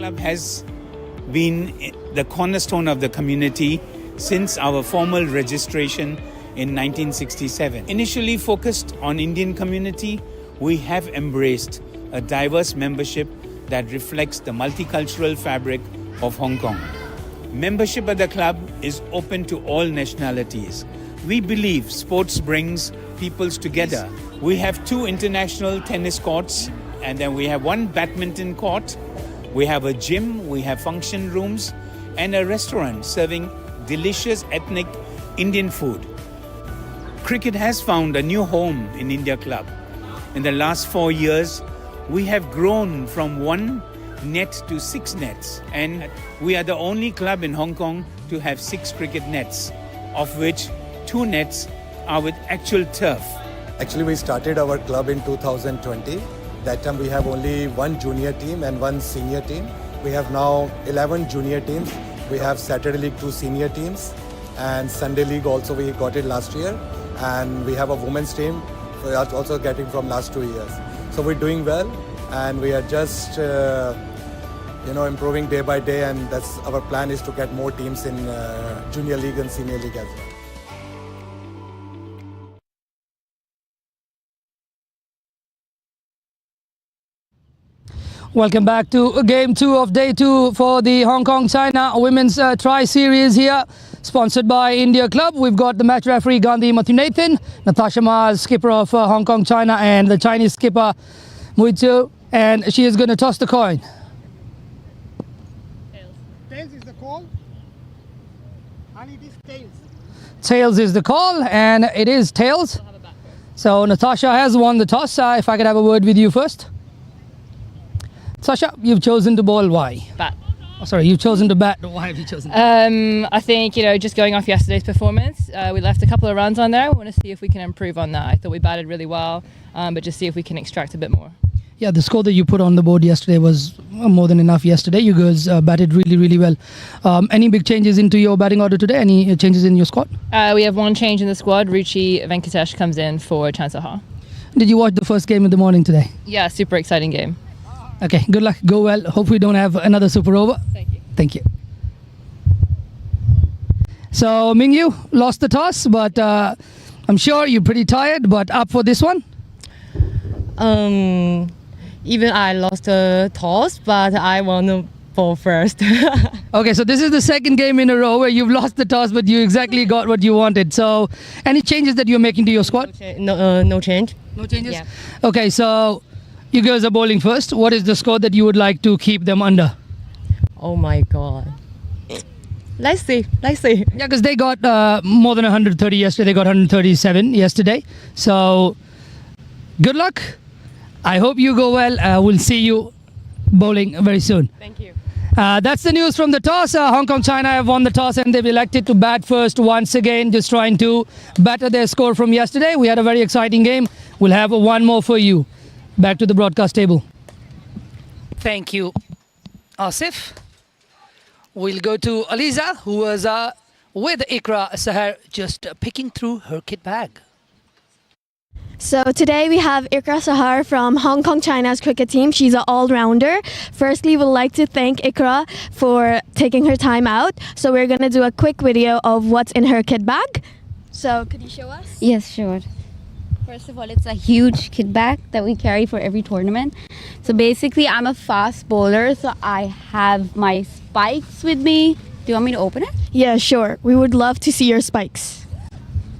Club has been the cornerstone of the community since our formal registration in 1967. Initially focused on Indian community, we have embraced a diverse membership that reflects the multicultural fabric of Hong Kong. Membership at the club is open to all nationalities. We believe sports brings peoples together. We have 2 international tennis courts, and then we have 1 badminton court. We have a gym, we have function rooms, and a restaurant serving delicious ethnic Indian food. Cricket has found a new home in India Club. In the last 4 years, we have grown from 1 net to 6 nets, and we are the only club in Hong Kong to have 6 cricket nets, of which 2 nets are with actual turf. Actually, we started our club in 2020. That time we have only 1 junior team and 1 senior team. We have now 11 junior teams. We have Saturday League 2 senior teams, and Sunday League also we got it last year. And we have a women's team we are also getting from last 2 years. So we're doing well, and we are just improving day by day, and that's our plan is to get more teams in junior league and senior league as well. Welcome back to Game 2 of Day 2 for the Hong Kong-China Women's Tri-Series here, sponsored by India Club. We've got the match referee Gandhi Mathinathan, Natasha Mars, skipper of Hong Kong-China, and the Chinese skipper Mui Tzu, and she is going to toss the coin. Tails is the call, and it is tails. Tails is the call, and it is tails. So Natasha has won the toss. If I could have a word with you first. Sasha, you've chosen to bowl. Why? Bat. Oh, sorry, you've chosen to bat. Why have you chosen? I think, just going off yesterday's performance, we left a couple of runs on there. We want to see if we can improve on that. I thought we batted really well, but just see if we can extract a bit more. Yeah, the score that you put on the board yesterday was more than enough yesterday. You girls batted really, really well. Any big changes into your batting order today? Any changes in your squad? We have 1 change in the squad. Ruchi Venkatesh comes in for Chancellor Ha. Did you watch the first game in the morning today? Yeah, super exciting game. Okay, good luck. Go well. Hope we don't have another super over. Thank you. Thank you. So, Mingyu lost the toss, but I'm sure you're pretty tired, but up for this one? Even I lost the toss, but I want to bowl first. Okay, so this is the second game in a row where you've lost the toss, but you exactly got what you wanted. So, any changes that you're making to your squad? No change. No changes? Yeah. Okay, so you girls are bowling first. What is the score that you would like to keep them under? Oh my God. Let's see. Yeah, because they got more than 130 yesterday. They got 137 yesterday. So, good luck. I hope you go well. We'll see you bowling very soon. Thank you. That's the news from the toss. Hong Kong China have won the toss and they've elected to bat first once again, just trying to better their score from yesterday. We had a very exciting game. We'll have one more for you. Back to the broadcast table. Thank you, Asif. We'll go to Aliza, who was with Ikra Sahar, just picking through her kit bag. So today we have Ikra Sahar from Hong Kong China's cricket team. She's an all-rounder. Firstly, we'd like to thank Ikra for taking her time out. So we're going to do a quick video of what's in her kit bag. So could you show us? Yes, sure. First of all, it's a huge kit bag that we carry for every tournament. So basically, I'm a fast bowler, so I have my spikes with me. Do you want me to open it? Yeah, sure. We would love to see your spikes.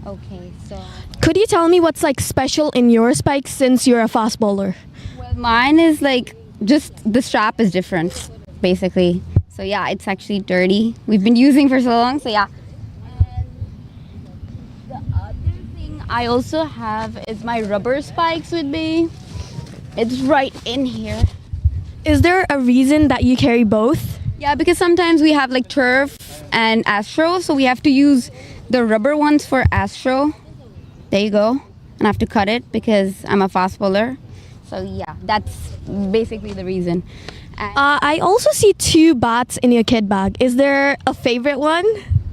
Okay, so... Could you tell me what's like special in your spikes since you're a fast bowler? Well, mine is like, just the strap is different, basically. So yeah, it's actually dirty. We've been using for so long, so yeah. I also have is my rubber spikes with me. It's right in here. Is there a reason that you carry both? Yeah, because sometimes we have like turf and astro, so we have to use the rubber ones for astro. There you go. And I have to cut it because I'm a fast bowler. So yeah, that's basically the reason. I also see 2 bats in your kit bag. Is there a favorite one?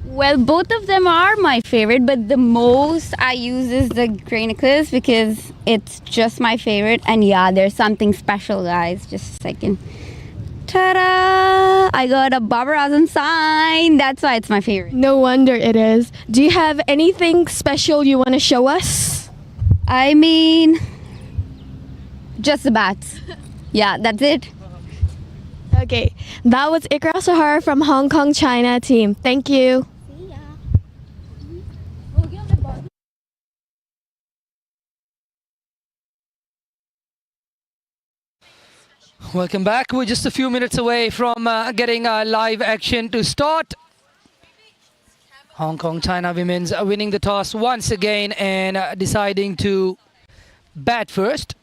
Well, both of them are my favorite, but the most I use is the grey necklace because it's just my favorite. And yeah, there's something special, guys. Just a second. Ta-da! I got a Babar Azam sign. That's why it's my favorite. No wonder it is. Do you have anything special you want to show us? I mean, just the bats. Yeah, that's it. Okay, that was Ikra Sahar from Hong Kong, China team. Thank you. Welcome back. We're just a few minutes away from getting our live action to start. Hong Kong, China women's are winning the toss once again and deciding to bat first.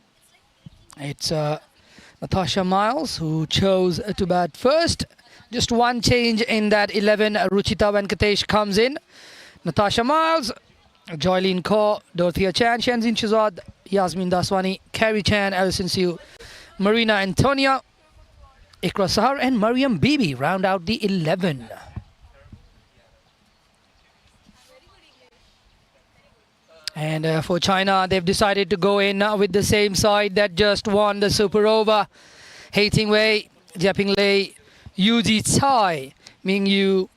It's Natasha Miles who chose to bat first. Just one change in that 11. Ruchita Venkatesh comes in. Natasha Miles, Joylene Kaur, Dorothea Chan, Shenzin Shahzad, Yasmin Daswani, Carrie Chan, Alison Siu, Marina Antonia, Ikra Sahar and Mariam Bibi round out the 11. And for China, they've decided to go in with the same side that just won the Super Over. Hei Ting-wei, Jia Ping-lei, Yu Ji-tsai, Ming-yu,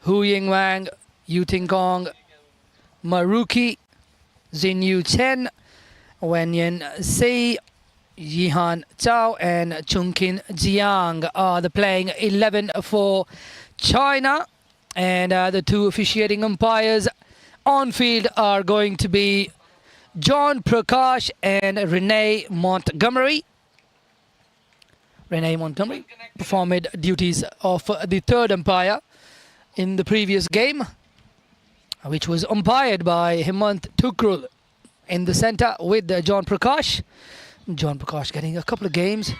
Hu Ying-wang, Yu Ting-kong, Maruki, Zin Yu-chen, Wen Yen-sei, Yihan Zhao and Chungkin Jiang are the playing 11 for China. And the two officiating umpires on field are going to be John Prakash and Renee Montgomery. Renee Montgomery performed duties of the third umpire in the previous game, which was umpired by Hemant Tukrul in the center with John Prakash. John Prakash getting a couple of games.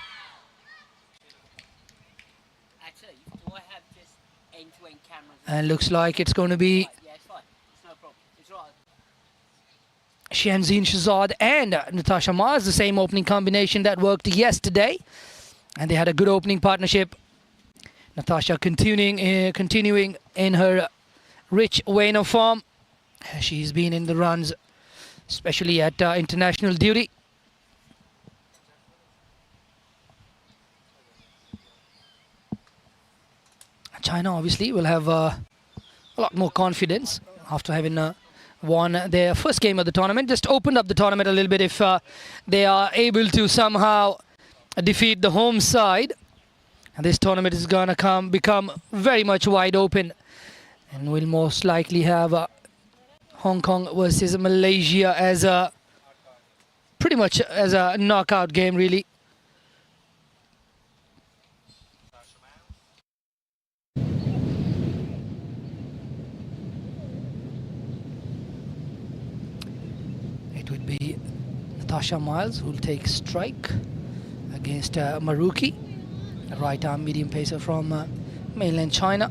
Actually, do I have just end-to-end cameras? And looks like it's going to be Yeah, it's fine. It's no problem. It's right. Shenzin Shahzad and Natasha Miles, the same opening combination that worked yesterday. And they had a good opening partnership. Natasha continuing in her rich vein of form. She's been in the runs, especially at international duty. China obviously will have a lot more confidence after having won their first game of the tournament. Just opened up the tournament a little bit if they are able to somehow defeat the home side. And this tournament is going to become very much wide open. And we'll most likely have Hong Kong versus Malaysia as pretty much as a knockout game, really. It would be Natasha Miles who will take strike against Maruki, a right-arm medium pacer from mainland China.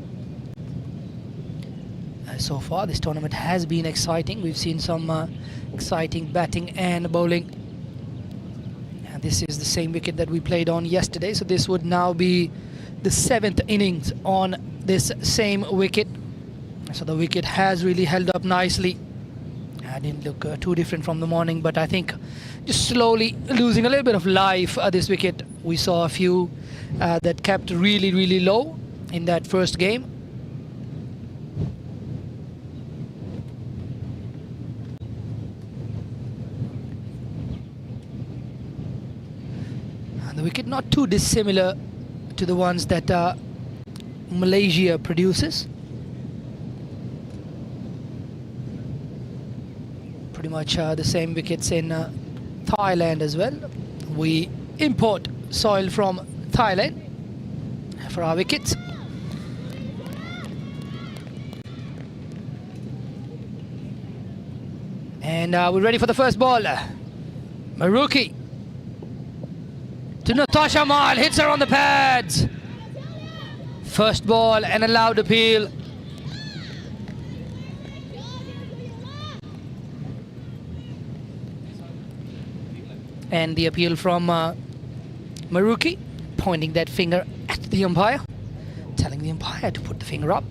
So far, this tournament has been exciting. We've seen some exciting batting and bowling. And this is the same wicket that we played on yesterday. So this would now be the 7th innings on this same wicket. So the wicket has really held up nicely. Didn't look too different from the morning, but I think just slowly losing a little bit of life this wicket. We saw a few that kept really low in that first game. And the wicket not too dissimilar to the ones that Malaysia produces. Pretty much the same wickets in Thailand as well. We import soil from Thailand for our wickets. And we're ready for the first ball. Maruki to Natasha Miles, hits her on the pads. First ball and a loud appeal. And the appeal from Maruki, pointing that finger at the umpire, telling the umpire to put the finger up.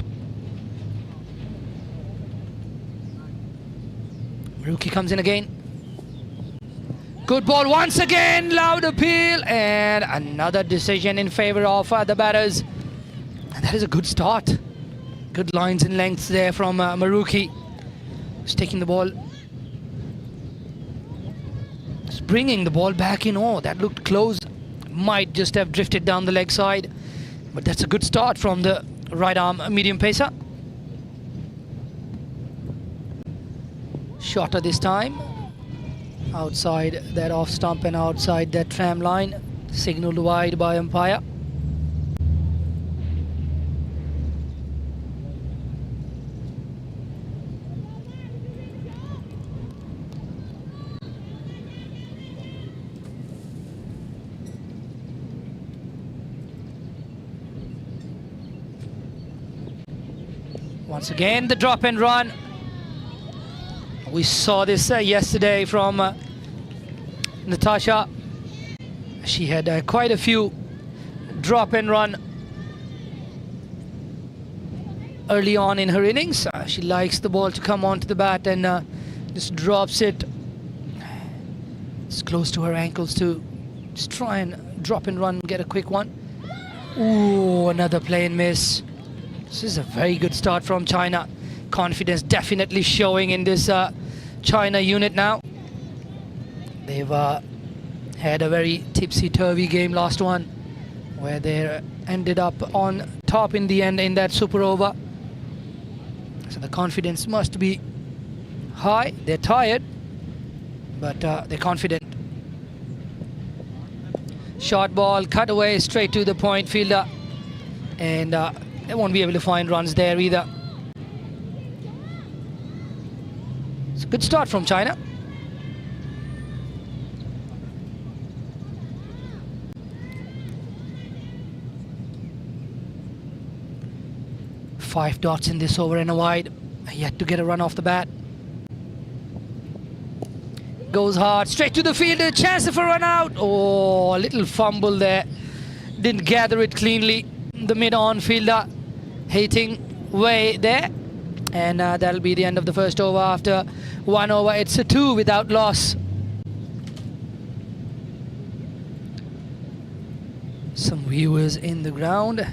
Maruki comes in again. Good ball once again, loud appeal, and another decision in favor of the batters. And that is a good start. Good lines and lengths there from Maruki. He's taking the ball. He's bringing the ball back in. Oh, that looked close. Might just have drifted down the leg side. But that's a good start from the right arm medium pacer. Shorter this time. Outside that off stump and outside that tram line. Signaled wide by umpire. Once again, the drop and run. We saw this yesterday from Natasha. She had quite a few drop and run early on in her innings. She likes the ball to come onto the bat and just drops it. It's close to her ankles to just try and drop and run, get a quick one. Ooh, another play and miss. This is a very good start from China. Confidence definitely showing in this China unit now. They've had a very tipsy-turvy game last one, where they ended up on top in the end in that super over. So the confidence must be high. They're tired, but they're confident. Short ball, cut away, straight to the point fielder. And they won't be able to find runs there either. It's a good start from China. Five dots in this over and a wide. Yet to get a run off the bat. Goes hard, straight to the fielder, chance for a run out. Oh, a little fumble there. Didn't gather it cleanly. The mid-on fielder hitting way there. And that'll be the end of the first over. After one over, it's a 2 without loss. Some viewers in the ground.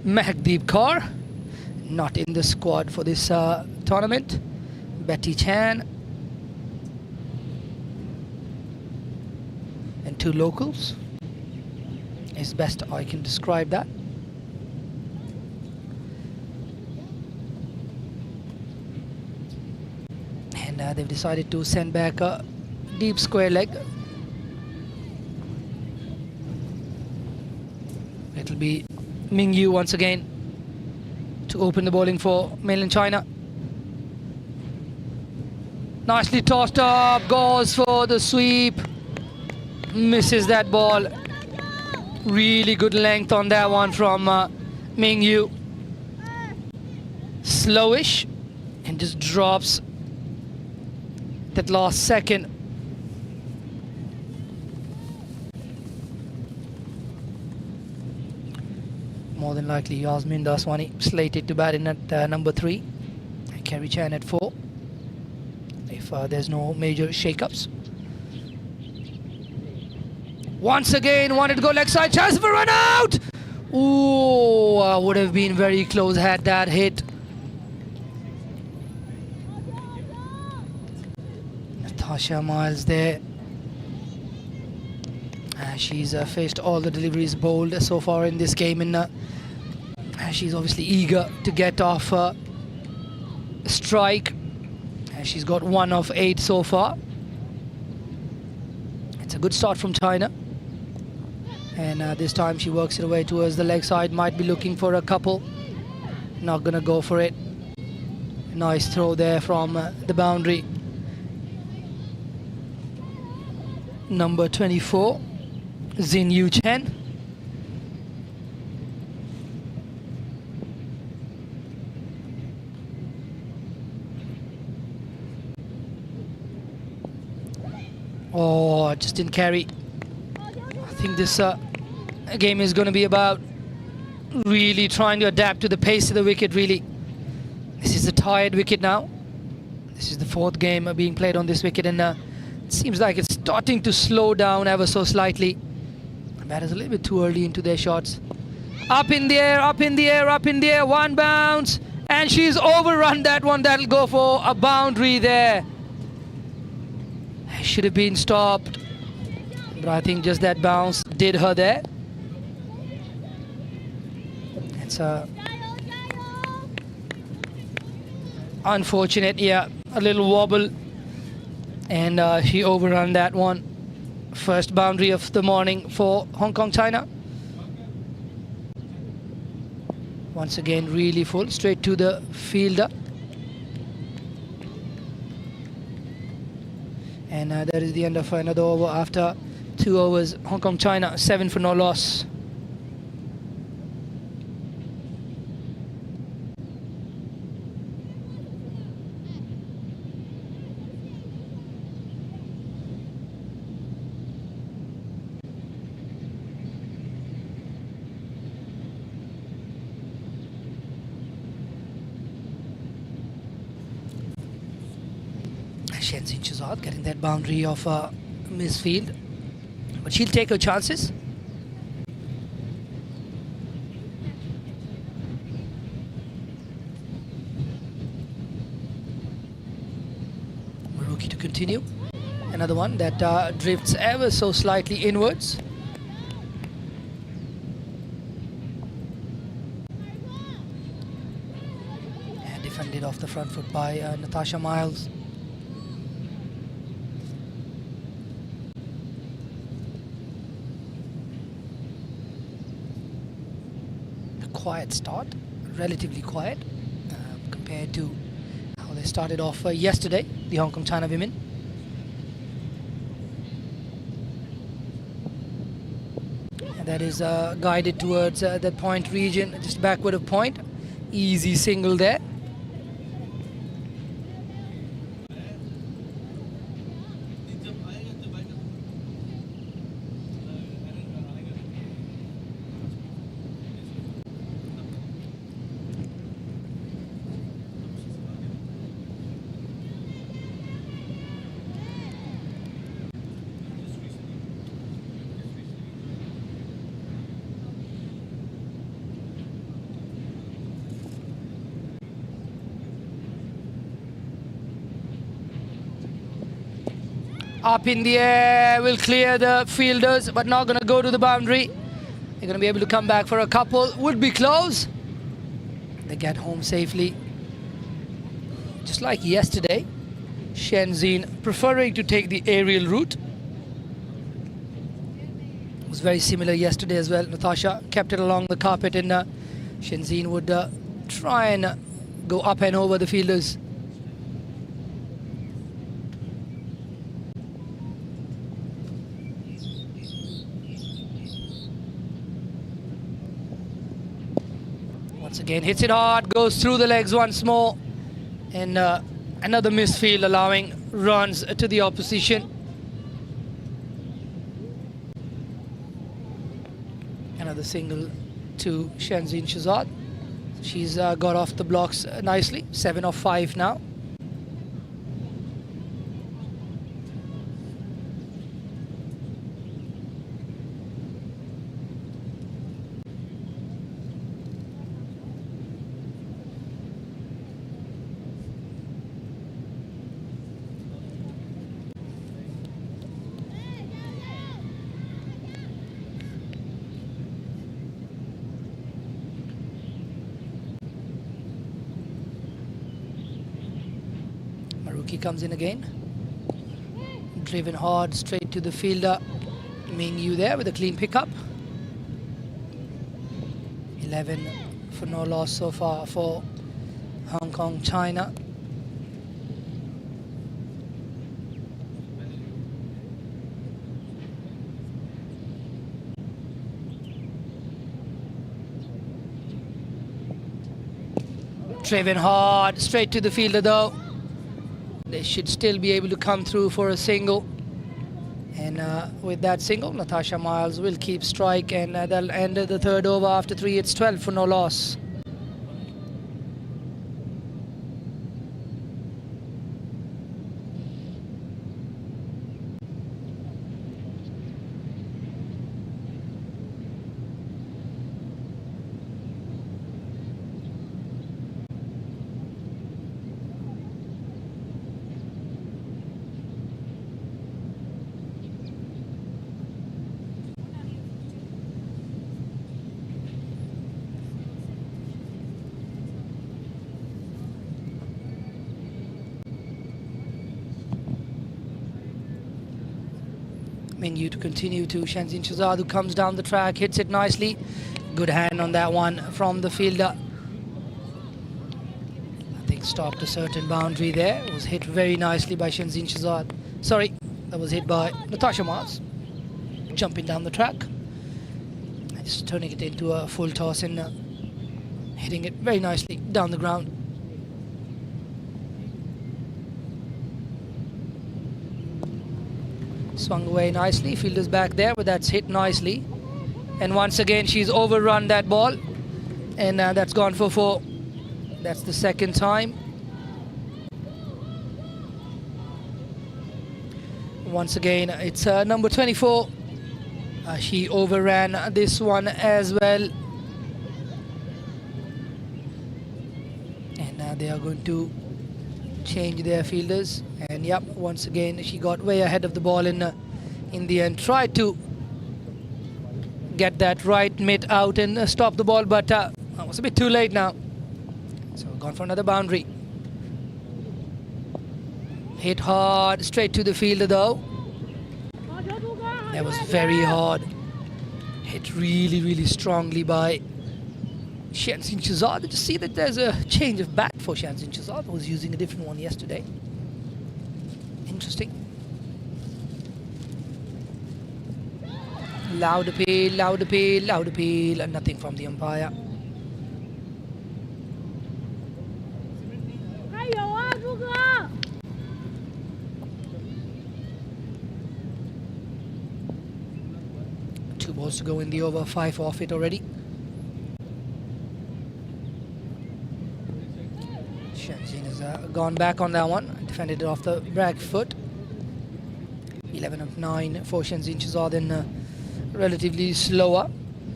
Mahakdeep Kaur, not in the squad for this tournament. Betty Chan. And 2 locals. Is best I can describe that. And they've decided to send back a deep square leg. It'll be Ming Yu once again to open the bowling for mainland China. Nicely tossed up, goes for the sweep. Misses that ball. Really good length on that one from Ming Yu. Slowish and just drops that last second. More than likely Yasmin Daswani slated to bat in at number 3. And Kerry Chan at 4. If there's no major shake-ups. Once again, wanted to go leg side, chance for run out! Ooh, would have been very close had that hit. Natasha Miles there. She's faced all the deliveries bowled so far in this game, and she's obviously eager to get off a strike. She's got 1 of 8 so far. It's a good start from China. And this time she works her way towards the leg side. Might be looking for a couple. Not gonna go for it. Nice throw there from the boundary. Number 24, Xin Yu Chen. Oh, just didn't carry. I think this game is going to be about really trying to adapt to the pace of the wicket, really. This is a tired wicket now. This is the 4th game being played on this wicket, and Seems like it's starting to slow down ever so slightly. Batter's a little bit too early into their shots. Up in the air, up in the air, up in the air. One bounce. And she's overrun that one. That'll go for a boundary there. Should have been stopped. But I think just that bounce did her there. It's unfortunate, yeah. A little wobble. And she overrun that one. First boundary of the morning for Hong Kong, China. Once again, really full, straight to the fielder. And that is the end of another over after 2 overs. Hong Kong, China, 7 for no loss. Shenzhen Shahzad getting that boundary of misfield, but she'll take her chances. Maruki to continue. Another one that drifts ever so slightly inwards. And defended off the front foot by Natasha Miles. Quiet start, relatively quiet compared to how they started off yesterday, the Hong Kong China women. And that is guided towards that point region, just backward of point. Easy single there. Up in the air, will clear the fielders, but not going to go to the boundary. They're going to be able to come back for a couple. Would be close. They get home safely. Just like yesterday, Shenzhen preferring to take the aerial route. It was very similar yesterday as well. Natasha kept it along the carpet, and Shenzhen would try and go up and over the fielders. Once again, hits it hard, goes through the legs once more, and another misfield allowing runs to the opposition. Another single to Shenzhen Shahzad. She's got off the blocks nicely, 7 of 5 now. Maruki comes in again. Driven hard straight to the fielder. Ming Yu there with a clean pickup. 11 for no loss so far for Hong Kong, China. Driven hard straight to the fielder though. They should still be able to come through for a single. And with that single, Natasha Miles will keep strike, and they'll end the third over after 3. It's 12 for no loss. Menu to continue to Shenzhen Shahzad, who comes down the track, hits it nicely. Good hand on that one from the fielder. I think stopped a certain boundary there. It was hit very nicely by Shenzhen Shahzad. Sorry, that was hit by Natasha Mars. Jumping down the track. Just turning it into a full toss and hitting it very nicely down the ground. Swung away nicely, fielder's back there, but that's hit nicely. And once again, she's overrun that ball, and that's gone for 4. That's the second time. Once again, it's number 24. She overran this one as well. And they are going to change their fielders. And yep, once again, she got way ahead of the ball in the end. Tried to get that right mid out and stop the ball, but it was a bit too late now. So gone for another boundary. Hit hard, straight to the fielder though. That was very hard. Hit really, really strongly by Shenzhen Shahzad. Did you see that there's a change of bat for Shenzhen Shahzad? I was using a different one yesterday. Interesting. Loud appeal, loud appeal, loud appeal, and nothing from the umpire. Two balls to go in the over, 5 off it already. Shenzhen has gone back on that one, defended it off the back foot. 11 of 9 for Shenzhen Shahzad, and relatively slower.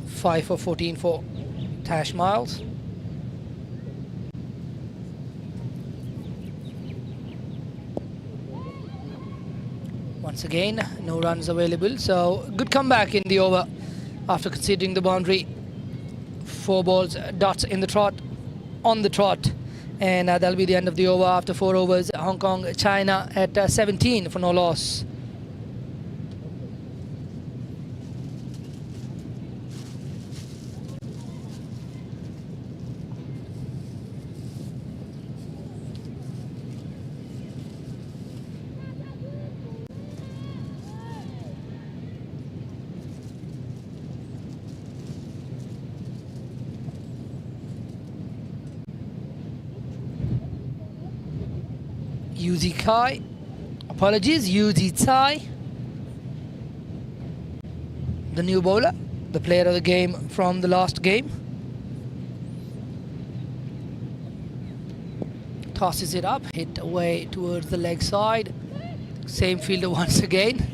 5 for 14 for Tash Miles. Once again, no runs available, so good comeback in the over after conceding the boundary. 4 balls, dots in the trot, on the trot, and that'll be the end of the over after 4 overs. Hong Kong, China at 17 for no loss. Yuzi Kai, apologies, Yuzi Tsai, the new bowler, the player of the game from the last game. Tosses it up, hit away towards the leg side. Same fielder once again.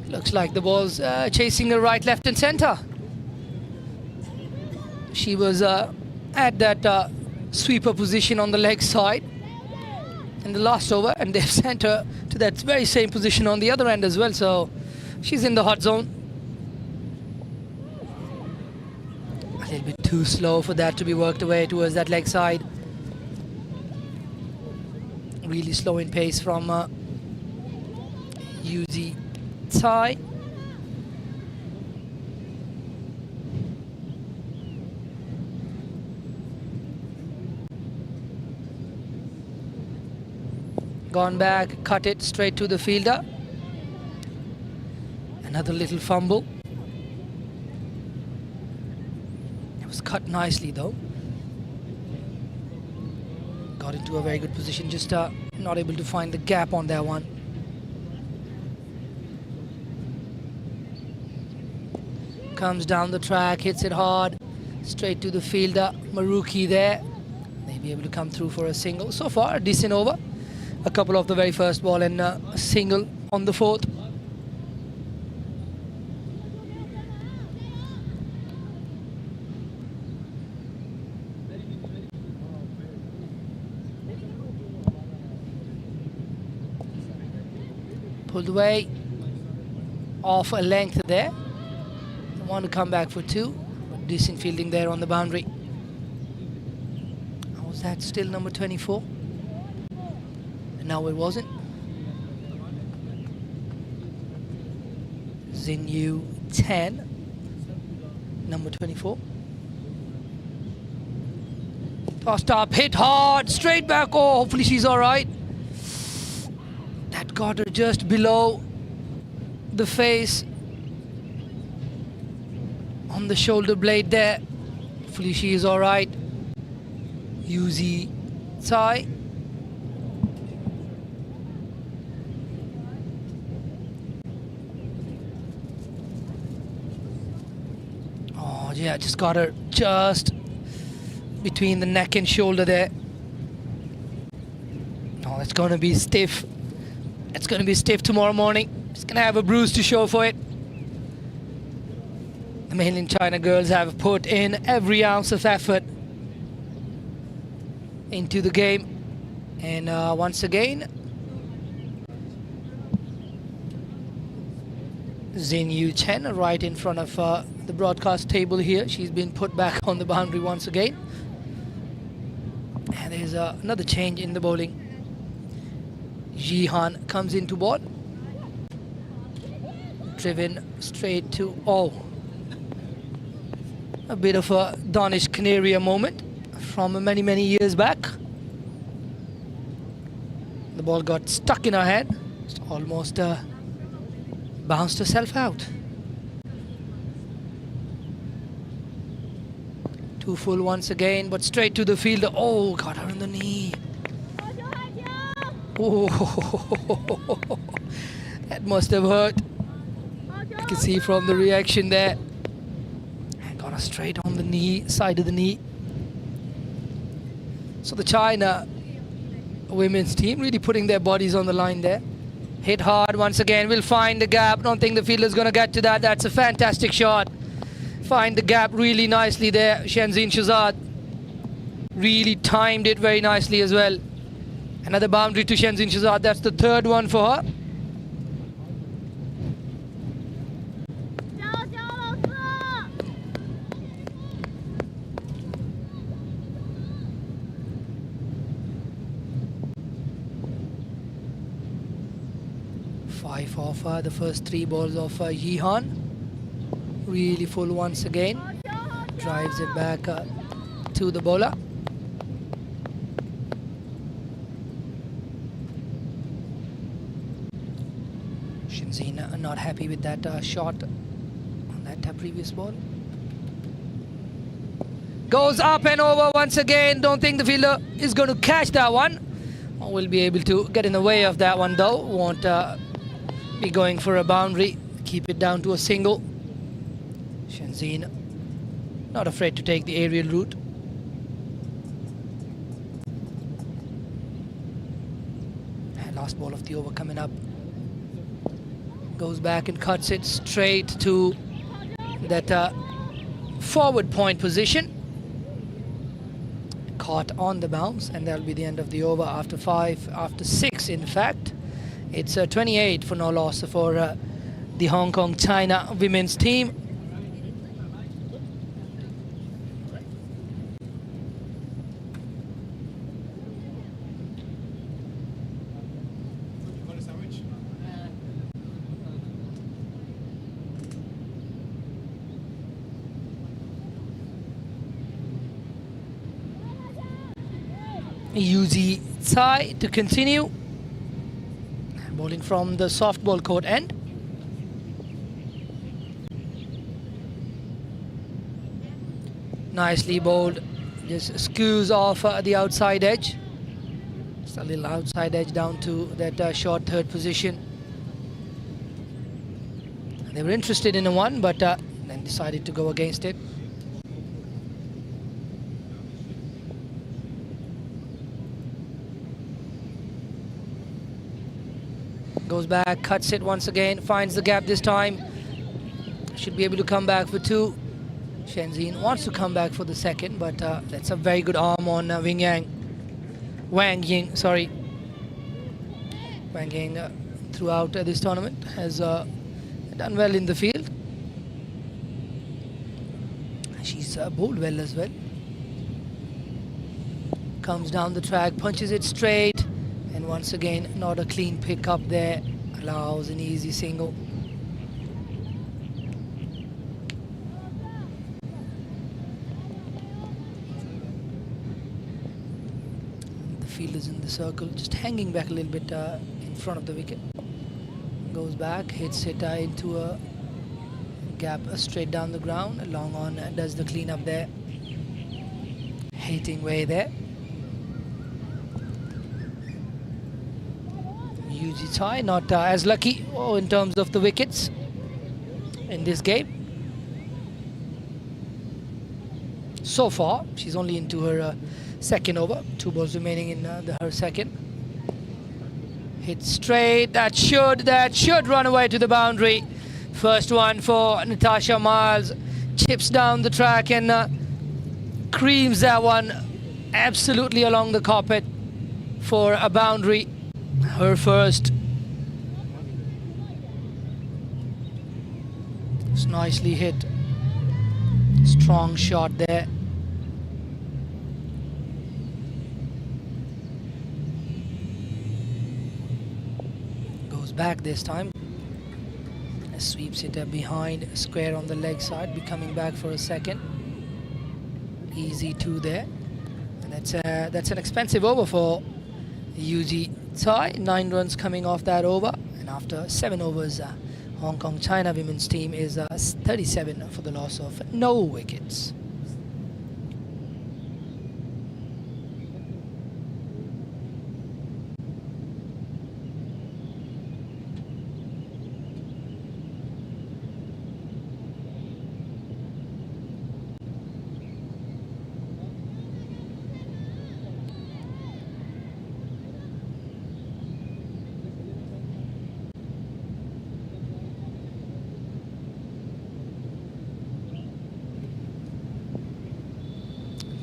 Looks like the ball's chasing her right, left and centre. She was at that sweeper position on the leg side in the last over, and they've sent her to that very same position on the other end as well, so she's in the hot zone. A little bit too slow for that to be worked away towards that leg side. Really slow in pace from Yuzi Tsai. Gone back, cut it straight to the fielder. Another little fumble. It was cut nicely though. Got into a very good position, just not able to find the gap on that one. Comes down the track, hits it hard, straight to the fielder. Maruki there. May be able to come through for a single. So far, a decent over. A couple off the very first ball and a single on the 4th. Pulled away, off a length there. Want to come back for 2. Decent fielding there on the boundary. Was that still number 24? No, it wasn't. Xinyu 10, number 24. Tossed up, hit hard, straight back. Oh, hopefully she's all right. That got her just below the face, on the shoulder blade there. Hopefully she is all right. Yuzi Tsai. Oh yeah, just got her just between the neck and shoulder there. Oh, that's going to be stiff. It's going to be stiff tomorrow morning. It's going to have a bruise to show for it. The mainland China girls have put in every ounce of effort into the game. And once again, Xinyu Chen right in front of the broadcast table here. She's been put back on the boundary once again. And there's another change in the bowling. Jihan comes into ball. Driven straight to, oh, a bit of a Danish Canaria moment from many years back. The ball got stuck in her head. It's almost bounced herself out. Too full once again, but straight to the fielder. Oh, got her on the knee. Oh, that must have hurt. I can see from the reaction there. And got her straight on the knee, side of the knee. So the China women's team really putting their bodies on the line there. Hit hard once again, will find the gap. Don't think the fielder's going to get to that. That's a fantastic shot. Find the gap really nicely there. Shenzhen Shahzad really timed it very nicely as well. Another boundary to Shenzhen Shahzad. That's the third one for her. Five off the first three balls of Jihan. Really full once again. Drives it back to the bowler. Shenzhen not happy with that shot on that previous ball. Goes up and over once again. Don't think the fielder is going to catch that one. Will be able to get in the way of that one though. Won't be going for a boundary. Keep it down to a single. Shenzhen not afraid to take the aerial route. And last ball of the over coming up. Goes back and cuts it straight to that forward point position. Caught on the bounce, and that'll be the end of the over after 6 in fact. It's 28 for no loss for the Hong Kong China women's team. Yuzi Tsai to continue. Bowling from the softball court end. Nicely bowled. Just skews off the outside edge. Just a little outside edge down to that short third position. They were interested in a one, but then decided to go against it. Goes back, cuts it once again, finds the gap this time. Should be able to come back for two. Shenzhen wants to come back for the second, but that's a very good arm on Wang Ying, sorry. Wang Ying throughout this tournament has done well in the field. She's bowled well as well. Comes down the track, punches it straight. And once again, not a clean pick up there. Allows an easy single. fielders in the circle, just hanging back a little bit in front of the wicket. Goes back, hits it into a gap straight down the ground. Long on does the cleanup there. Hitting way there. T20I not as lucky in terms of the wickets in this game. So far, she's only into her second over. 2 balls remaining in her second. Hit straight. That should run away to the boundary. First one for Natasha Miles. Chips down the track and creams that one absolutely along the carpet for a boundary. Her first. It's nicely hit. Strong shot there. Goes back this time. Sweeps it behind, square on the leg side. Be coming back for a second. Easy 2 there. And that's an expensive over for T20I. 9 runs coming off that over. And after 7 overs, Hong Kong China women's team is 37 for the loss of no wickets.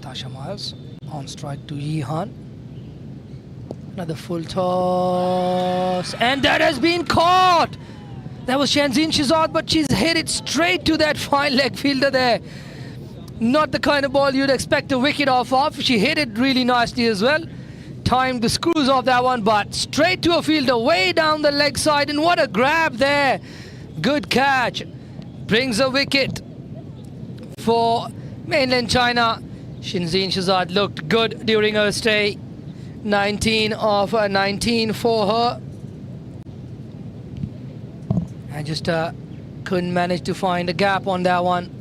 Tasha Miles on strike to Yi Han. Another full toss, and that has been caught. That was Shenzhen Shizad, but she's hit it straight to that fine leg fielder there. Not the kind of ball you'd expect a wicket off of. She hit it really nicely as well. Timed the screws off that one, but straight to a fielder way down the leg side, and what a grab there. Good catch. Brings a wicket for mainland China. Shenzhen Shizad looked good during her stay. 19 of 19 for her. I just couldn't manage to find a gap on that one.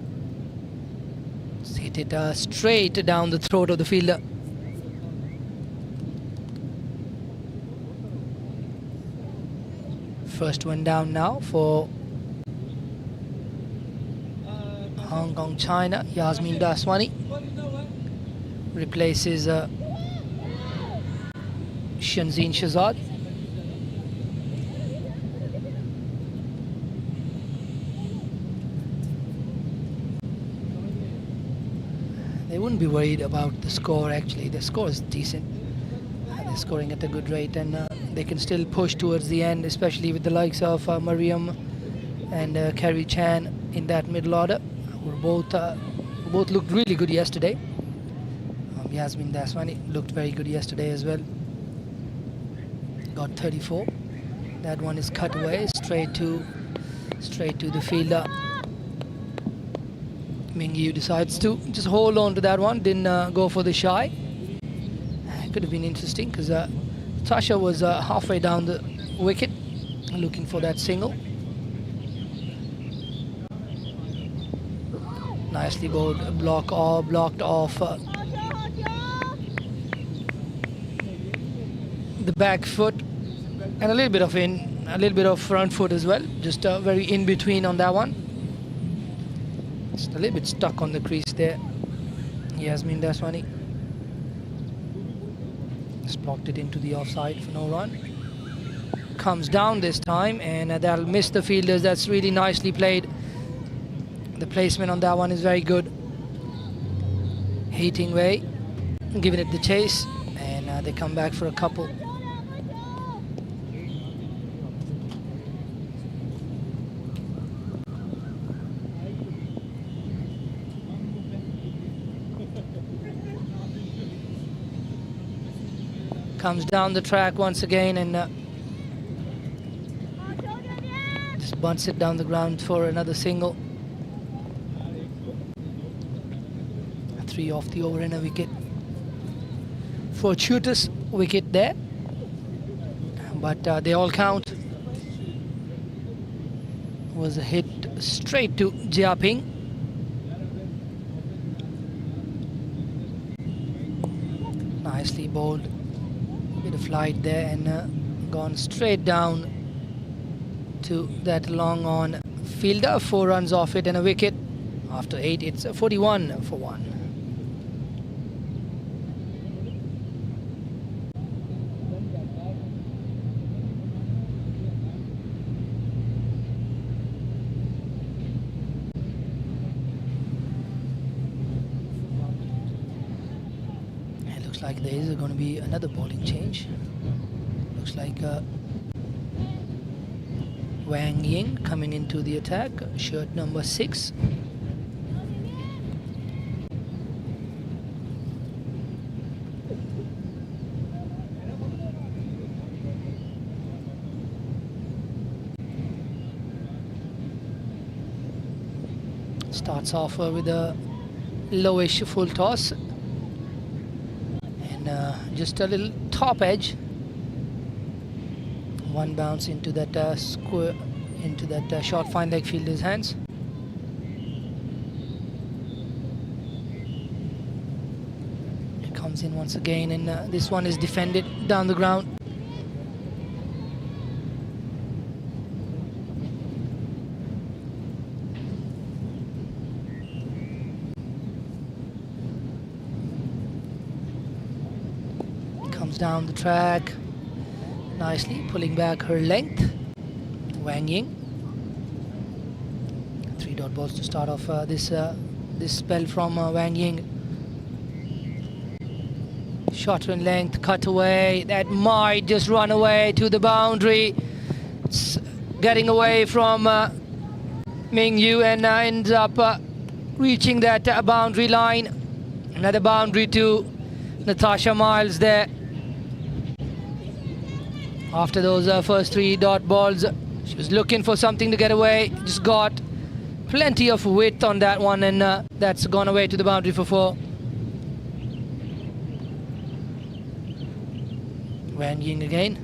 Hit it straight down the throat of the fielder. First one down now for Hong Kong China. Yasmin Daswani replaces Shenzhen Shizad. They wouldn't be worried about the score actually. The score is decent. They're scoring at a good rate, and they can still push towards the end, especially with the likes of Mariam and Carrie Chan in that middle order, who both looked really good yesterday. Yasmin Daswani looked very good yesterday as well. Got 34. That one is cut away straight to the fielder. Mingyu decides to just hold on to that one. Didn't go for the shy. Could have been interesting because Tasha was halfway down the wicket looking for that single. Nicely bowled, blocked off the back foot, and a little bit of front foot as well. Just very in between on that one. Just a little bit stuck on the crease there. Yasmin Daswani just blocked it into the offside for no run. Comes down this time, and that'll miss the fielders. That's really nicely played. The placement on that one is very good. Hitting way, giving it the chase, and they come back for a couple. Comes down the track once again, and just bunts it down the ground for another single. 3 off the over and a wicket. fortuitous wicket there, but they all count. Was a hit straight to Jia Ping. Nicely bowled. Bit of flight there and gone straight down to that long on fielder. 4 runs off it and a wicket. After 8, it's 41 for 1. It looks like there is going to be another bowling change. Looks like Wang Ying coming into the attack, shirt number 6. Starts off with a lowish full toss and just a little top edge. One bounce into that square, into that short fine leg fielder's hands. It comes in once again, and this one is defended down the ground. Comes down the track. Nicely pulling back her length, Wang Ying. 3 dot balls to start off this spell from Wang Ying. Shorter in length, cut away. That might just run away to the boundary. It's getting away from Ming Yu and ends up reaching that boundary line. Another boundary to Natasha Miles there. After those first 3 dot balls, she was looking for something to get away. Just got plenty of width on that one, and that's gone away to the boundary for 4. Wang Ying again.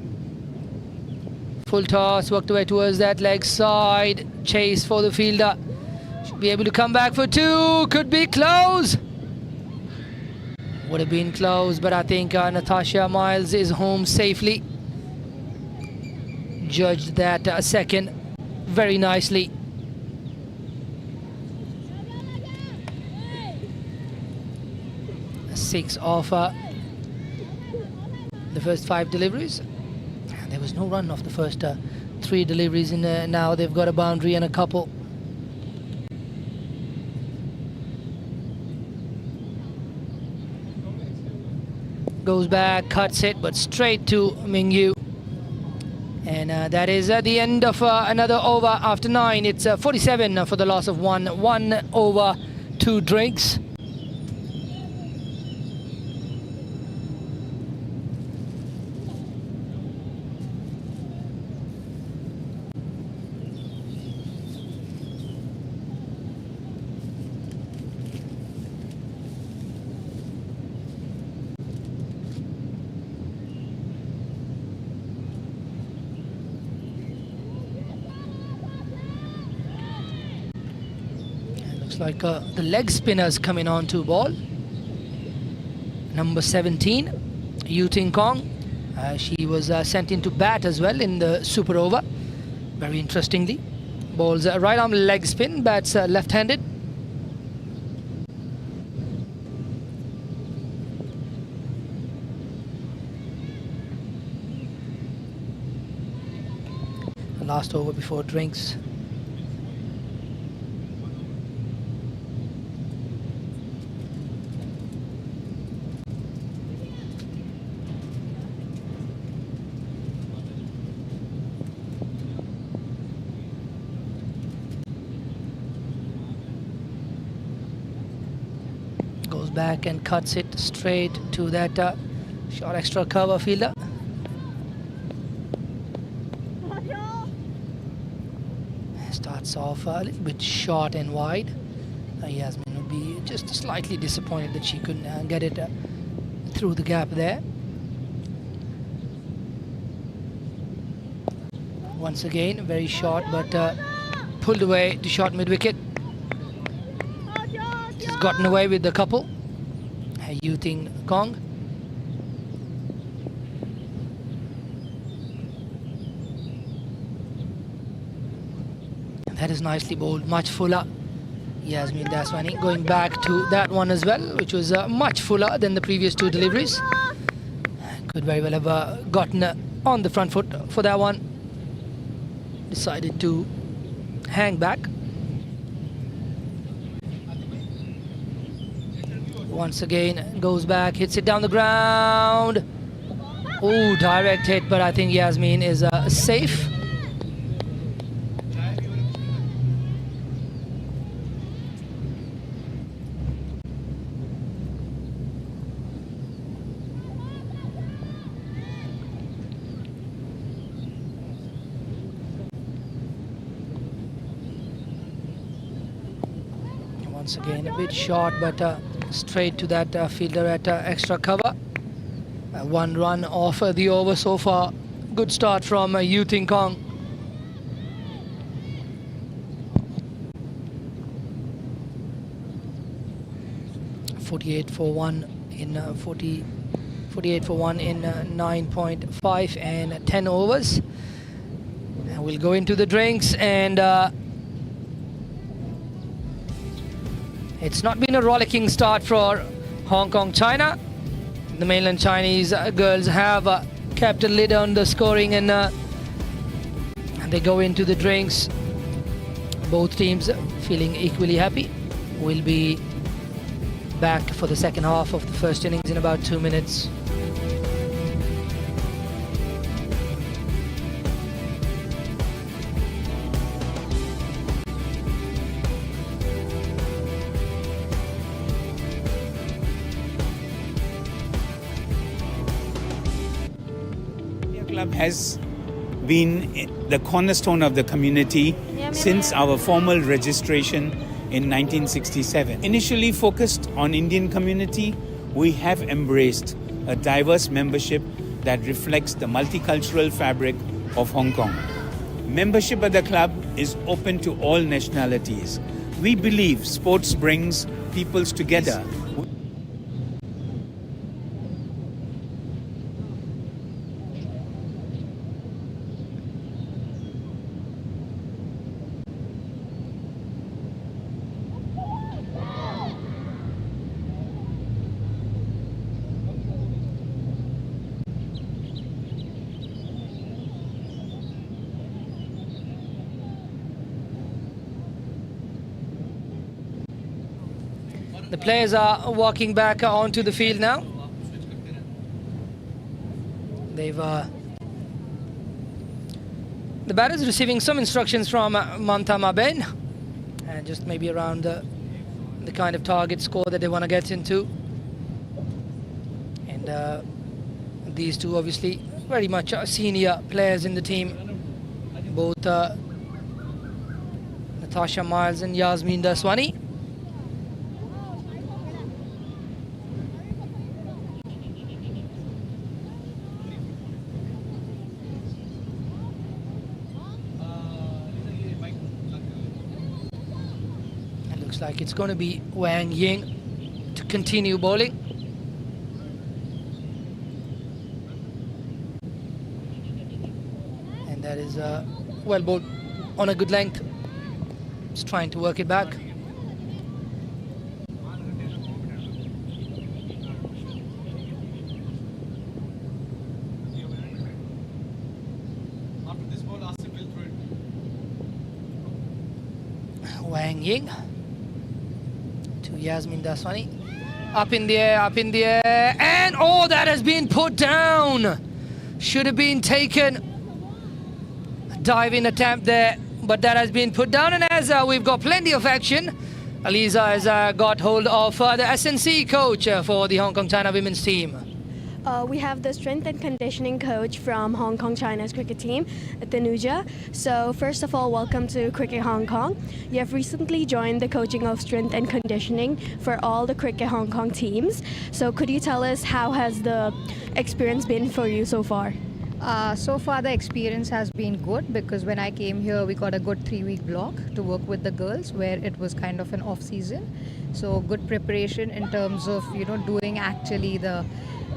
Full toss, worked away towards that leg side. Chase for the fielder. Should be able to come back for 2. Could be close. Would have been close, but I think Natasha Miles is home safely. Judged that second very nicely. Six off the first 5 deliveries. There was no run off the first 3 deliveries, and now they've got a boundary and a couple. Goes back, cuts it, but straight to Ming Yu. And that is the end of another over after 9. It's 47 for the loss of 1. 1 over 2 drinks. Like the leg spinners coming on to ball. Number 17, Yu Ting Kong. She was sent into bat as well in the super over. Very interestingly. Bowls right arm leg spin, bats left-handed. Last over before drinks. Back and cuts it straight to that short extra cover fielder. Starts off a little bit short and wide. Yasmin would be just slightly disappointed that she couldn't get it through the gap there. Once again, very short, but pulled away to short mid-wicket. Just gotten away with the couple. Yu Ting Kong. That is nicely bowled, much fuller. Yasmin Daswani going back to that one as well, which was much fuller than the previous two deliveries. Could very well have gotten on the front foot for that one. Decided to hang back. Once again, goes back, hits it down the ground. Oh, direct hit, but I think Yasmin is safe. Once again, a bit short, but straight to that fielder at extra cover. One run off the over so far. Good start from Yu Ting Kong. .48 for 1 in 48 for 1 in 9.5 and 10 overs. And we'll go into the drinks, and it's not been a rollicking start for Hong Kong, China. The mainland Chinese girls have kept a lid on the scoring, and they go into the drinks. Both teams feeling equally happy. We'll be back for the second half of the first innings in about 2 minutes. Club has been the cornerstone of the community since our formal registration in 1967. Initially focused on Indian community, we have embraced a diverse membership that reflects the multicultural fabric of Hong Kong. Membership at the club is open to all nationalities. We believe sports brings peoples together. The players are walking back onto the field now. They've the batters receiving some instructions from Mamta Maben, and just maybe around the kind of target score that they want to get into. And these two obviously very much senior players in the team, both Natasha Miles and Yasmin Daswani. Looks like it's going to be Wang Ying to continue bowling. And that is well bowled on a good length. Just trying to work it back. Wang Ying to Yasmin Daswani. Up in the air, up in the air. And oh, that has been put down. Should have been taken. A dive-in attempt there, but that has been put down. And as we've got plenty of action, Aliza has got hold of the SNC coach for the Hong Kong China women's team. We have the strength and conditioning coach from Hong Kong China's cricket team, Tanuja. So first of all, welcome to Cricket Hong Kong. You have recently joined the coaching of strength and conditioning for all the Cricket Hong Kong teams. So could you tell us how has the experience been for you so far? So far the experience has been good because when I came here we got a good 3-week block to work with the girls where it was kind of an off season. So good preparation in terms of doing actually the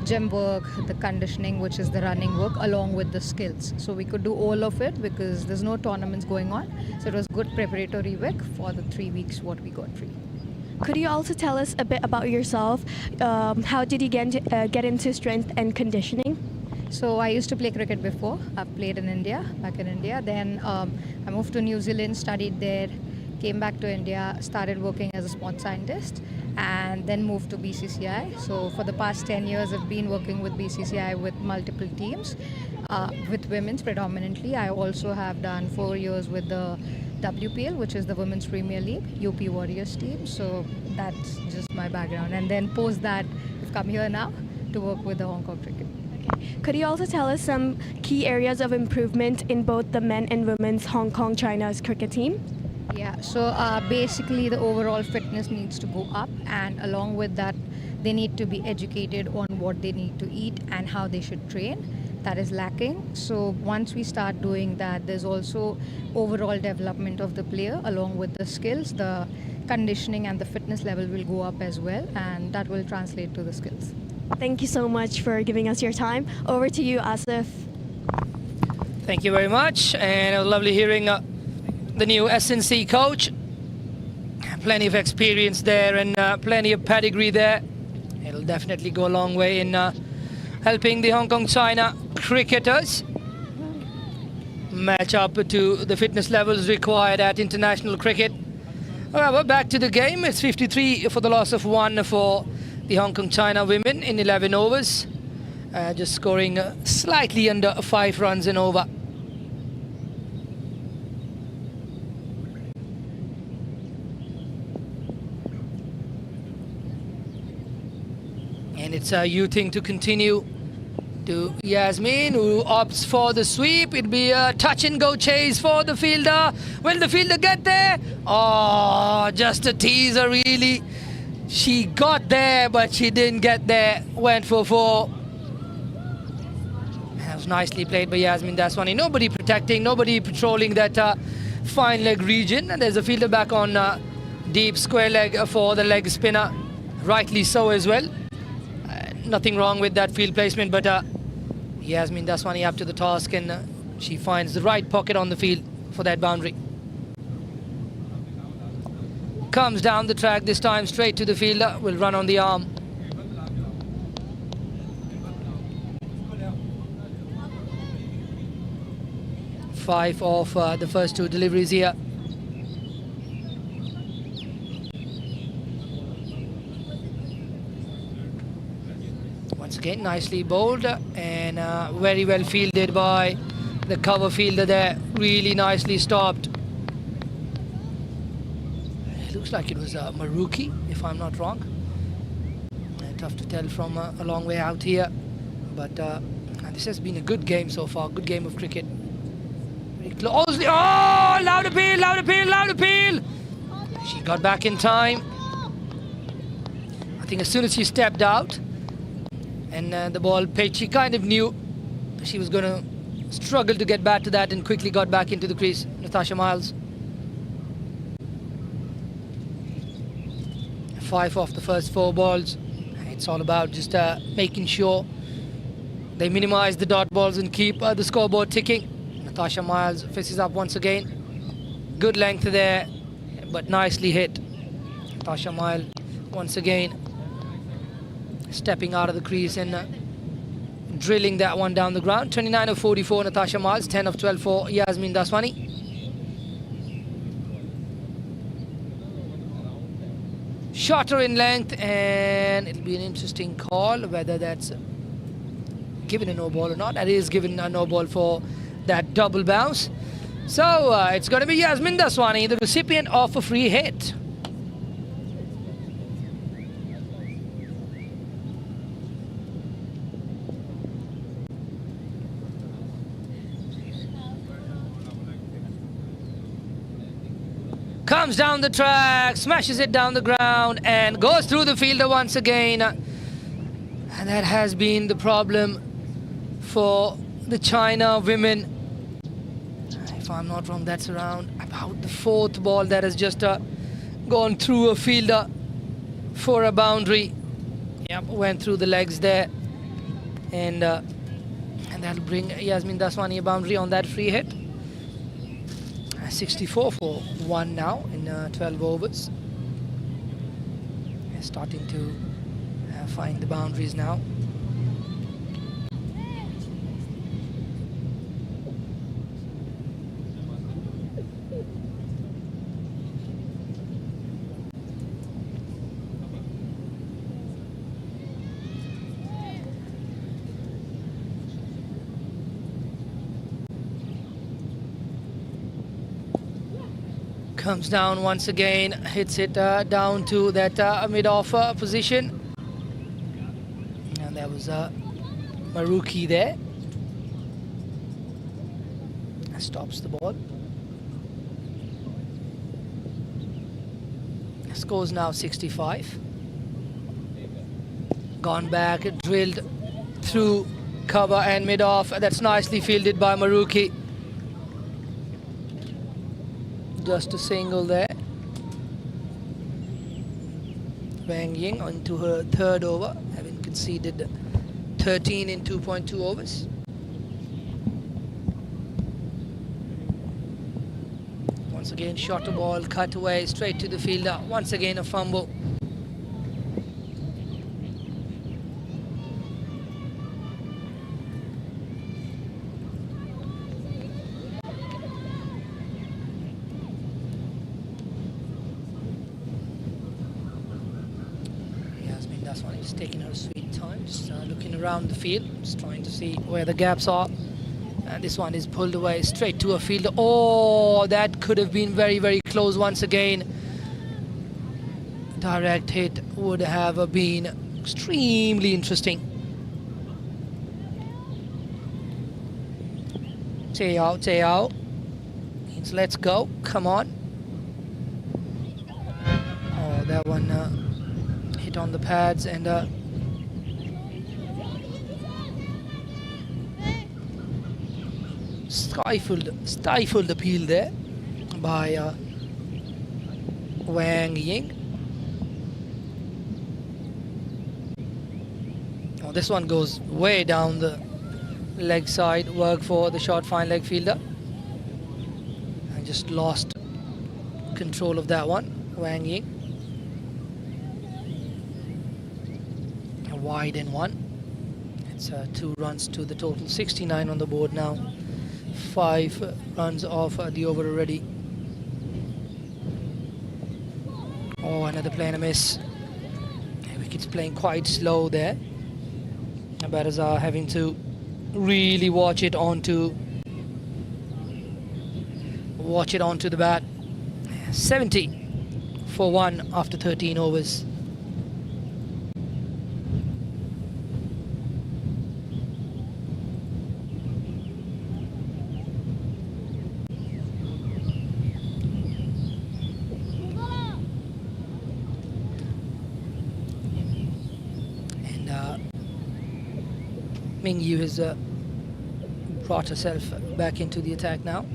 gym work, the conditioning, which is the running work, along with the skills. So we could do all of it because there's no tournaments going on. So it was good preparatory work for the 3 weeks what we got free. Could you also tell us a bit about yourself? How did you get into strength and conditioning? So I used to play cricket before. I've played in India, back in India. Then I moved to New Zealand, studied there, came back to India, started working as a sports scientist, and then moved to BCCI. So for the past 10 years, I've been working with BCCI with multiple teams, with women's predominantly. I also have done 4 years with the WPL, which is the Women's Premier League, UP Warriors team. So that's just my background. And then post that, I've come here now to work with the Hong Kong cricket. Could you also tell us some key areas of improvement in both the men and women's Hong Kong China's cricket team? Yeah, so basically the overall fitness needs to go up, and along with that they need to be educated on what they need to eat and how they should train. That is lacking. So once we start doing that, there's also overall development of the player along with the skills. The conditioning and the fitness level will go up as well, and that will translate to the skills. Thank you so much for giving us your time. Over to you, Asif. Thank you very much, and it was lovely hearing the new SNC coach. Plenty of experience there and plenty of pedigree there. It'll definitely go a long way in helping the Hong Kong China cricketers match up to the fitness levels required at international cricket. However, back to the game. It's 53 for the loss of 1 for the Hong Kong China women in 11 overs, just scoring slightly under 5 runs an over. And it's a you thing to continue to Yasmin, who opts for the sweep. It'll be a touch and go chase for the fielder. Will the fielder get there? Oh, just a teaser really. She got there, but she didn't get there. Went for 4. That was nicely played by Yasmin Daswani. Nobody protecting, nobody patrolling that fine leg region. And there's a fielder back on deep square leg for the leg spinner. Rightly so as well. Nothing wrong with that field placement, but Yasmin Daswani up to the task, and she finds the right pocket on the field for that boundary. Comes down the track this time straight to the fielder, will run on the arm. Five of the first 2 deliveries here. Once again, nicely bowled and very well fielded by the cover fielder there. Really nicely stopped. It looks like it was Maruki, if I'm not wrong. Tough to tell from a long way out here. But this has been a good game so far. Good game of cricket. Very closely. Oh, loud appeal, loud appeal, loud appeal. She got back in time. I think as soon as she stepped out and the ball pitched, she kind of knew she was going to struggle to get back to that, and quickly got back into the crease. Natasha Miles. 5 off the first 4 balls. It's all about just making sure they minimize the dot balls and keep the scoreboard ticking. Natasha Miles faces up once again. Good length there, but nicely hit. Natasha Miles once again stepping out of the crease and drilling that one down the ground. 29 of 44 Natasha Miles, 10 of 12 for Yasmin Daswani. Shorter in length, and it'll be an interesting call whether that's given a no ball or not. That is given a no ball for that double bounce. So it's going to be Yasmin Daswani, the recipient of a free hit. Comes down the track, smashes it down the ground and goes through the fielder once again. And that has been the problem for the China women. If I'm not wrong, that's around about the 4th ball that has just gone through a fielder for a boundary. Yep, went through the legs there. And that'll bring Yasmin Daswani a boundary on that free hit. 64 for 1 now in 12 overs. They're starting to find the boundaries now. Comes down once again, hits it down to that mid-off position. And that was Maruki there. Stops the ball. Scores now 65. Gone back, drilled through cover and mid-off. That's nicely fielded by Maruki. Just a single there. Wang Ying onto her 3rd over, having conceded 13 in 2.2 overs. Once again, shot a ball, cut away, straight to the fielder. Once again, a fumble. He's taking her sweet time, just looking around the field, just trying to see where the gaps are. And this one is pulled away straight to a fielder. Oh, that could have been very, very close once again. Direct hit would have been extremely interesting. Teo means let's go, come on. Oh, that one hit on the pads and stifled appeal there by Wang Ying. Oh, this one goes way down the leg side. Work for the short fine leg fielder. I just lost control of that one, Wang Ying. A wide in one. It's 2 runs to the total. 69 on the board now. 5 runs off the over already. Oh, another play and a miss. Wicket's playing quite slow there. The batters are having to really watch it onto the bat. 70 for 1 after 13 overs. Ming Yu has brought herself back into the attack now.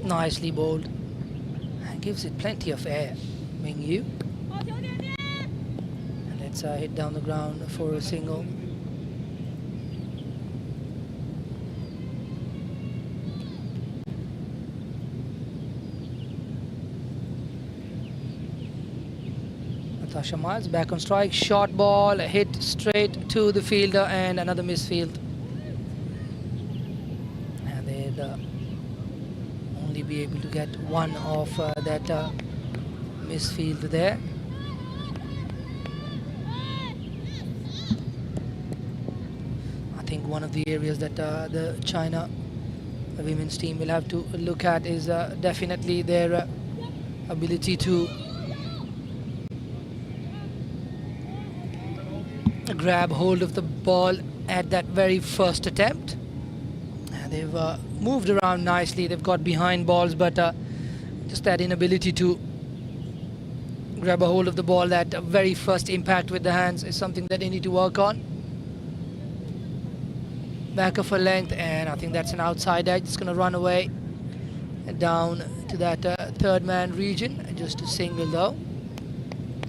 Nicely bowled and gives it plenty of air, Ming Yu. And it's hit down the ground for a single. Natasha Miles back on strike, short ball, hit straight to the fielder and another misfield. And they'd only be able to get one of that misfield there. I think one of the areas that the China women's team will have to look at is definitely their ability to grab hold of the ball at that very first attempt. And they've moved around nicely. They've got behind balls, but just that inability to grab a hold of the ball, that very first impact with the hands, is something that they need to work on. Back of a length, and I think that's an outside edge. It's going to run away down to that third man region, just a single though.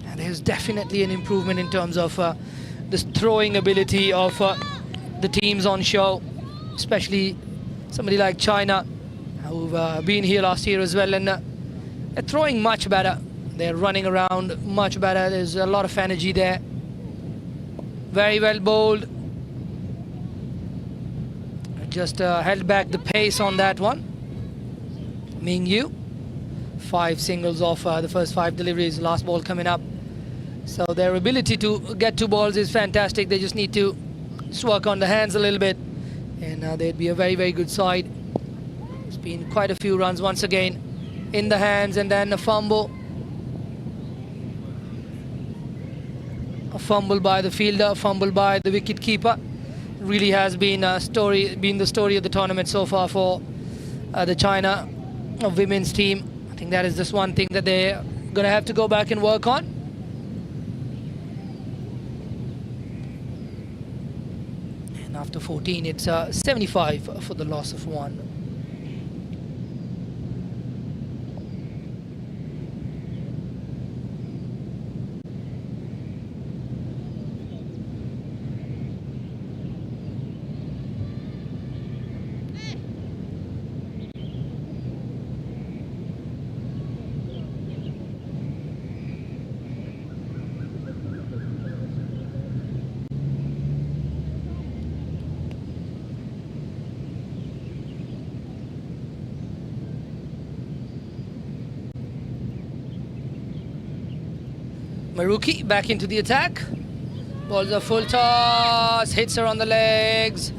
And there's definitely an improvement in terms of the throwing ability of the teams on show, especially somebody like China, who've been here last year as well, and they're throwing much better. They're running around much better. There's a lot of energy there. Very well bowled. Just held back the pace on that one. Ming Yu, 5 singles off the first 5 deliveries, last ball coming up. So their ability to get 2 balls is fantastic. They just need to just work on the hands a little bit, and they'd be a very, very good side. It's been quite a few runs once again in the hands, and then a fumble. A fumble by the fielder, a fumble by the wicket keeper. Really has been the story of the tournament so far for the China women's team. I think that is just one thing that they're going to have to go back and work on. And after 14, it's 75 for the loss of 1. Maruki back into the attack. Ball's a full toss, hits her on the legs.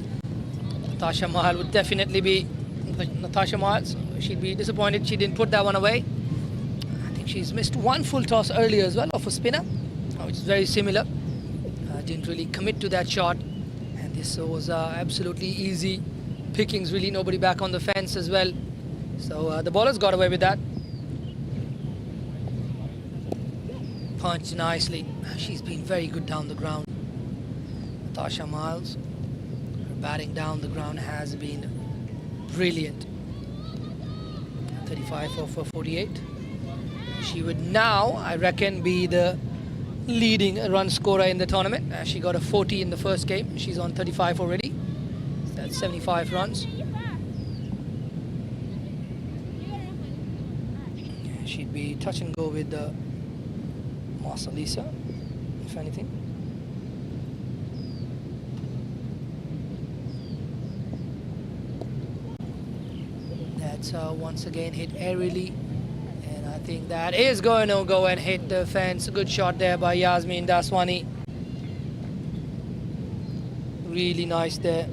Natasha Mahal would definitely be, Natasha Mahal, she'd be disappointed she didn't put that one away. I think she's missed 1 full toss earlier as well off a spinner, which is very similar. Didn't really commit to that shot, and this was absolutely easy pickings, really nobody back on the fence as well. So the bowlers got away with that. Punched nicely. She's been very good down the ground. Natasha Miles, her batting down the ground has been brilliant. 35 for 48. She would now, I reckon, be the leading run scorer in the tournament. She got a 40 in the first game. She's on 35 already. That's 75 runs. She'd be touch and go with the Lisa, if anything. That's once again hit aerially, and I think that is going to go and hit the fence. A good shot there by Yasmin Daswani. Really nice there.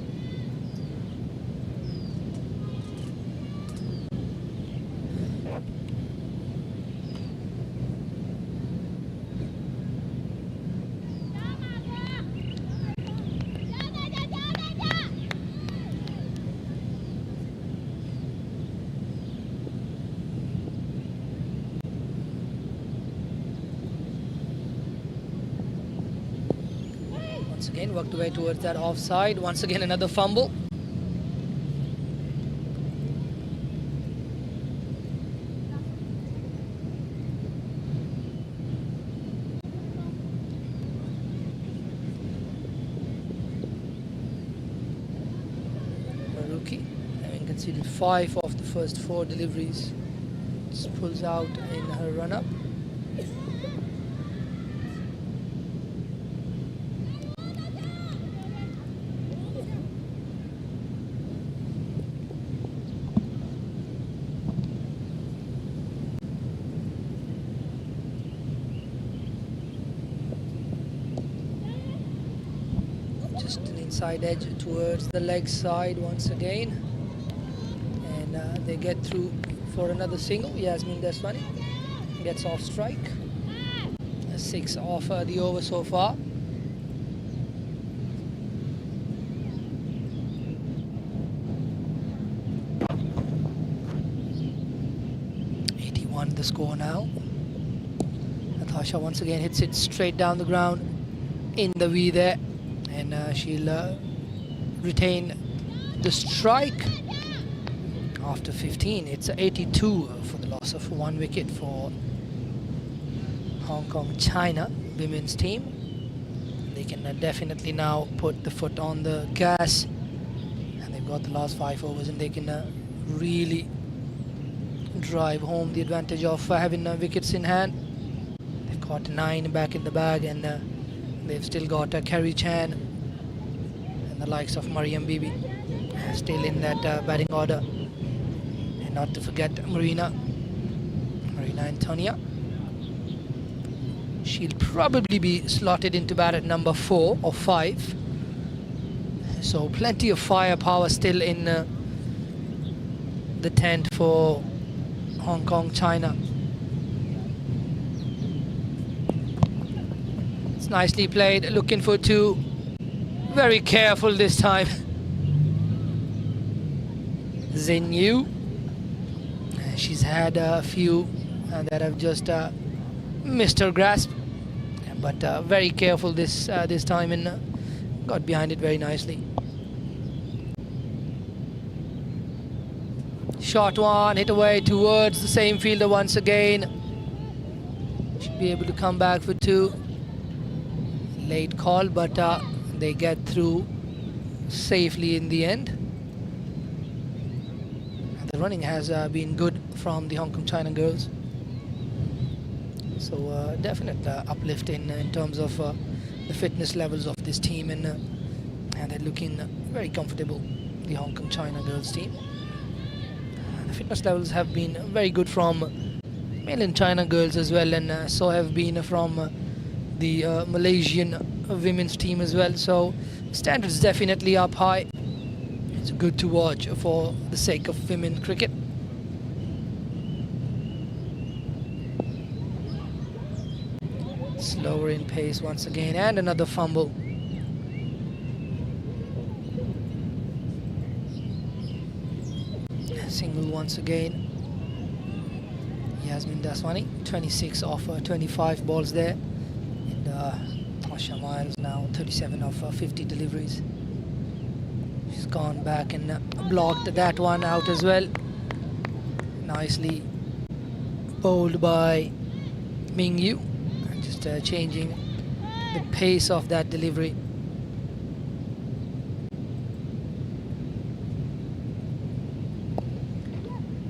Again, worked away towards that offside. Once again, another fumble. Maruki, having conceded 5 of the first 4 deliveries, just pulls out in her run-up. Side edge towards the leg side once again, and they get through for another single. Yasmin Daswani. gets off strike. 6 off the over so far. The score now. Natasha once again hits it straight down the ground in the V there, and she'll retain the strike after 15. It's 82 for the loss of 1 wicket for Hong Kong China women's team. They can definitely now put the foot on the gas, and they've got the last 5 overs, and they can really drive home the advantage of having wickets in hand. They've got 9 back in the bag, and they've still got Kerry Chan and the likes of Mariam Bibi still in that batting order, and not to forget Marina Antonia. She'll probably be slotted into bat at number 4 or 5, so plenty of firepower still in the tent for Hong Kong China. It's nicely played, looking for 2. Very careful this time. Zin Yu, she's had a few that have just missed her grasp, but very careful this time, and got behind it very nicely. Short one, hit away towards the same fielder once again. Should be able to come back for 2. Late call, but they get through safely in the end. And the running has been good from the Hong Kong China girls. So definite uplift in terms of the fitness levels of this team, and they're looking very comfortable, the Hong Kong China girls team. The fitness levels have been very good from mainland China girls as well, and so have been from the Malaysian women's team as well. So standards definitely up high. It's good to watch for the sake of women cricket. Slower in pace once again, and another fumble. Single once again. Yasmin Daswani, 26 off 25 balls there. And Tasha Miles now 37 off 50 deliveries. She's gone back and blocked that one out as well. Nicely bowled by Ming Yu. Just changing the pace of that delivery.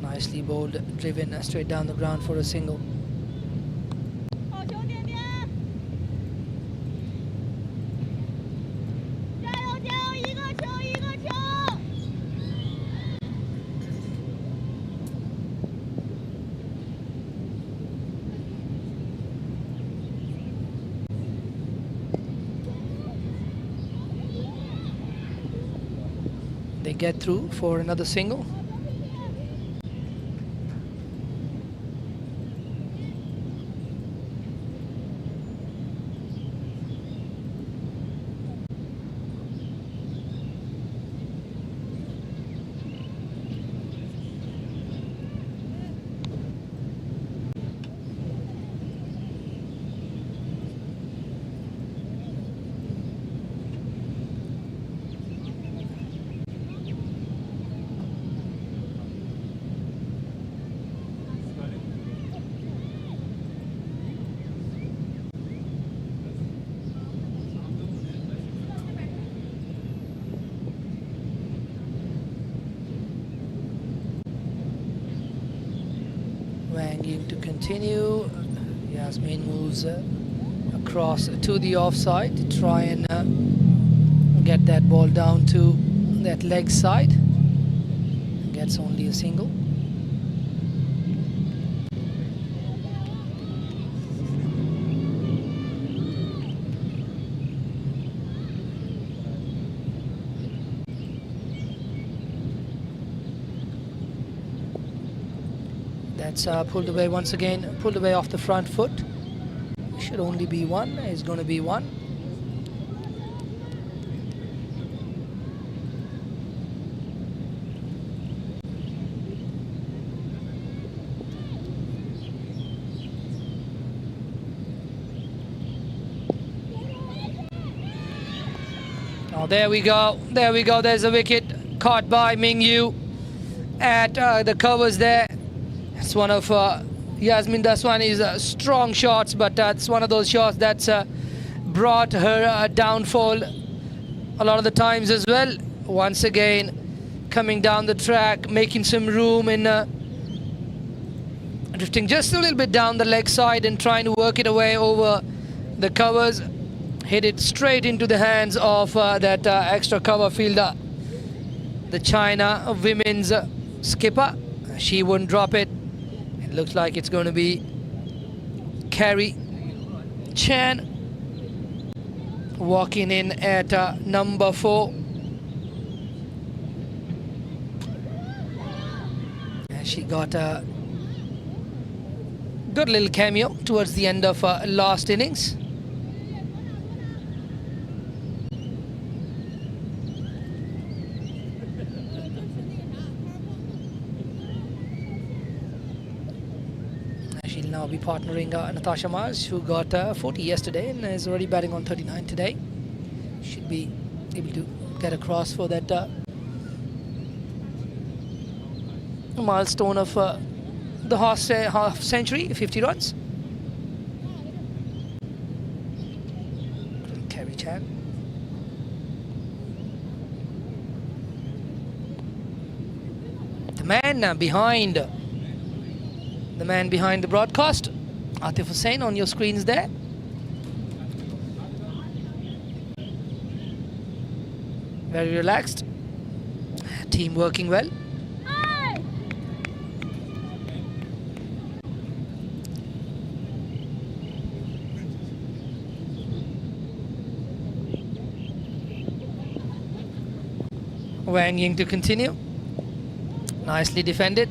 Nicely bowled, driven straight down the ground for a single. They get through for another single. To continue, Yasmin moves across to the offside to try and get that ball down to that leg side. Gets only a single. That's pulled away once again, pulled away off the front foot. Should only be one, is going to be one. Oh, there we go, there's a wicket caught by Ming Yu at the covers there. It's one of Yasmin Daswani's strong shots, but it's one of those shots that's brought her downfall a lot of the times as well. Once again, coming down the track, making some room and drifting just a little bit down the leg side and trying to work it away over the covers. Hit it straight into the hands of that extra cover fielder, the China women's skipper. She wouldn't drop it. It looks like it's going to be Carrie Chan walking in at number 4. And she got a good little cameo towards the end of last innings. She'll now be partnering Natasha Mars, who got 40 yesterday and is already batting on 39 today. Should be able to get across for that milestone of the half century, 50 runs. Carrie Chan. The man behind the broadcast, Atif Hussain, on your screens there. Very relaxed. Team working well. Wang Ying to continue. Nicely defended.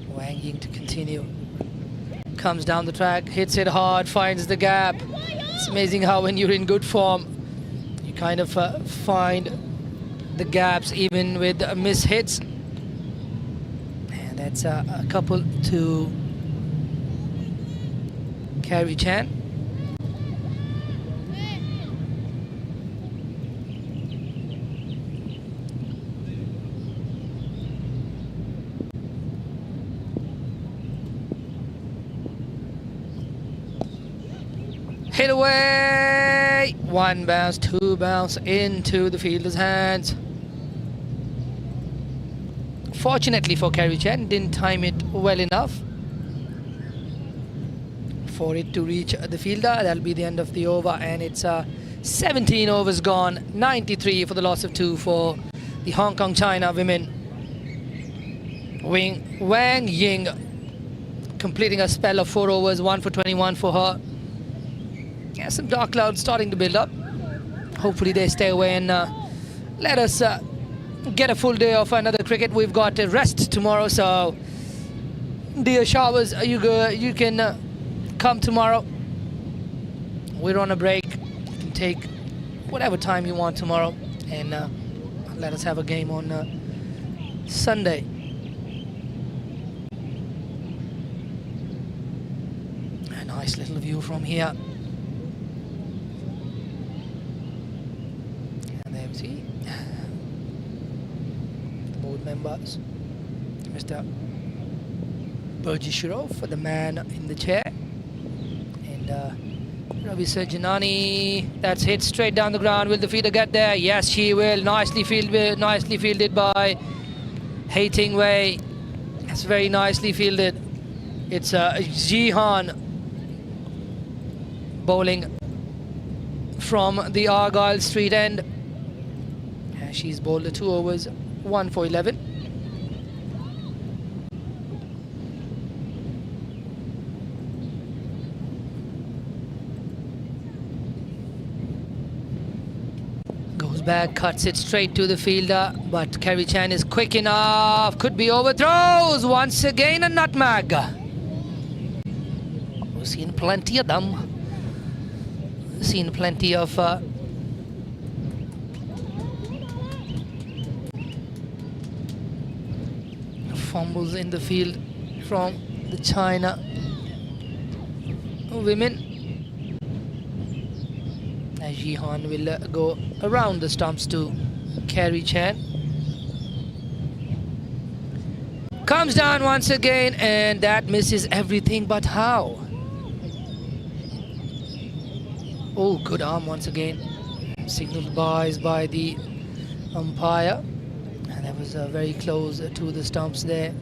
Wang Ying to continue. Comes down the track, hits it hard, finds the gap. It's amazing how when you're in good form, you kind of find the gaps even with miss hits. And that's a couple to Carrie Chan. Hit away! One bounce, two bounce into the fielder's hands. Fortunately for Carrie Chan, didn't time it well enough for it to reach the fielder. That'll be the end of the over, and it's 17 overs gone, 93 for the loss of 2 for the Hong Kong China women. Wang Ying completing a spell of 4 overs, 1 for 21 for her. Yeah, some dark clouds starting to build up. Hopefully they stay away and let us get a full day of another cricket. We've got a rest tomorrow, so dear showers, you can come tomorrow. We're on a break. You can take whatever time you want tomorrow and let us have a game on Sunday. A nice little view from here. And there we see the board members. Mr. Burji Shirov, the man in the chair. Ravi Sarjanani, that's hit straight down the ground. Will the fielder get there? Yes, she will. Nicely fielded by Hating Wei. That's very nicely fielded. It's Jihan bowling from the Argyle Street end. She's bowled the 2 overs, 1 for 11. back, cuts it straight to the fielder, but Kerry Chan is quick enough. Could be overthrows. Once again a nutmeg. We've seen plenty of them. Seen plenty of fumbles in the field from the China women. As Jihan will go around the stumps to Kerry Chan. Comes down once again, and that misses everything but how. Oh, good arm once again. Signaled by the umpire. And that was very close to the stumps there.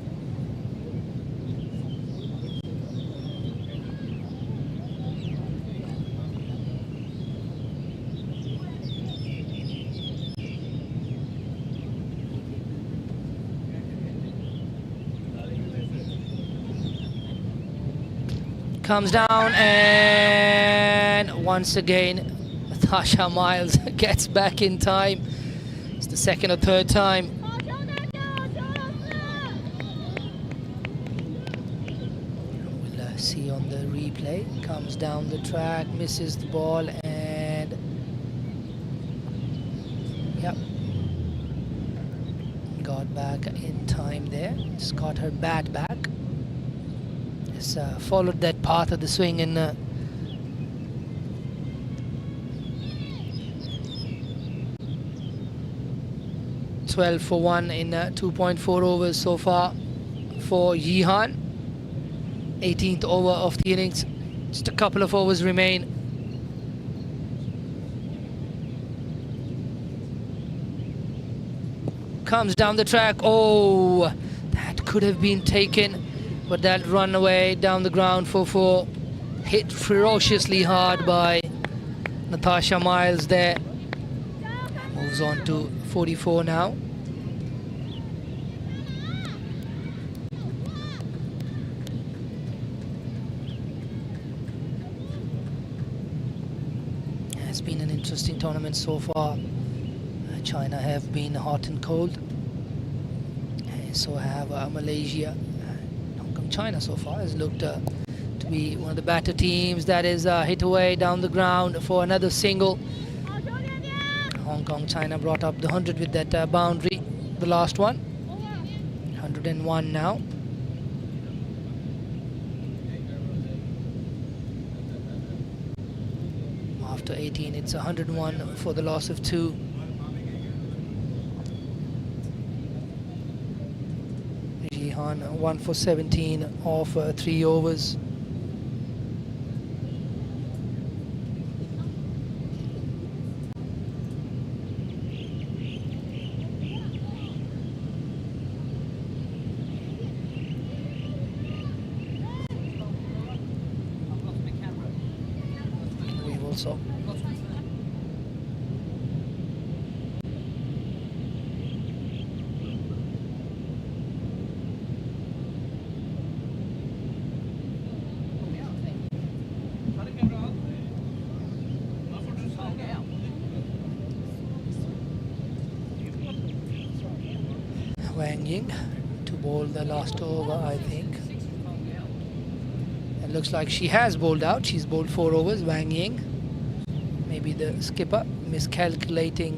Comes down, and once again Natasha Miles gets back in time. It's the second or third time. We'll see on the replay. Comes down the track, misses the ball, and yep, got back in time there. Just got her bat back. Followed that path of the swing in 12 for 1 in 2.4 overs so far for Jihan. 18th over of the innings. Just a couple of overs remain. Comes down the track. Oh, that could have been taken. But that run away down the ground for 4, hit ferociously hard by Natasha Miles there. Moves on to 44 now. It's been an interesting tournament so far. China have been hot and cold. So have Malaysia. China so far has looked to be one of the better teams. That is hit away down the ground for another single. Hong Kong, China brought up the 100 with that boundary, the last one. 101 now. After 18, it's 101 for the loss of 2. Jihan 1 for 17 off 3 overs. We've also to bowl the last over, I think. It looks like she has bowled out. She's bowled 4 overs, Wang Ying. Maybe the skipper miscalculating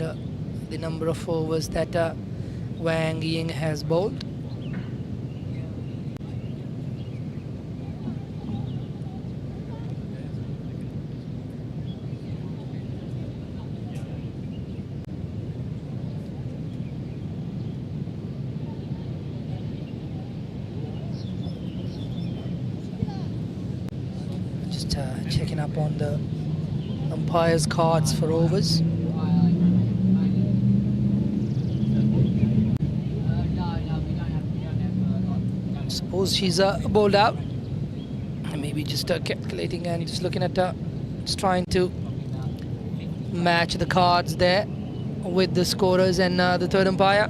the number of overs that Wang Ying has bowled. Checking up on the umpire's cards for overs. Suppose she's bowled out. Maybe just calculating and just looking at just trying to match the cards there with the scorers and the third umpire.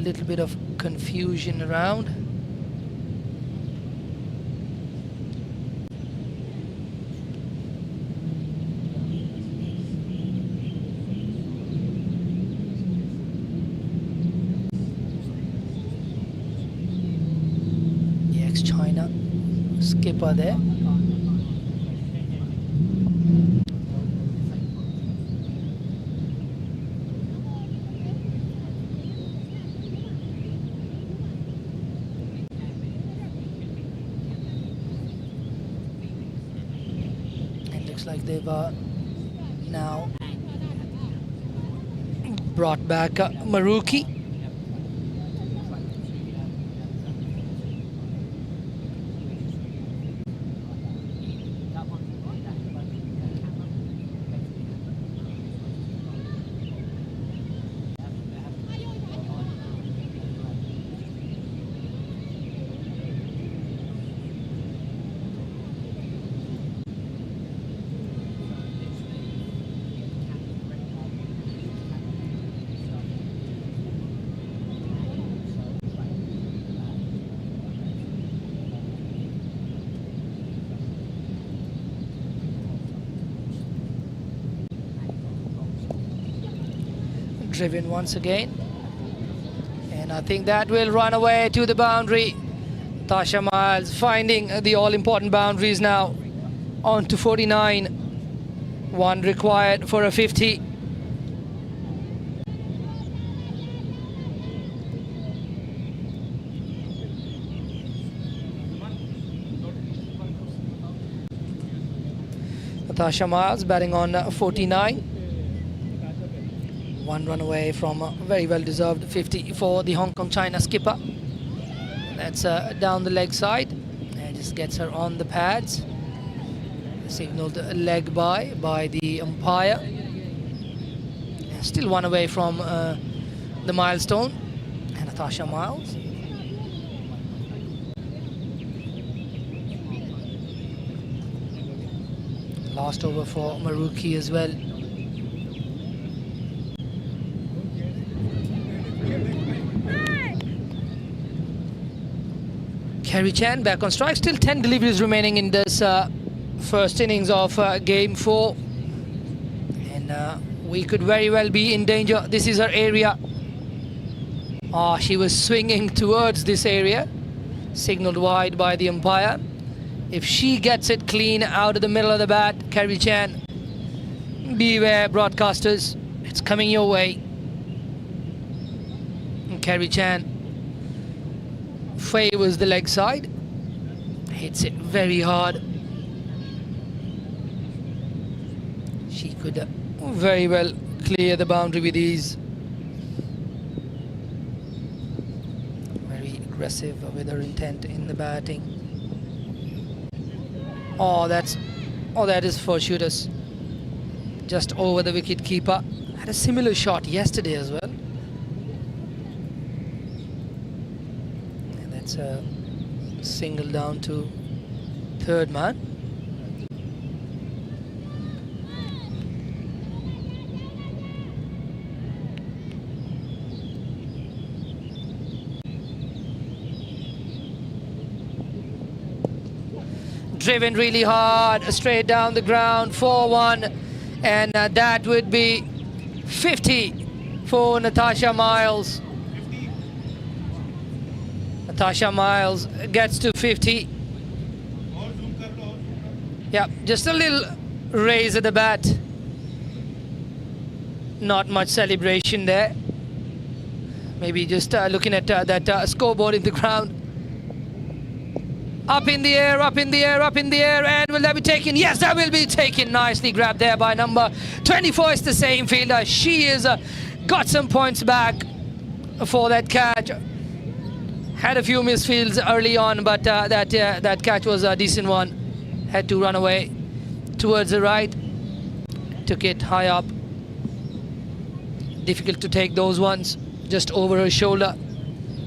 little bit of confusion around. The ex-China skipper there. Like they've now brought back Maruki. Driven once again, and I think that will run away to the boundary. Tasha Miles finding the all-important boundaries now. On to 49, one required for a 50. Tasha Miles batting on 49. One run away from a very well-deserved 50 for the Hong Kong China skipper. That's down the leg side. And just gets her on the pads. Signaled leg by the umpire. Still one away from the milestone. And Natasha Miles. Last over for Maruki as well. Kerry Chan back on strike. Still 10 deliveries remaining in this first innings of game 4. And we could very well be in danger. This is her area. She was swinging towards this area. Signaled wide by the umpire. If she gets it clean out of the middle of the bat, Kerry Chan, beware broadcasters. It's coming your way. And Kerry Chan favors the leg side, hits it very hard. She could very well clear the boundary with ease. Very aggressive with her intent in the batting. That is for shooters. Just over the wicket keeper. Had a similar shot yesterday as well. A single down to third man. Driven really hard, straight down the ground, 4-1, and that would be 50 for Natasha Miles. Natasha Miles gets to 50. Yeah, just a little raise at the bat. Not much celebration there. Maybe just looking at that scoreboard in the ground. Up in the air, up in the air, up in the air, and will that be taken? Yes, that will be taken. Nicely grabbed there by number 24. It's the same fielder. She has got some points back for that catch. Had a few misfields early on, but that catch was a decent one. Had to run away towards the right. Took it high up. Difficult to take those ones. Just over her shoulder.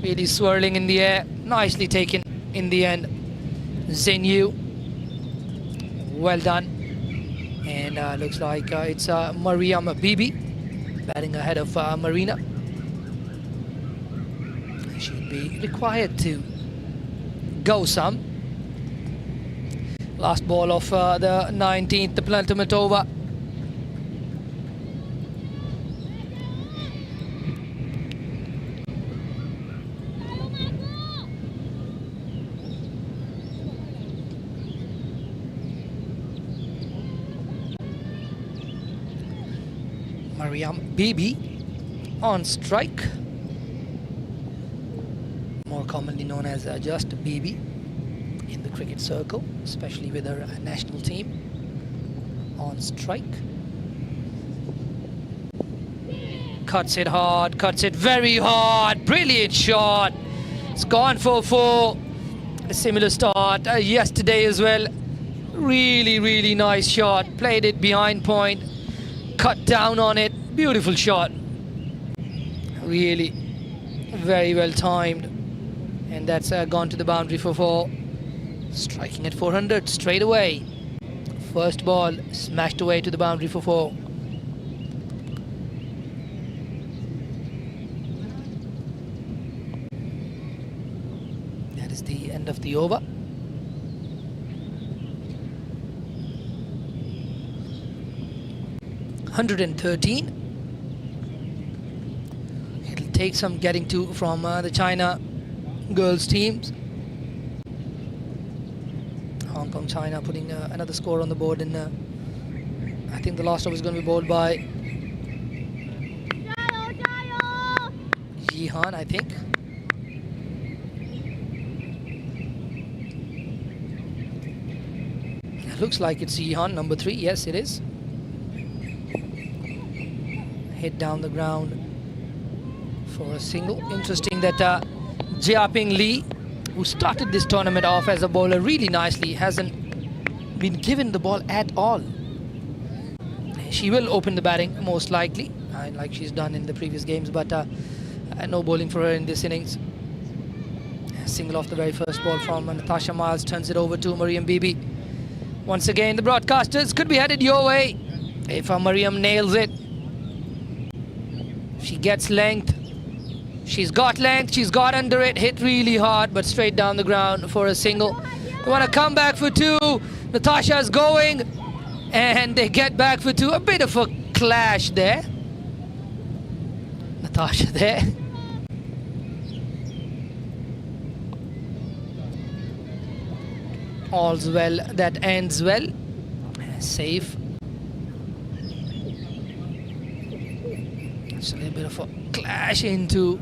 Really swirling in the air. Nicely taken in the end. Zhenyu. Well done. And looks like it's Mariam Bibi batting ahead of Marina. be required to go some. Last ball of the 19th, the penultimate over. Mariam Bibi on strike, more commonly known as just Bibi in the cricket circle, especially with her national team. On strike, cuts it hard, cuts it very hard, brilliant shot. It's gone for 4. A similar start yesterday as well. Really nice shot, played it behind point, cut down on it, beautiful shot. Really very well timed, and that's gone to the boundary for 4. Striking at 400 straight away. First ball smashed away to the boundary for 4. That is the end of the over. $113. It'll take some getting to from the China girls teams. Hong Kong, China putting another score on the board, and I think the last over is going to be bowled by Jihan, I think. It looks like it's Jihan, number 3. Yes, it is. Hit down the ground for a single. Interesting that Jiaping Lee, who started this tournament off as a bowler really nicely, hasn't been given the ball at all. She will open the batting most likely, like she's done in the previous games, but no bowling for her in this innings. Single off the very first ball from Natasha Miles, turns it over to Mariam Bibi. Once again, the broadcasters could be headed your way if Mariam nails it. She gets length. She's got length, she's got under it, hit really hard, but straight down the ground for a single. They want to come back for 2. Natasha's going, and they get back for 2. A bit of a clash there. Natasha there. All's well that ends well. Safe. It's a little bit of a clash into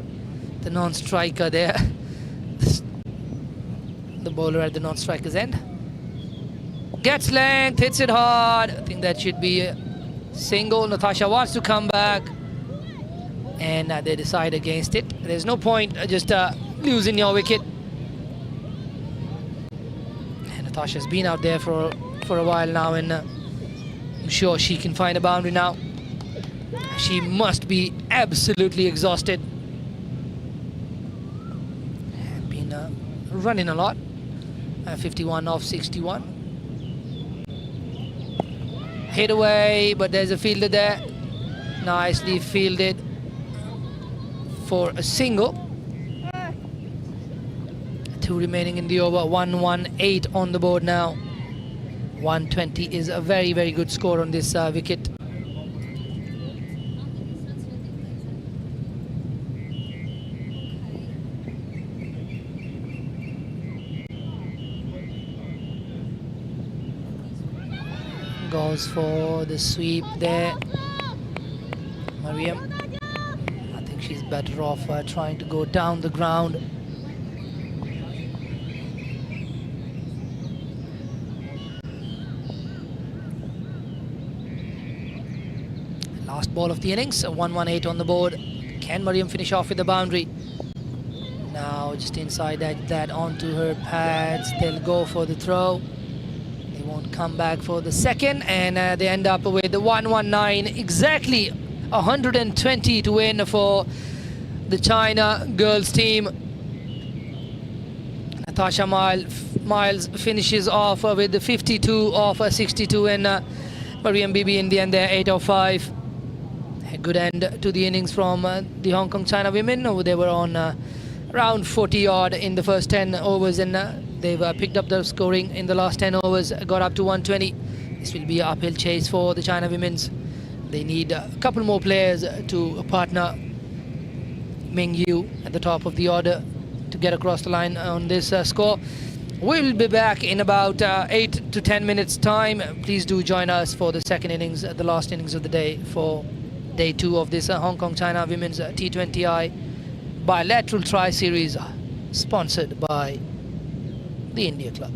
the non-striker there. The bowler at the non-striker's end. Gets length, hits it hard. I think that should be a single. Natasha wants to come back, and they decide against it. There's no point just losing your wicket. And Natasha's been out there for a while now, and I'm sure she can find a boundary now. She must be absolutely exhausted. Been running a lot. 51 off 61. Hit away, but there's a fielder there. Nicely fielded for a single. 2 remaining in the over. 118 on the board now. 120 is a very good score on this wicket. Goes for the sweep there. Mariam, I think she's better off trying to go down the ground. Last ball of the innings, 118 on the board. Can Mariam finish off with the boundary? Now just inside that onto her pads. They'll go for the throw. Won't come back for the second, and they end up with the 119. Exactly 120 to win for the China girls team. Natasha Miles finishes off with the 52 off 62, and Mariam Bibi in the end there 805. A good end to the innings from the Hong Kong China women. They were on around 40 odd in the first 10 overs, and they've picked up the scoring in the last 10 overs, got up to 120. This will be an uphill chase for the China women's. They need a couple more players to partner Ming Yu at the top of the order to get across the line on this score. We'll be back in about 8 to 10 minutes time. Please do join us for the second innings, the last innings of the day, for day 2 of this Hong Kong China Women's T20I bilateral tri-series, sponsored by the India Club.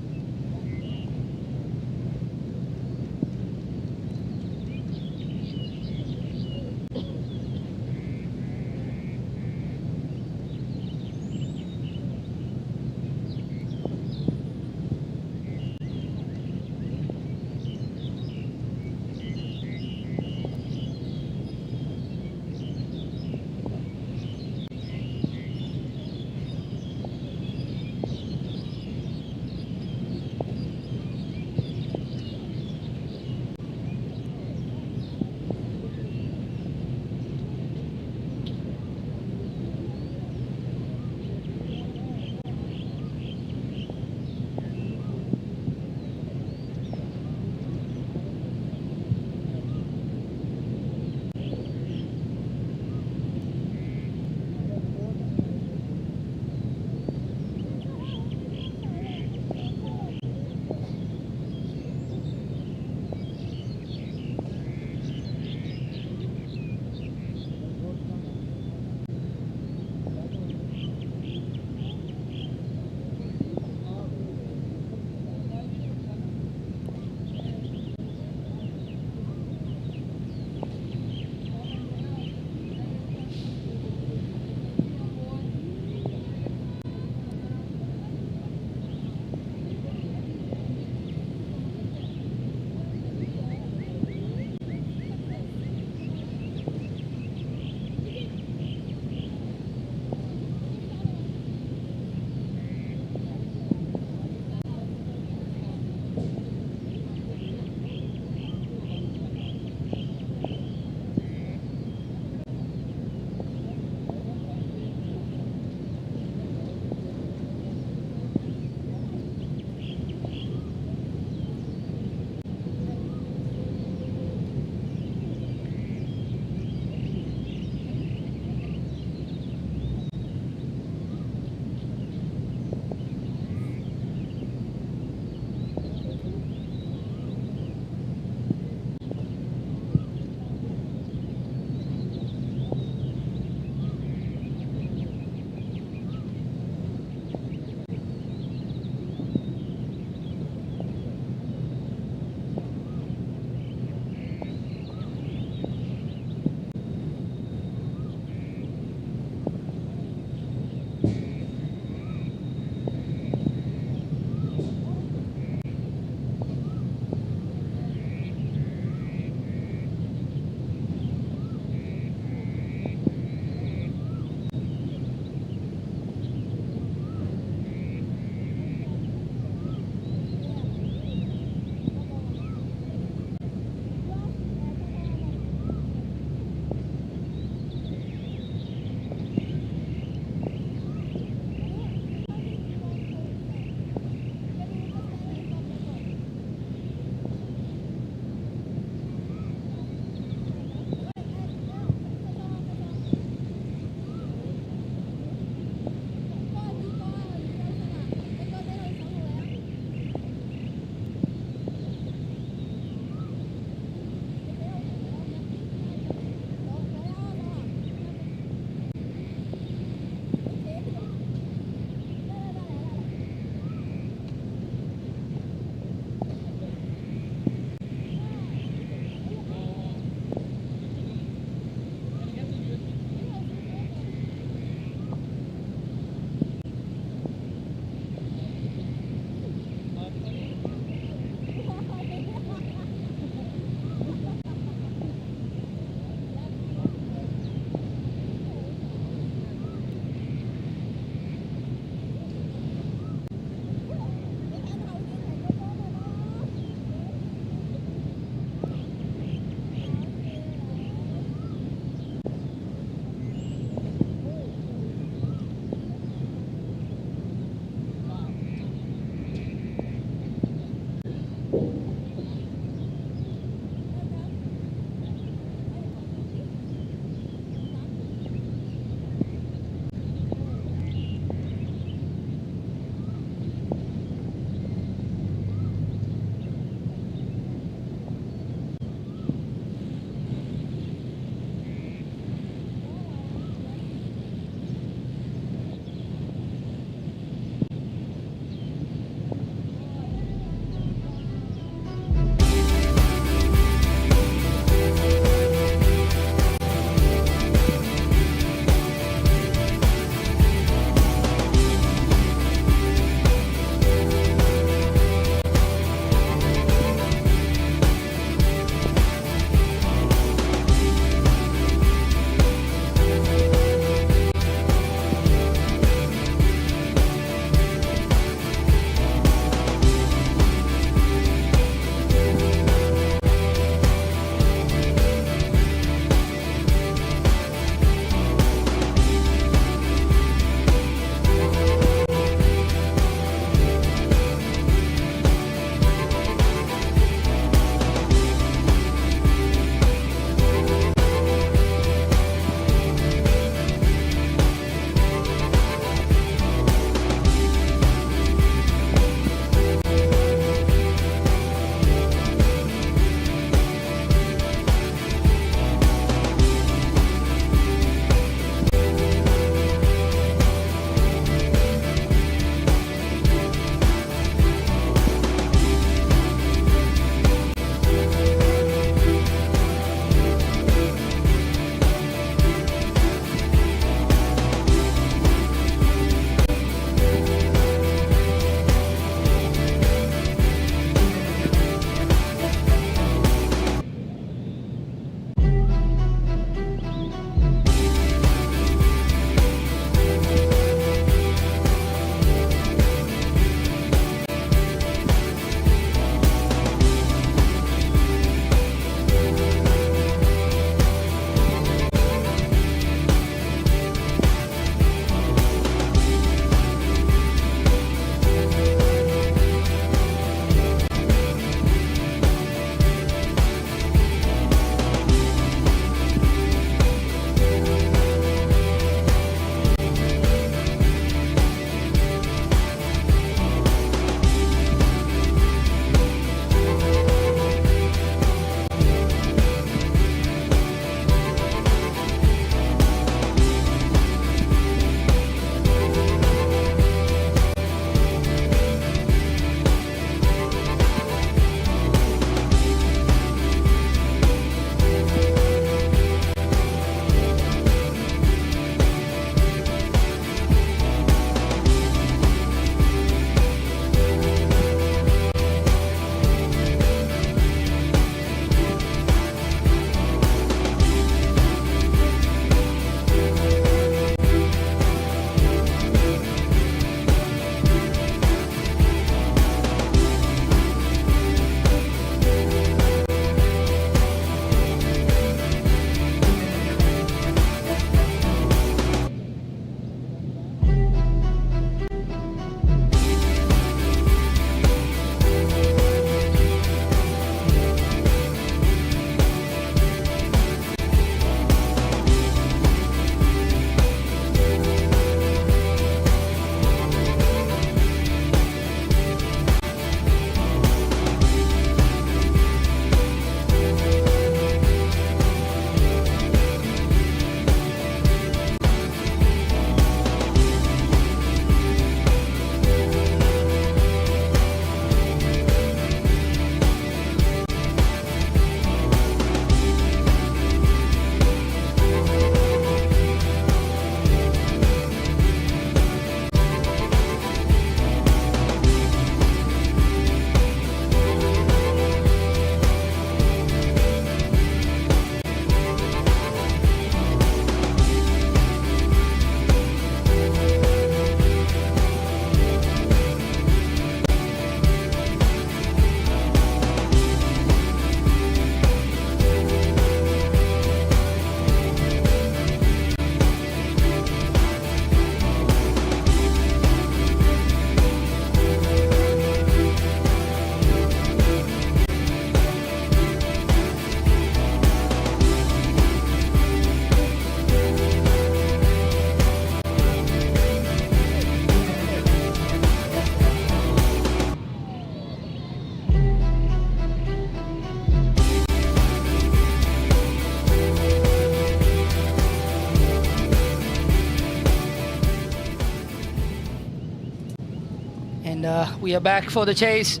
we are back for the chase.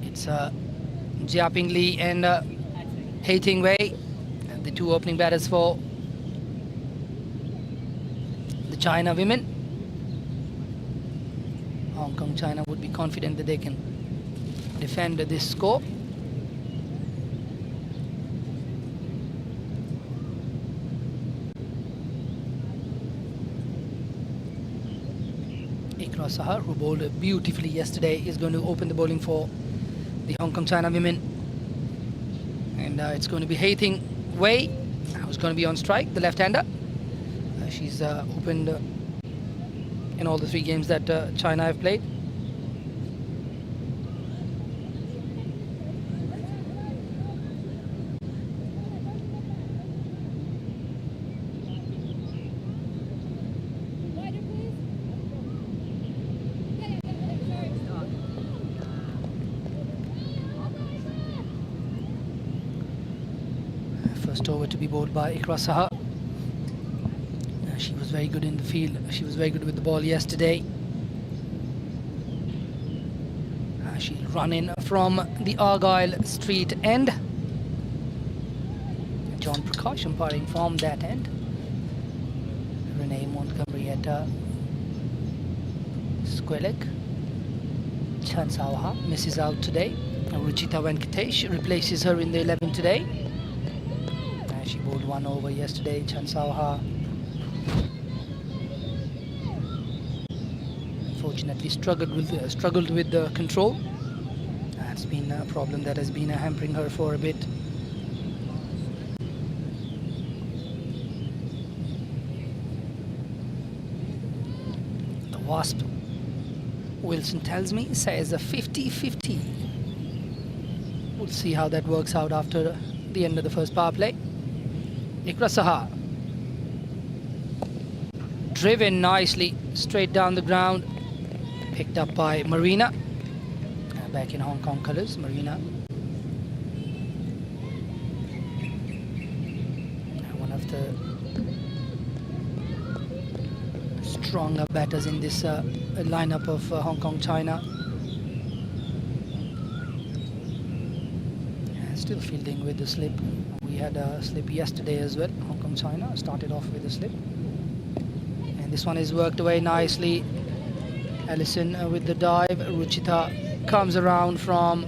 It's Jiaping Li and Hating Wei, the two opening batters for the China women. Hong Kong China would be confident that they can defend this score. Ikra Sahar, who bowled beautifully yesterday, is going to open the bowling for the Hong Kong China women. And it's going to be Hating Wei, who's going to be on strike, the left-hander. She's opened in all the 3 games that China have played. First over to be bowled by Ikra Sahar. She was very good in the field. She was very good with the ball yesterday. She'll run in from the Argyle Street end. John Prakash umpiring from that end. Renee Montgomery at Squellick. Chan Sawaha misses out today. Ruchita Venkatesh replaces her in the 11 today. She bowled 1 over yesterday. Chan Sawaha unfortunately struggled with the control. That's been a problem that has been hampering her for a bit. The Wasp, Wilson tells me, says a 50-50. We'll see how that works out after the end of the first power play. Ikra Sahar, driven nicely straight down the ground, picked up by Marina. Back in Hong Kong colours, Marina. One of the stronger batters in this lineup of Hong Kong China. Still fielding with the slip. We had a slip yesterday as well. Hong Kong China started off with a slip. And this one is worked away nicely. Allison with the dive. Ruchita comes around from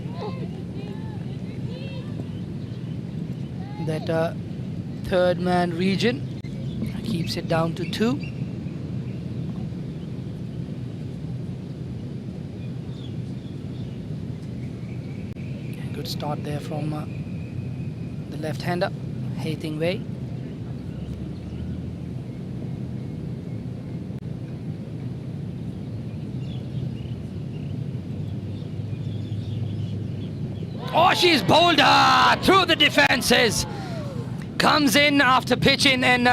that third man region. Keeps it down to 2. Good start there from the left-hander, Hating Wei. Oh, she's bowled through the defenses. Comes in after pitching and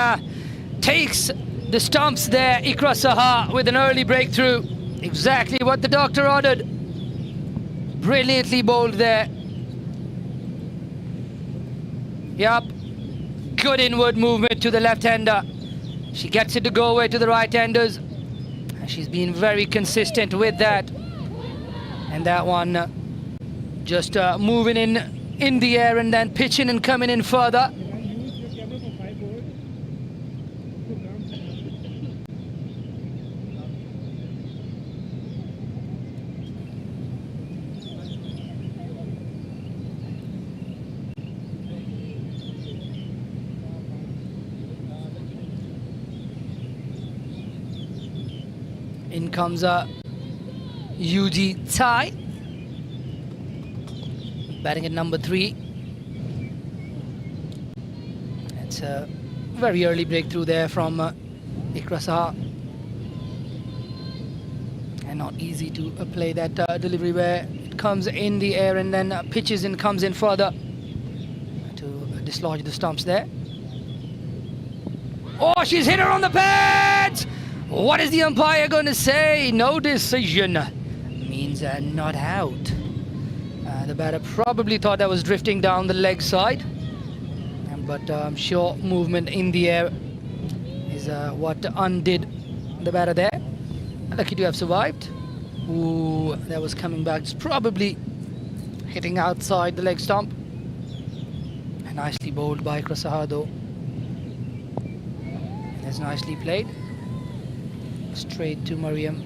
takes the stumps there. Ikra Sahar with an early breakthrough. Exactly what the doctor ordered. Brilliantly bowled there. Yep, good inward movement to the left-hander. She gets it to go away to the right-handers. She's been very consistent with that. And that one just moving in the air and then pitching and coming in further. In comes Yuji Tsai, batting at number 3. It's a very early breakthrough there from Ikra Sahar. And not easy to play that delivery where it comes in the air and then pitches and comes in further to dislodge the stumps there. Oh, she's hit her on the pads! What is the umpire going to say? No decision. Means not out. The batter probably thought that was drifting down the leg side. But I'm sure movement in the air is what undid the batter there. lucky to have survived. Ooh, that was coming back. It's probably hitting outside the leg stump. And nicely bowled by Ikra Sahar though. And that's nicely played. Straight to Mariam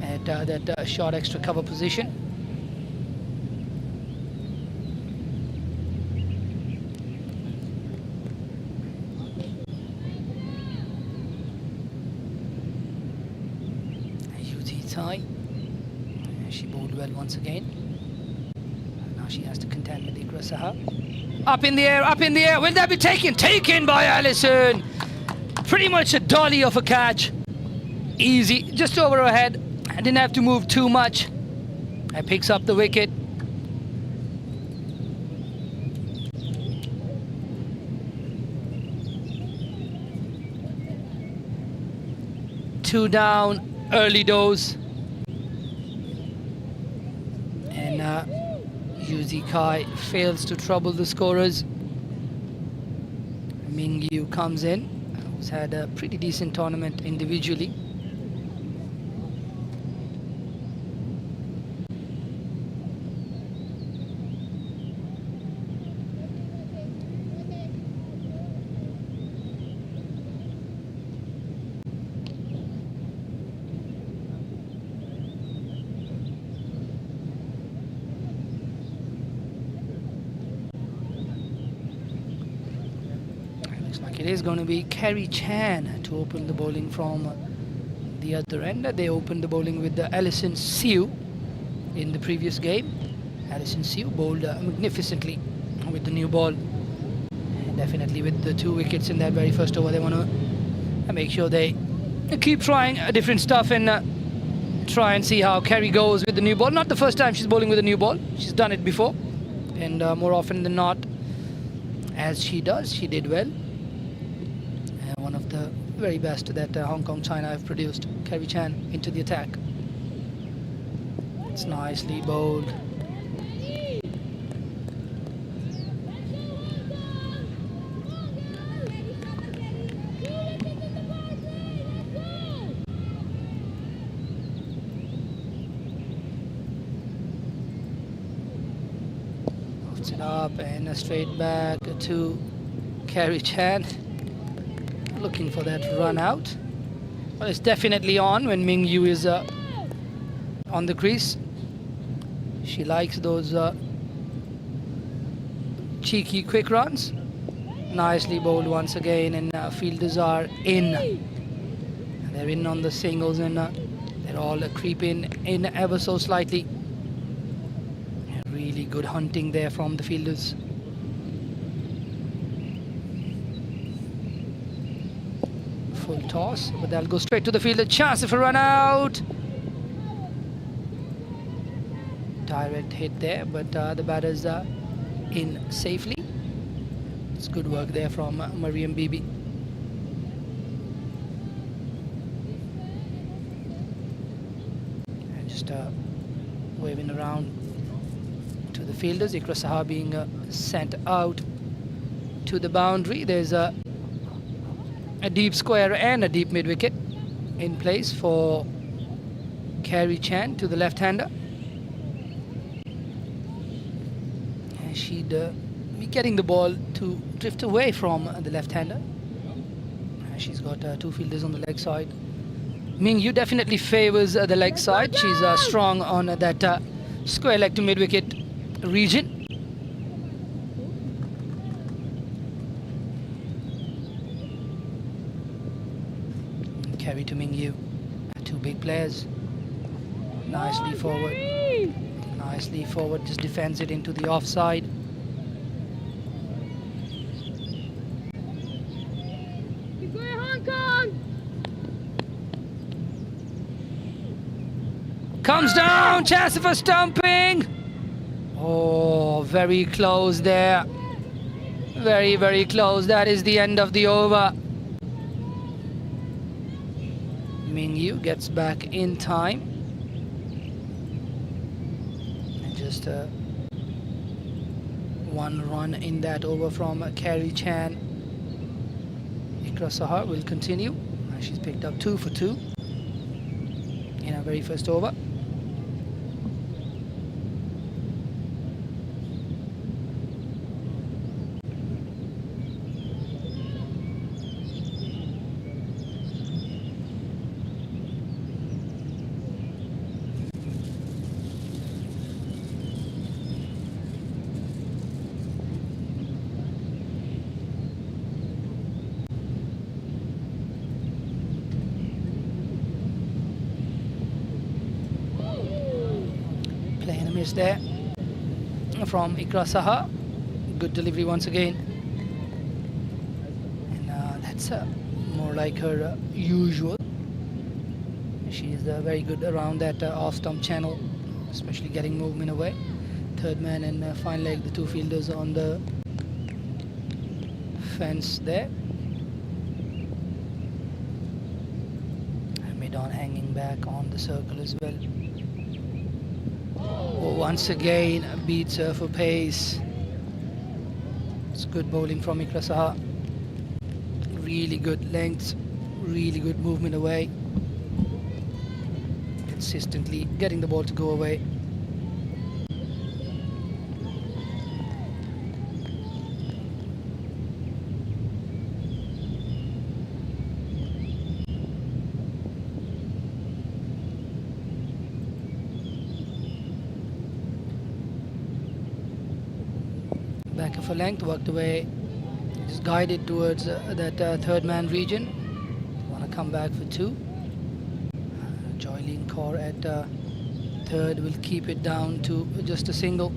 at that short extra cover position. Tie. She bowled well once again. Now she has to contend with Ikra Sahar. Up in the air, up in the air. Will that be taken? Taken by Allison. Pretty much a dolly of a catch. Easy, just over her head. I didn't have to move too much. And picks up the wicket. Two down, early dose. Yuzi Kai fails to trouble the scorers. Ming Yu comes in, who's had a pretty decent tournament individually. It is going to be Kerry Chan to open the bowling from the other end. They opened the bowling with Alison Siu in the previous game. Alison Siu bowled magnificently with the new ball. And definitely with the 2 wickets in that very first over, they want to make sure they keep trying different stuff and try and see how Kerry goes with the new ball. Not the first time she's bowling with a new ball. She's done it before. And more often than not, as she does, she did well. One of the very best that Hong Kong China have produced. Kerry Chan into the attack. It's nicely bowled. Lifts it up and straight back to Kerry Chan. Looking for that run out. Well, it's definitely on when Ming Yu is on the crease. She likes those cheeky quick runs. Nicely bowled once again, and fielders are in. They're in on the singles, and they're all creeping in ever so slightly. Really good hunting there from the fielders. Full toss, but that'll go straight to the field. A chance of a run out. Direct hit there, but the batter's in safely. It's good work there from Mariam Bibi. And just waving around to the fielders. Ikra Sahar being sent out to the boundary. There's a deep square and a deep mid wicket in place for Kerry Chan to the left-hander. And she'd be getting the ball to drift away from the left-hander. She's got 2 fielders on the leg side. Ming Yu definitely favors the leg side. She's strong on that square leg to mid wicket region. Kerry to Ming Yu, 2 big players. Nicely forward. Nicely forward, just defends it into the offside. Keep going, Hong Kong! Comes down, chance of a stumping. Oh, very close there. Very, very close. That is the end of the over. Ming Yu gets back in time. And just 1 run in that over from Kerry Chan. Ikra Sahar will continue. She's picked up 2 for 2. in our very first over. Playing a miss there from Ikra Saha. Good delivery once again. And that's more like her usual. She is very good around that off-stump channel, especially getting movement away. Third man and fine leg, the two fielders on the fence there. And mid-on hanging back on the circle as well. Once again beats her for pace. It's good bowling from Ikra Saha. Really good length, really good movement away. Consistently getting the ball to go away. Back of a length, worked away, just guided towards that third man region. Want to come back for two. Joylene Kaur at third will keep it down to just a single.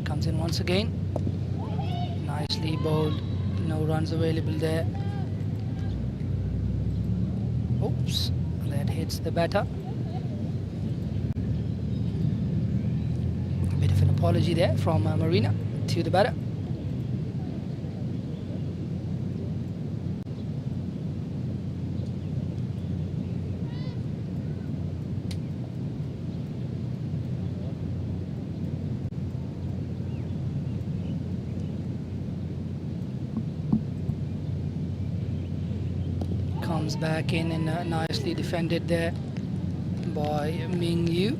Comes in once again. Nicely bowled. No runs available there. Oops, that hits the batter. A bit of an apology there from Marina to the batter. Comes back in and nicely defended there by Ming Yu.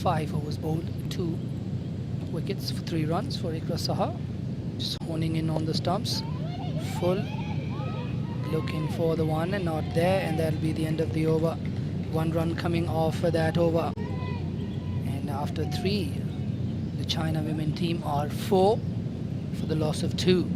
.5 overs bowled, 2 wickets for 3 runs for Ikra Saha. Just honing in on the stumps. Full, looking for the one and not there, and that'll be the end of the over. 1 run coming off that over, and after 3 the China women team are 4 for the loss of 2.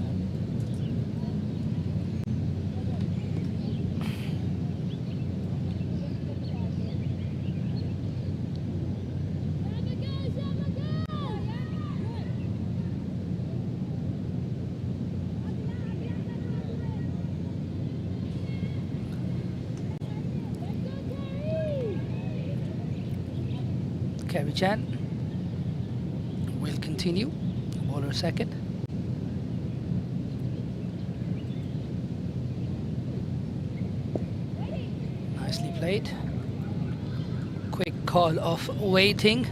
Kerry Chan will continue, bowler second. Nicely played. Quick call of waiting.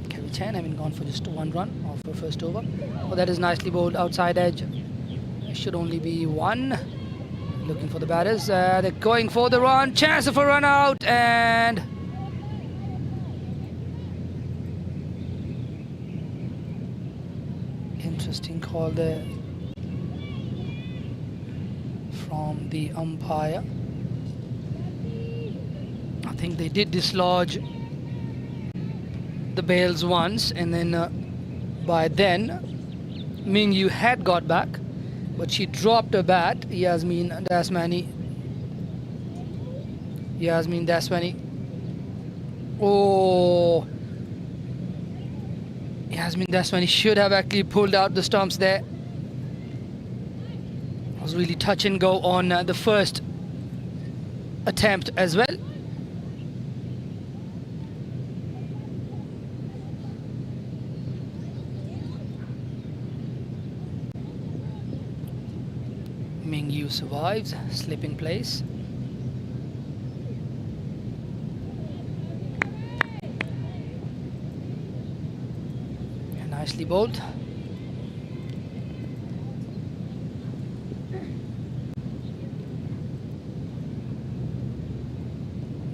Kerry Chan having gone for just 1 run off her first over. Oh, that is nicely bowled outside edge. It should only be 1. Looking for the batters. They're going for the run. Chance of a run out, and interesting call there from the umpire. I think they did dislodge the bails once, and then by then Ming Yu had got back, but she dropped her bat. Yasmin Dasmani. Oh, Yasmin Dasmani should have actually pulled out the stumps there. It was really touch and go on the first attempt as well. Ming Yu survives, slip in place. And nicely bowled.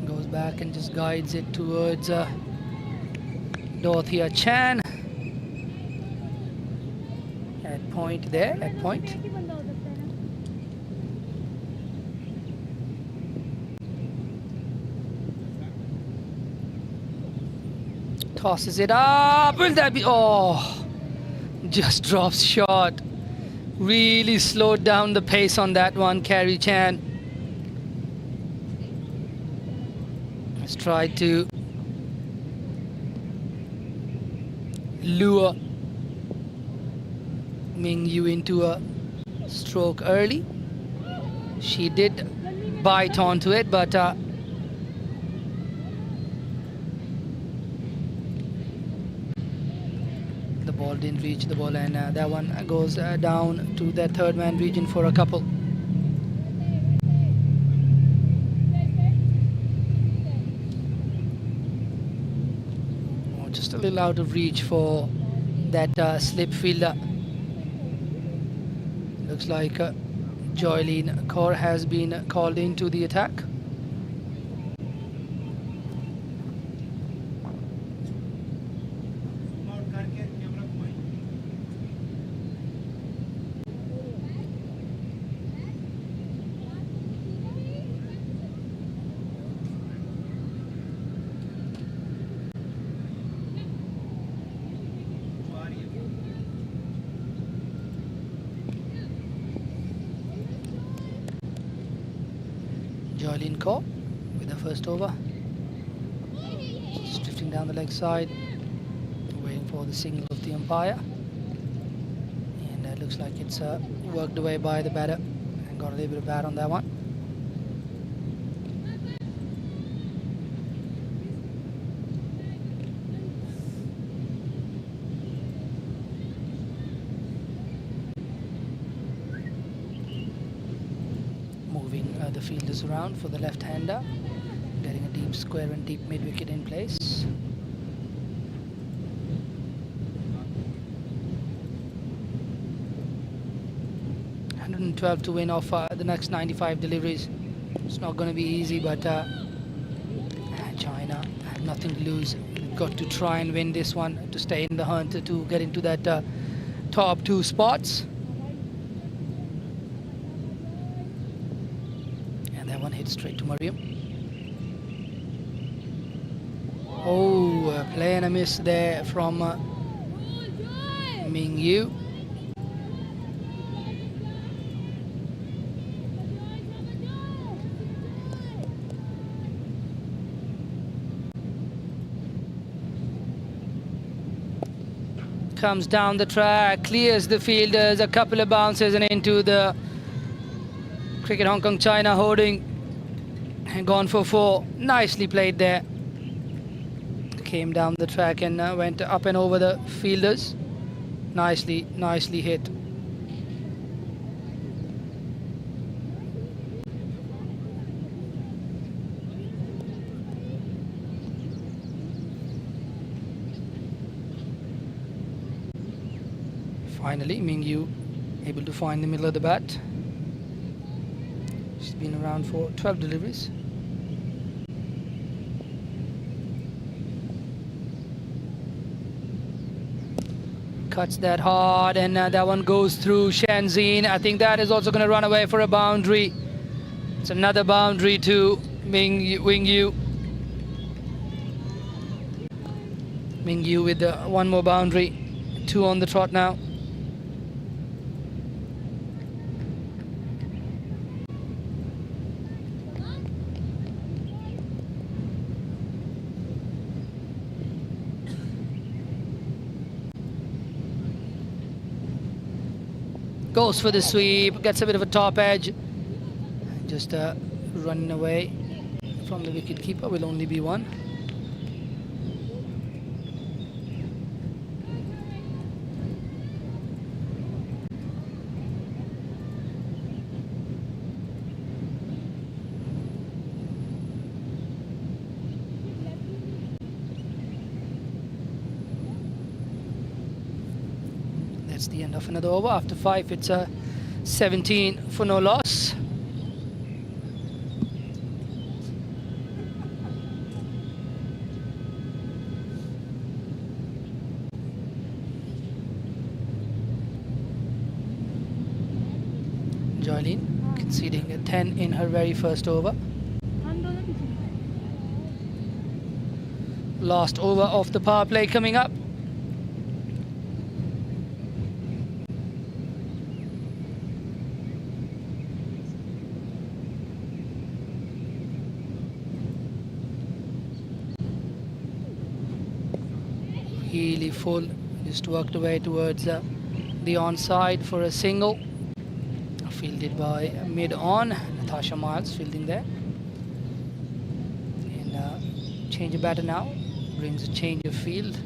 Goes back and just guides it towards Dorothea Chan. At point there, at point. Tosses it up. Will that be? Oh, just drops short. Really slowed down the pace on that one, Carrie Chan. Let's try to lure Ming Yu into a stroke early. She did bite onto it, but the ball didn't reach the ball, and that one goes down to that third man region for a couple. Oh, just a little out of reach for that slip fielder. Looks like Joylene Kaur has been called into the attack. Joylene Kaur with her first over. Just drifting down the leg side, waiting for the signal of the umpire. And it looks like it's worked away by the batter and got a little bit of bat on that one. The fielders around for the left-hander, getting a deep square and deep mid-wicket in place. $112 to win off the next 95 deliveries. It's not going to be easy, but China have nothing to lose. They've got to try and win this one to stay in the hunt, to get into that top two spots. Hit straight to Mariam. Oh, play and a miss there from Ming Yu. Comes down the track, clears the fielders, a couple of bounces and into the Cricket Hong Kong China hoarding. And gone for 4. Nicely played there. Came down the track and went up and over the fielders. Nicely hit. Finally, Ming Yu able to find the middle of the bat. She's been around for 12 deliveries. Cuts that hard, and that one goes through Shenzhen. I think that is also going to run away for a boundary. It's another boundary to Ming Yu. Mingyu with one more boundary. 2 on the trot now. Goes for the sweep, gets a bit of a top edge. Just running away from the wicket keeper, will only be 1. That's the end of another over. After 5, it's 17 for no loss. Jolene conceding a 10 in her very first over. Last over of the power play coming up. Really full, just worked away towards the onside for a single. Fielded by mid-on, Natasha Miles fielding there. And change of batter now, brings a change of field.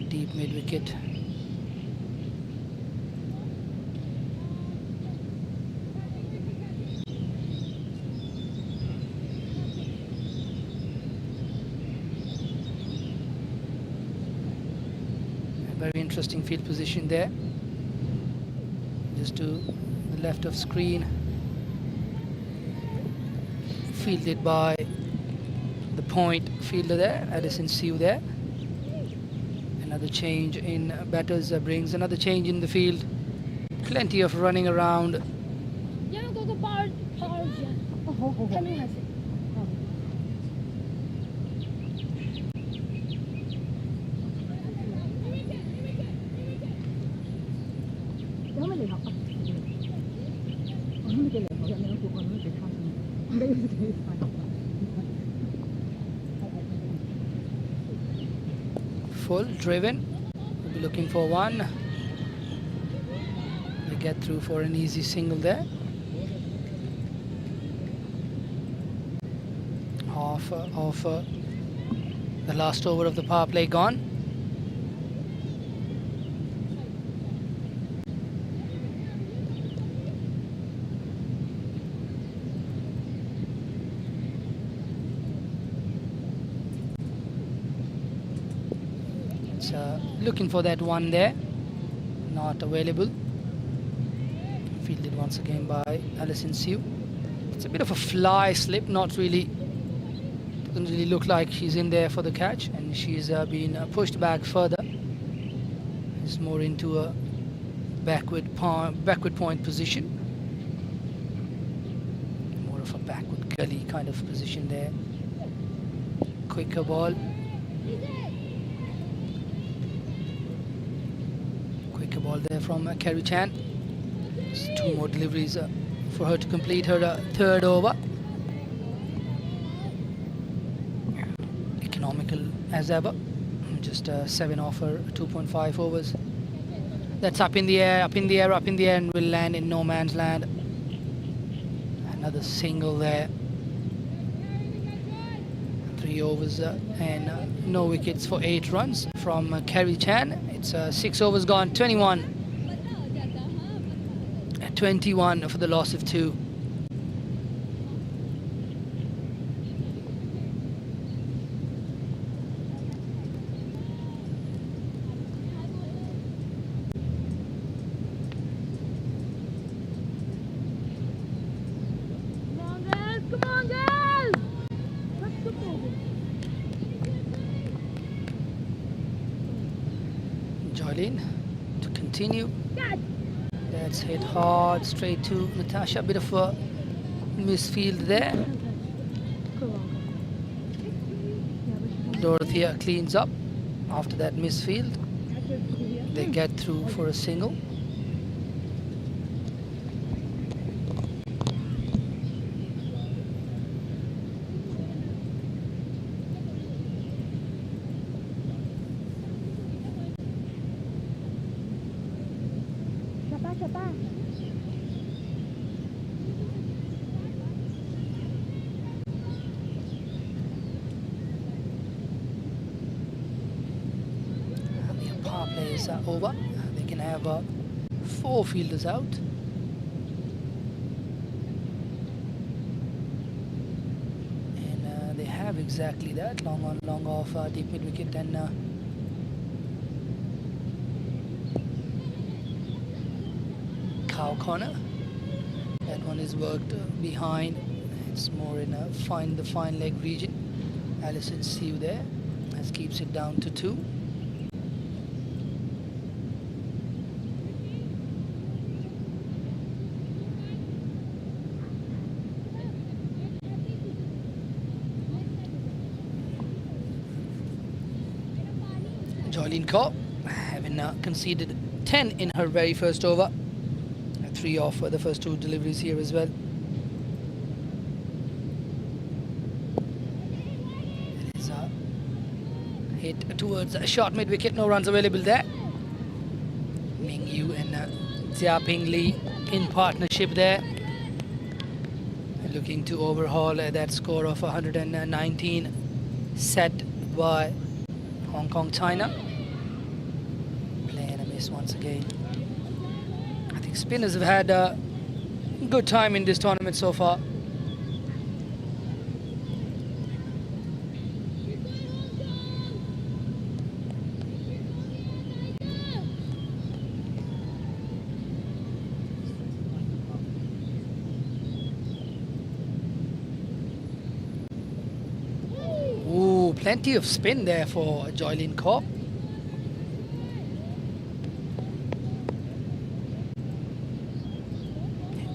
Deep mid-wicket. Very interesting field position there. Just to the left of screen. Fielded by the point fielder there, Alison Siu there. Another change in batters brings another change in the field. Plenty of running around. Full driven, we'll be looking for 1. They get through for an easy single there. Half of the last over of the power play gone. Looking for that 1 there, not available. Fielded once again by Alison Siu. It's a bit of a fly slip, not really, doesn't really look like she's in there for the catch, and she's been pushed back further. It's more into a backward point position, more of a backward gully kind of position there. Quicker ball. Ball there from Kerry Chan. Just 2 more deliveries for her to complete her 3rd over. Economical as ever. Just 7 off her 2.5 overs. That's up in the air, up in the air, up in the air, and will land in no man's land. Another single there. 3 overs and no wickets for 8 runs from Kerry Chan. It's 6 overs gone, 21. 21 for the loss of 2. To continue. That's hit hard straight to Natasha. Bit of a misfield there. Dorothea cleans up after that misfield. They get through for a single. Plays over. They can have 4 fielders out. And they have exactly that. Long on, long off, deep mid wicket, and cow corner. That one is worked behind. It's more in a the fine leg region. Alison Siu there. As keeps it down to 2. Joylene Kaur, having conceded 10 in her very first over. 3 off the first 2 deliveries here as well. It is hit towards a short mid-wicket, no runs available there. Ming Yu and Jia Ping Lee in partnership there. Looking to overhaul that score of 119 set by Hong Kong, China. Playing a miss once again. I think spinners have had a good time in this tournament so far. Ooh, plenty of spin there for Joylene Kaur.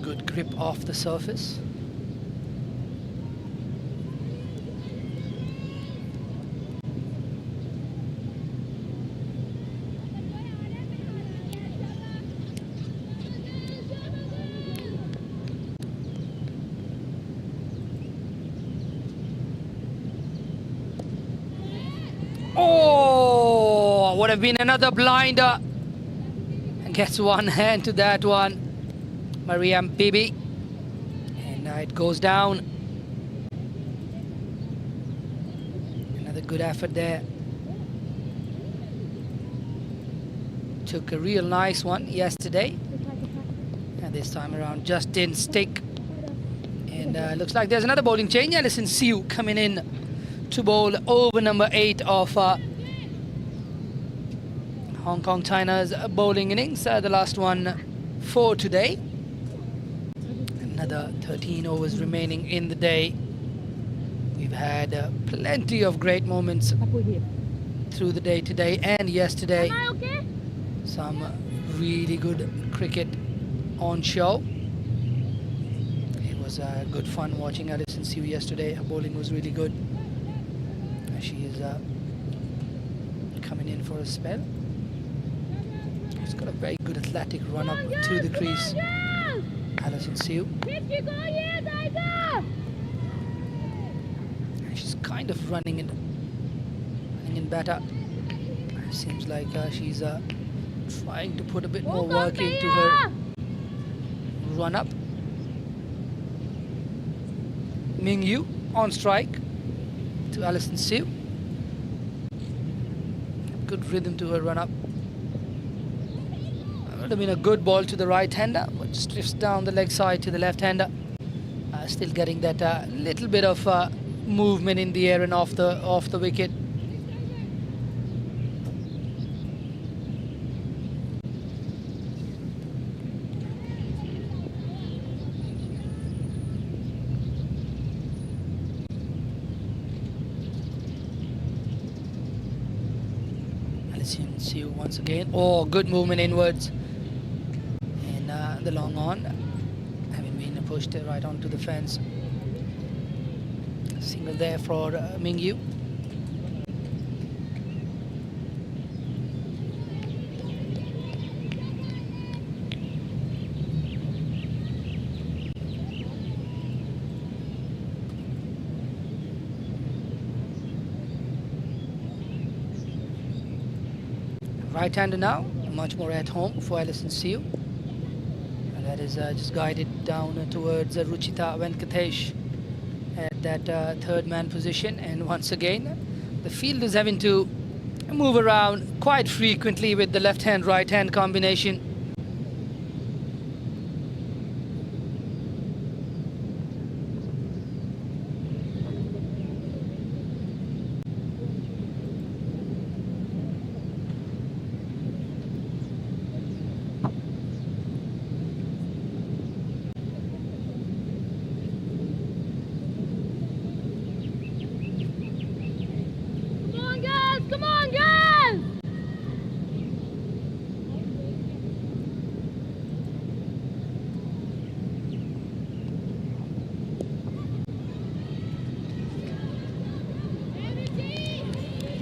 Good grip off the surface. Oh, would have been another blinder. And gets one hand to that one. Mariam Bibi. And it goes down. Another good effort there. Took a real nice one yesterday. And this time around just didn't stick. And looks like there's another bowling change. Alison Siu coming in to bowl over number 8 of Hong Kong China's bowling innings. The last one for today. Another 13 overs remaining in the day. We've had plenty of great moments through the day today and yesterday. Some really good cricket on show. It was good fun watching Alison Siu yesterday. Her bowling was really good. She is coming in for a spell. She's got a very good athletic run up to the crease. Alison Siu. She's kind of running in better. Seems like she's trying to put a bit more work into her run up. Ming Yu on strike to Alison Siu. Good rhythm to her run up. Would have been a good ball to the right hander, but just drifts down the leg side to the left hander. Still getting that little bit of movement in the air and off the wicket. Alison Siu once again. Oh, good movement inwards. And the long on, having been pushed right onto the fence. Single there for Mingyu. Right-hander now, much more at home for Alison Siu. And that is just guided down towards Ruchita Venkatesh at that third man position. And once again, the field is having to move around quite frequently with the left-hand, right-hand combination. Come on, guys!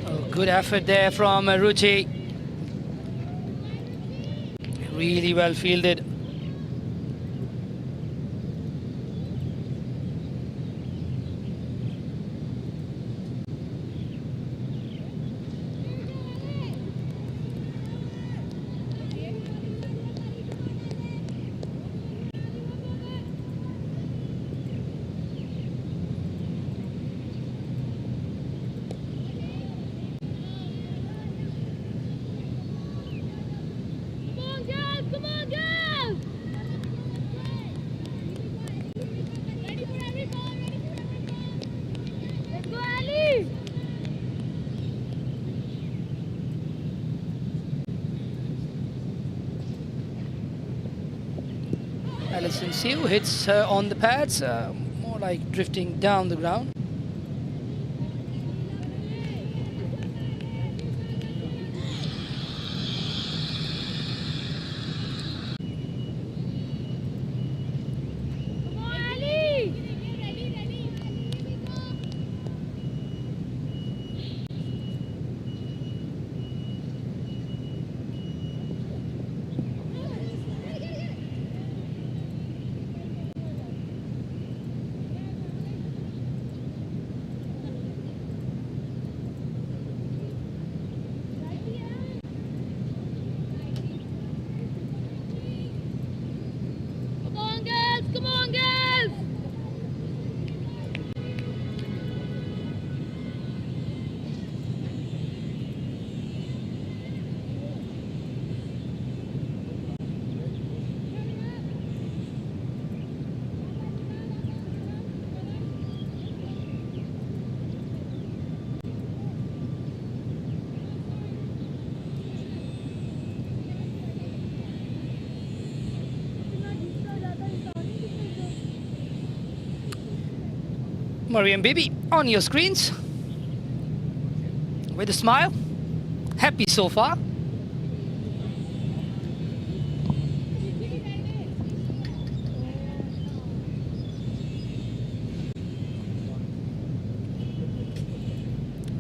Oh, good effort there from Ruchi. Really well fielded. Come on, girls! Let's go, Ali! Alison Siu hits her on the pads, more like drifting down the ground. Come on, Ali! Come on, girls! Come on, girls! Mariam Bibi on your screens with a smile. Happy so far.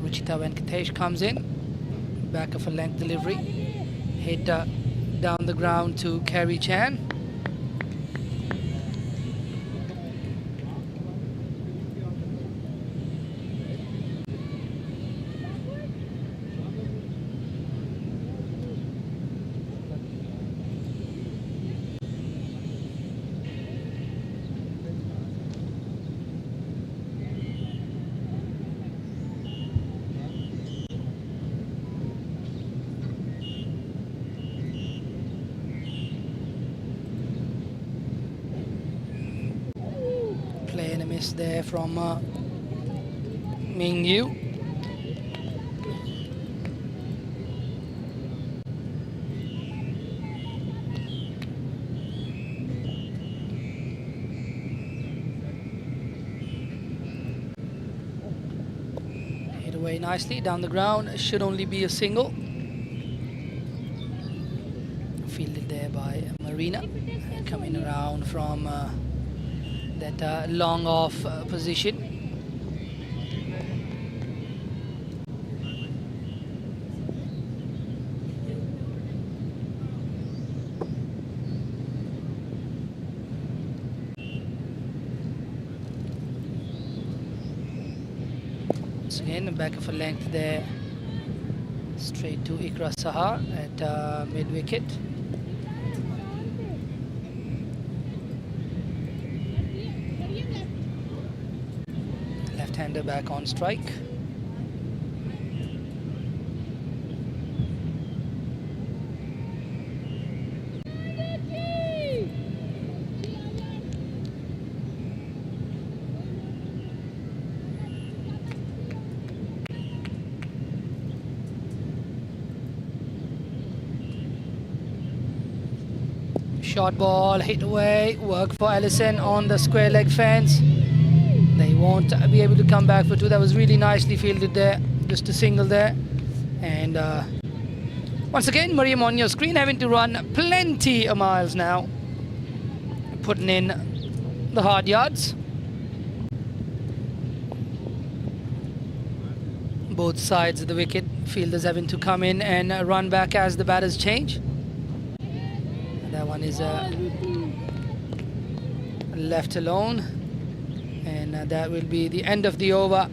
Ruchita Venkatesh comes in, back of a length delivery, hit down the ground to Carrie Chan. Play and a miss there from Mingyu. Hit away nicely down the ground. Should only be a single. Fielded there by Marina, coming around from that long off position. Once again, back of a length there, straight to Ikra Sahar at mid wicket. Left-hander back on strike. Short ball hit away, work for Ellison on the square leg fence. They won't be able to come back for two. That was really nicely fielded there, just a single there. And once again, Mariam on your screen, having to run plenty of miles now, putting in the hard yards. Both sides of the wicket, fielders having to come in and run back as the batters change. That one is left alone, and that will be the end of the over.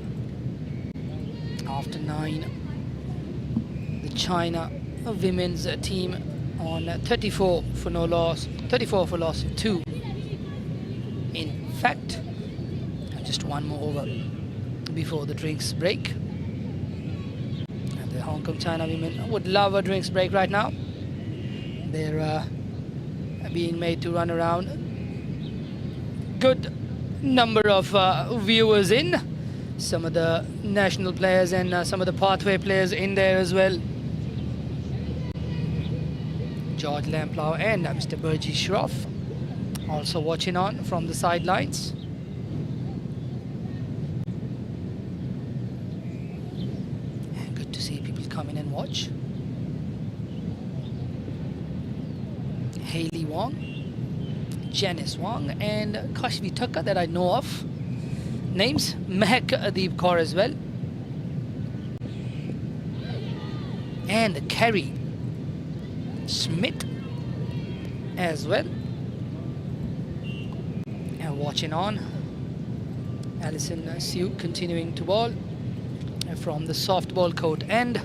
After 9, the China women's team on 34 for no loss, 34 for loss of 2. In fact, just one more over before the drinks break. And the Hong Kong China women would love a drinks break right now. They're being made to run around. Good number of viewers in. Some of the national players and some of the pathway players in there as well. George Lamplau and Mr. Burji Shroff also watching on from the sidelines. And good to see people come in and watch. Hayley Wong, Janice Wong, and Kashvi Tucker that I know of. Names Mehak Adeeb Kaur as well. And Kerry Smith as well. And watching on, Alison Siu continuing to bowl from the softball court end.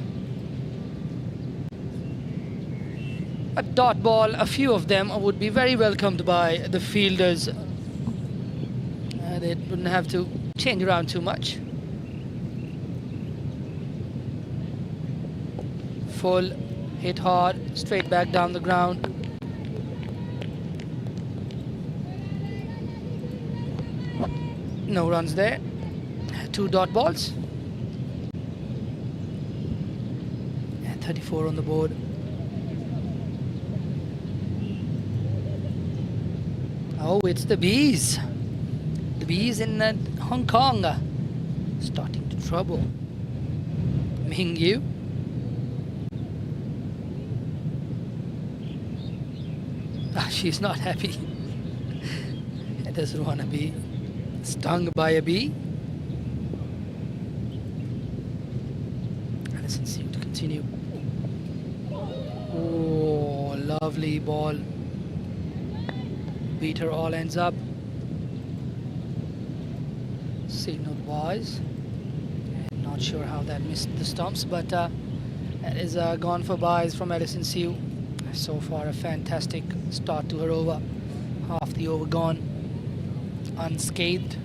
A dot ball, a few of them would be very welcomed by the fielders. They wouldn't have to change around too much. Full, hit hard, straight back down the ground. No runs there. 2 dot balls. And 34 on the board. Oh, it's the bees. The bees in Hong Kong starting to trouble. Ming Yu. She's not happy. She doesn't want to be stung by a bee. Alison Siu to continue. Oh, lovely ball. Beater all ends up. Signaled wise. Not sure how that missed the stumps, but that is gone for buys from Alison Siu. So far a fantastic start to her over. Half the over gone unscathed.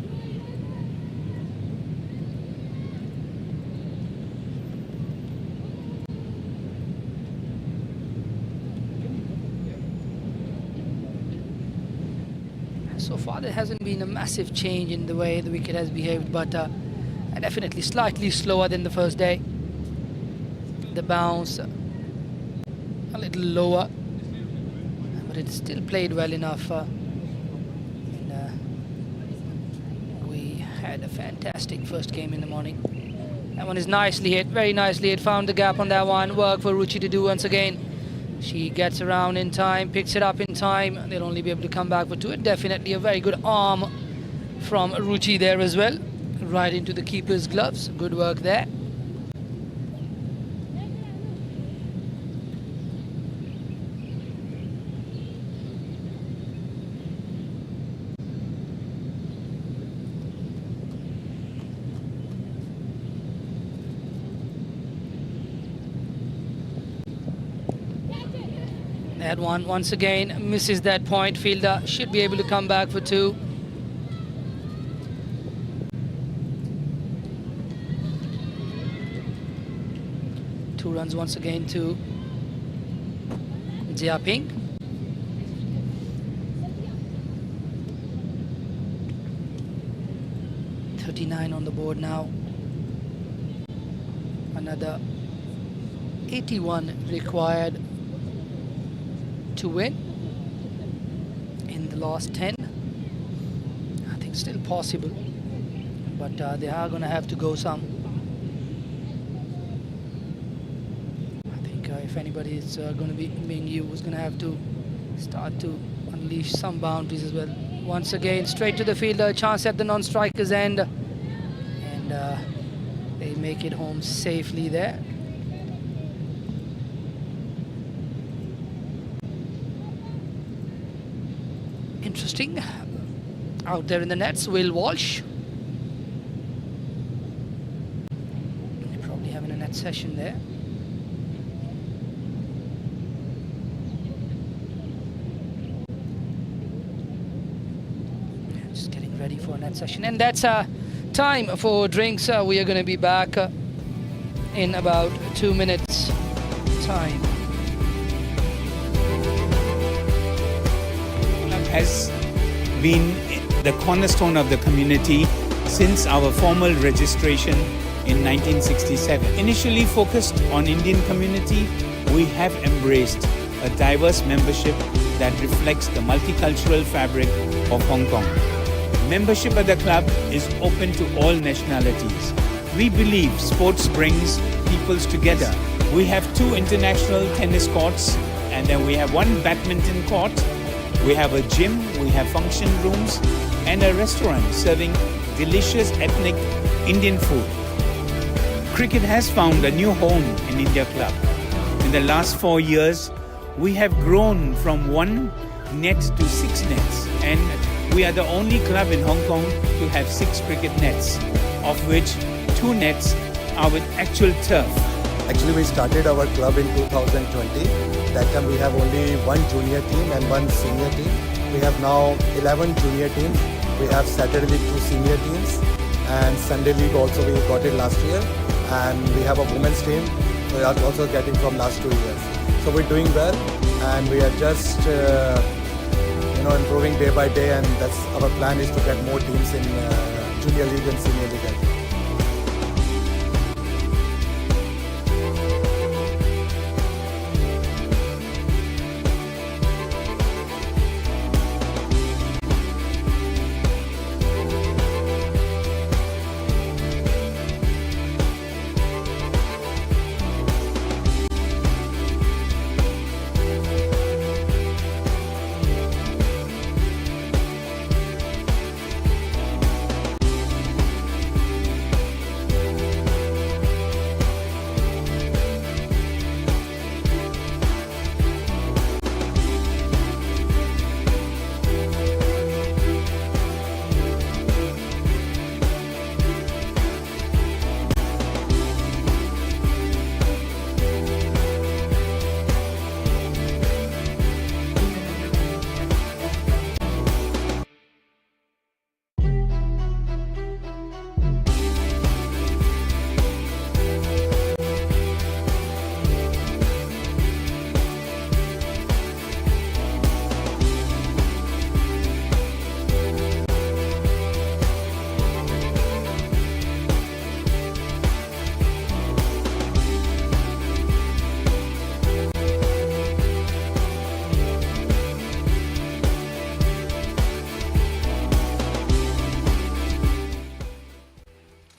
So far there hasn't been a massive change in the way the wicket has behaved, but definitely slightly slower than the first day. The bounce a little lower, but it still played well enough. We had a fantastic first game in the morning. That one is nicely hit, very nicely hit. Found the gap on that one. Work for Ruchi to do once again. She gets around in time, picks it up in time. They'll only be able to come back for two. And definitely a very good arm from Ruchi there as well. Right into the keeper's gloves. Good work there. That one once again misses that point. Fielder should be able to come back for two. Two runs once again to Jia Ping. .39 on the board now. Another 81 required to win in the last 10. I think still possible, but they are going to have to go some. I think if anybody is going to be being you, is going to have to start to unleash some boundaries as well. Once again, straight to the fielder, chance at the non-striker's end, and they make it home safely there. Interesting. Out there in the nets, Will Walsh. They're probably having a net session there. Just getting ready for a net session. And that's time for drinks. We are going to be back in about 2 minutes time. Has been the cornerstone of the community since our formal registration in 1967. Initially focused on Indian community, we have embraced a diverse membership that reflects the multicultural fabric of Hong Kong. Membership at the club is open to all nationalities. We believe sports brings peoples together. We have 2 international tennis courts, and then we have 1 badminton court. We have a gym, we have function rooms, and a restaurant serving delicious ethnic Indian food. Cricket has found a new home in India Club. In the last 4 years, we have grown from 1 net to 6 nets, and we are the only club in Hong Kong to have 6 cricket nets, of which 2 nets are with actual turf. Actually, we started our club in 2020. That time we have only 1 junior team and 1 senior team. We have now 11 junior teams. We have Saturday League 2 senior teams, and Sunday League also we got it last year. And we have a women's team we are also getting from last 2 years. So we're doing well, and we are just improving day by day, and that's our plan is to get more teams in junior league and senior league as well.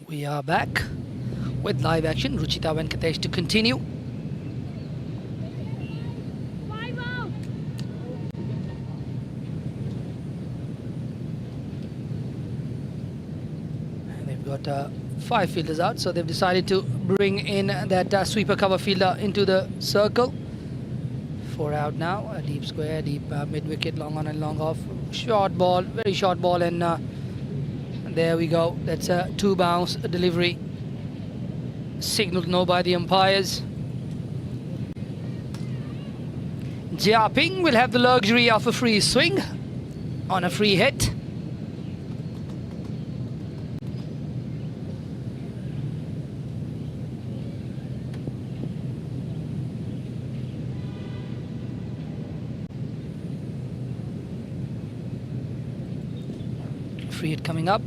We are back with live action. Ruchita Venkatesh to continue. got 5 fielders out, so they've decided to bring in that sweeper cover fielder into the circle. 4 out now, a deep square, deep mid-wicket, long on and long off. Short ball, very short ball, and there we go. That's a 2 bounce delivery. Signaled no by the umpires. Jia Ping will have the luxury of a free swing on a free hit. Free hit coming up.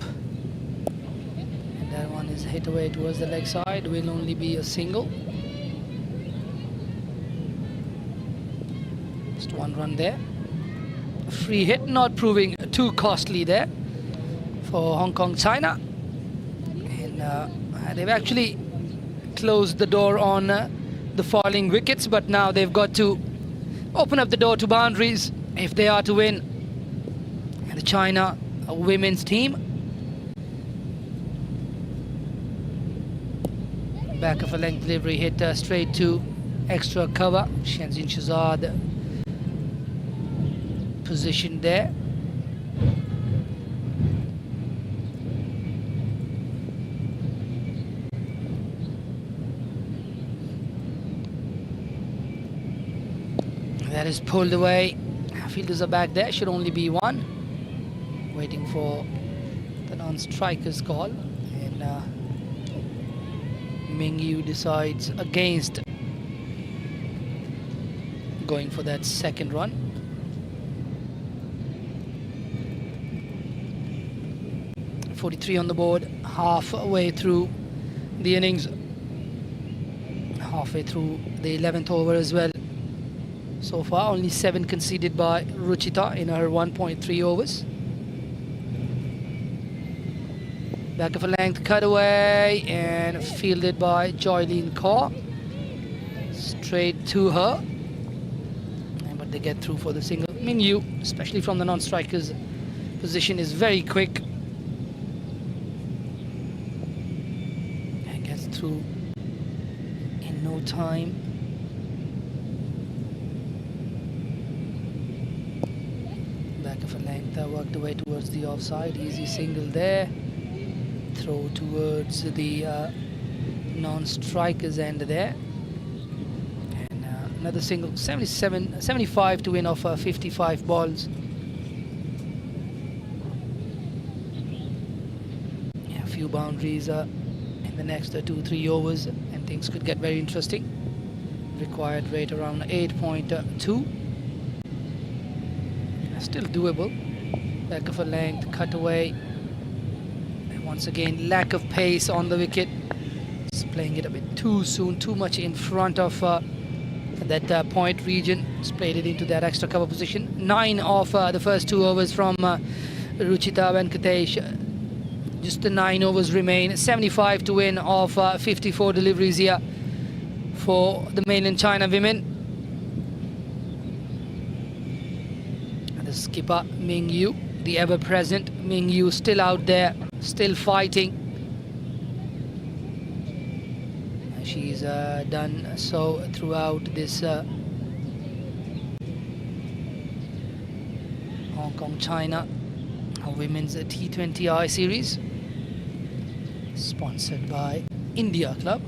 And that one is hit away towards the leg side. Will only be a single. Just 1 run there. A free hit not proving too costly there for Hong Kong China. And they've actually closed the door on the falling wickets, but now they've got to open up the door to boundaries if they are to win. And the China women's team. Back of a length delivery hit straight to extra cover. Shenzhen Shahzad positioned there. That is pulled away. Fielders are back there. Should only be 1. Waiting for the non-striker's call, and Ming Yu decides against going for that second run. .43 on the board, halfway through the innings, halfway through the 11th over as well. So far, only 7 conceded by Ruchita in her 1.3 overs. Back of a length cutaway and fielded by Joylene Kaur. Straight to her. But they get through for the single. Ming Yu, especially from the non-striker's position, is very quick. And gets through in no time. Back of a length, worked away towards the offside. Easy single there. Throw towards the non-striker's end there. And another single, 75 to win off 55 balls. Yeah, a few boundaries in the next 2-3 overs, and things could get very interesting. Required rate around 8.2. Still doable. Back of a length, cut away. Once again, lack of pace on the wicket. Just playing it a bit too soon, too much in front of that point region. Just played it into that extra cover position. 9 of the first 2 overs from Ruchita Venkatesh. Just the 9 overs remain. 75 to win of 54 deliveries here for the mainland China women. And the skipper, Ming Yu, the ever-present Ming Yu, still out there. Still fighting. She's done so throughout this Hong Kong China women's T20I series, sponsored by India Club.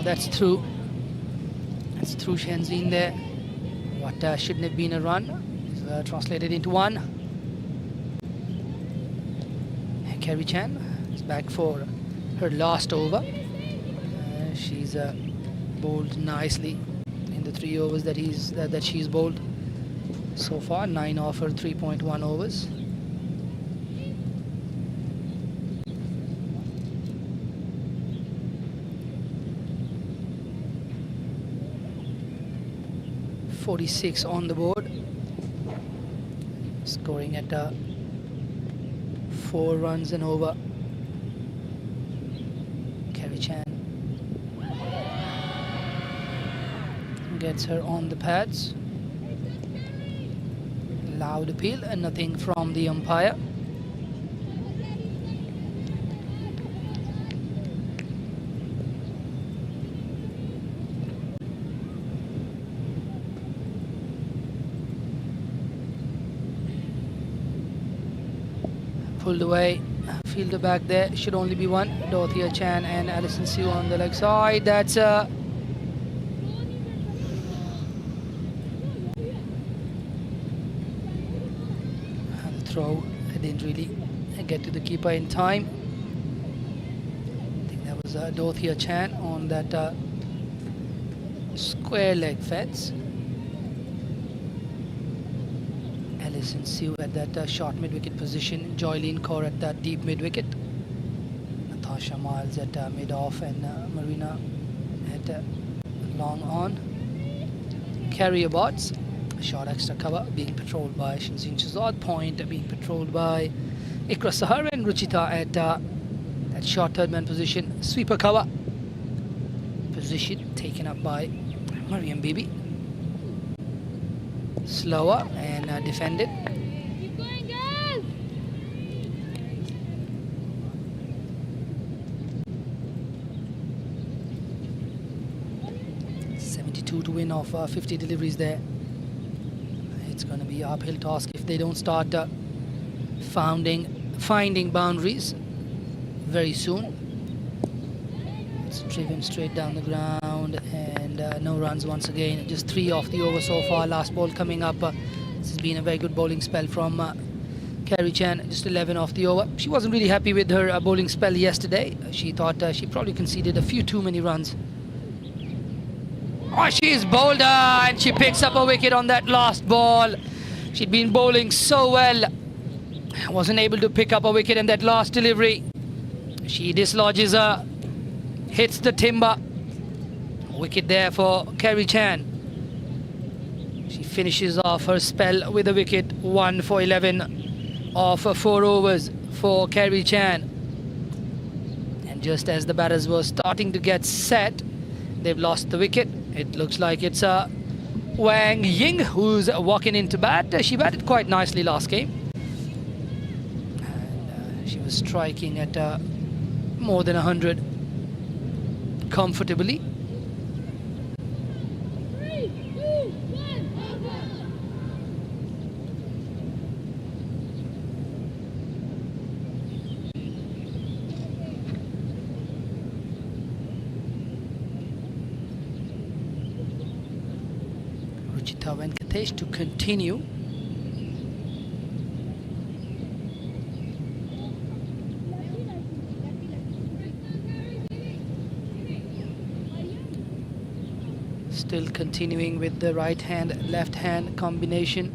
That's through. That's through Shenzhen there. What shouldn't have been a run is translated into 1. And Kerry Chan is back for her last over. She's bowled nicely in the 3 overs that she's bowled so far. 9 off her 3.1 overs. .46 on the board, scoring at 4 runs and over. Gets her on the pads. Loud appeal and nothing from the umpire. Pulled away, fielder back there, should only be one. Dorothea Chan and Alison Siu on the leg side. That's and the throw. I didn't really get to the keeper in time. I think that was Dorothea Chan on that square leg fence. Alison Siu at that short mid-wicket position. Joylene Kaur at that deep mid-wicket. Natasha Miles at mid-off and Marina at long on. Carrier bots. Short extra cover being patrolled by Shinzin Shazad. Point being patrolled by Ikra Sahar and Ruchita at that short third man position. Sweeper cover position taken up by Mariam Bibi. Slower and defended. Keep going, guys! 72 to win off 50 deliveries there. It's going to be an uphill task if they don't start finding boundaries very soon. It's driven straight down the ground and no runs once again. Just 3 off the over so far. Last ball coming up. This has been a very good bowling spell from Carrie Chan. Just 11 off the over. She wasn't really happy with her bowling spell yesterday. She thought she probably conceded a few too many runs. Oh, she's bowled and she picks up a wicket on that last ball. She'd been bowling so well. Wasn't able to pick up a wicket in that last delivery. She dislodges her. Hits the timber. Wicket there for Carrie Chan. She finishes off her spell with a wicket. 1 for 11 off 4 overs for Carrie Chan. And just as the batters were starting to get set, they've lost the wicket. It looks like it's Wang Ying who's walking into bat. She batted quite nicely last game. And she was striking at more than 100 comfortably. Ruchita Venkatesh to continue. Still continuing with the right hand, left hand combination.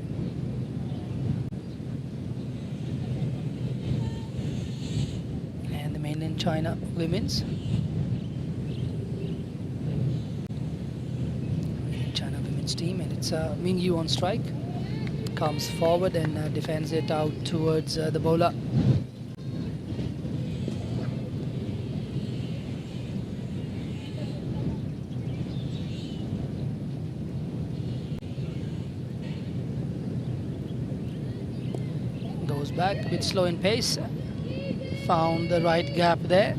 And the mainland China women's. China women's team, and it's Ming Yu on strike. Comes forward and defends it out towards the bowler. Goes back a bit slow in pace. Found the right gap there.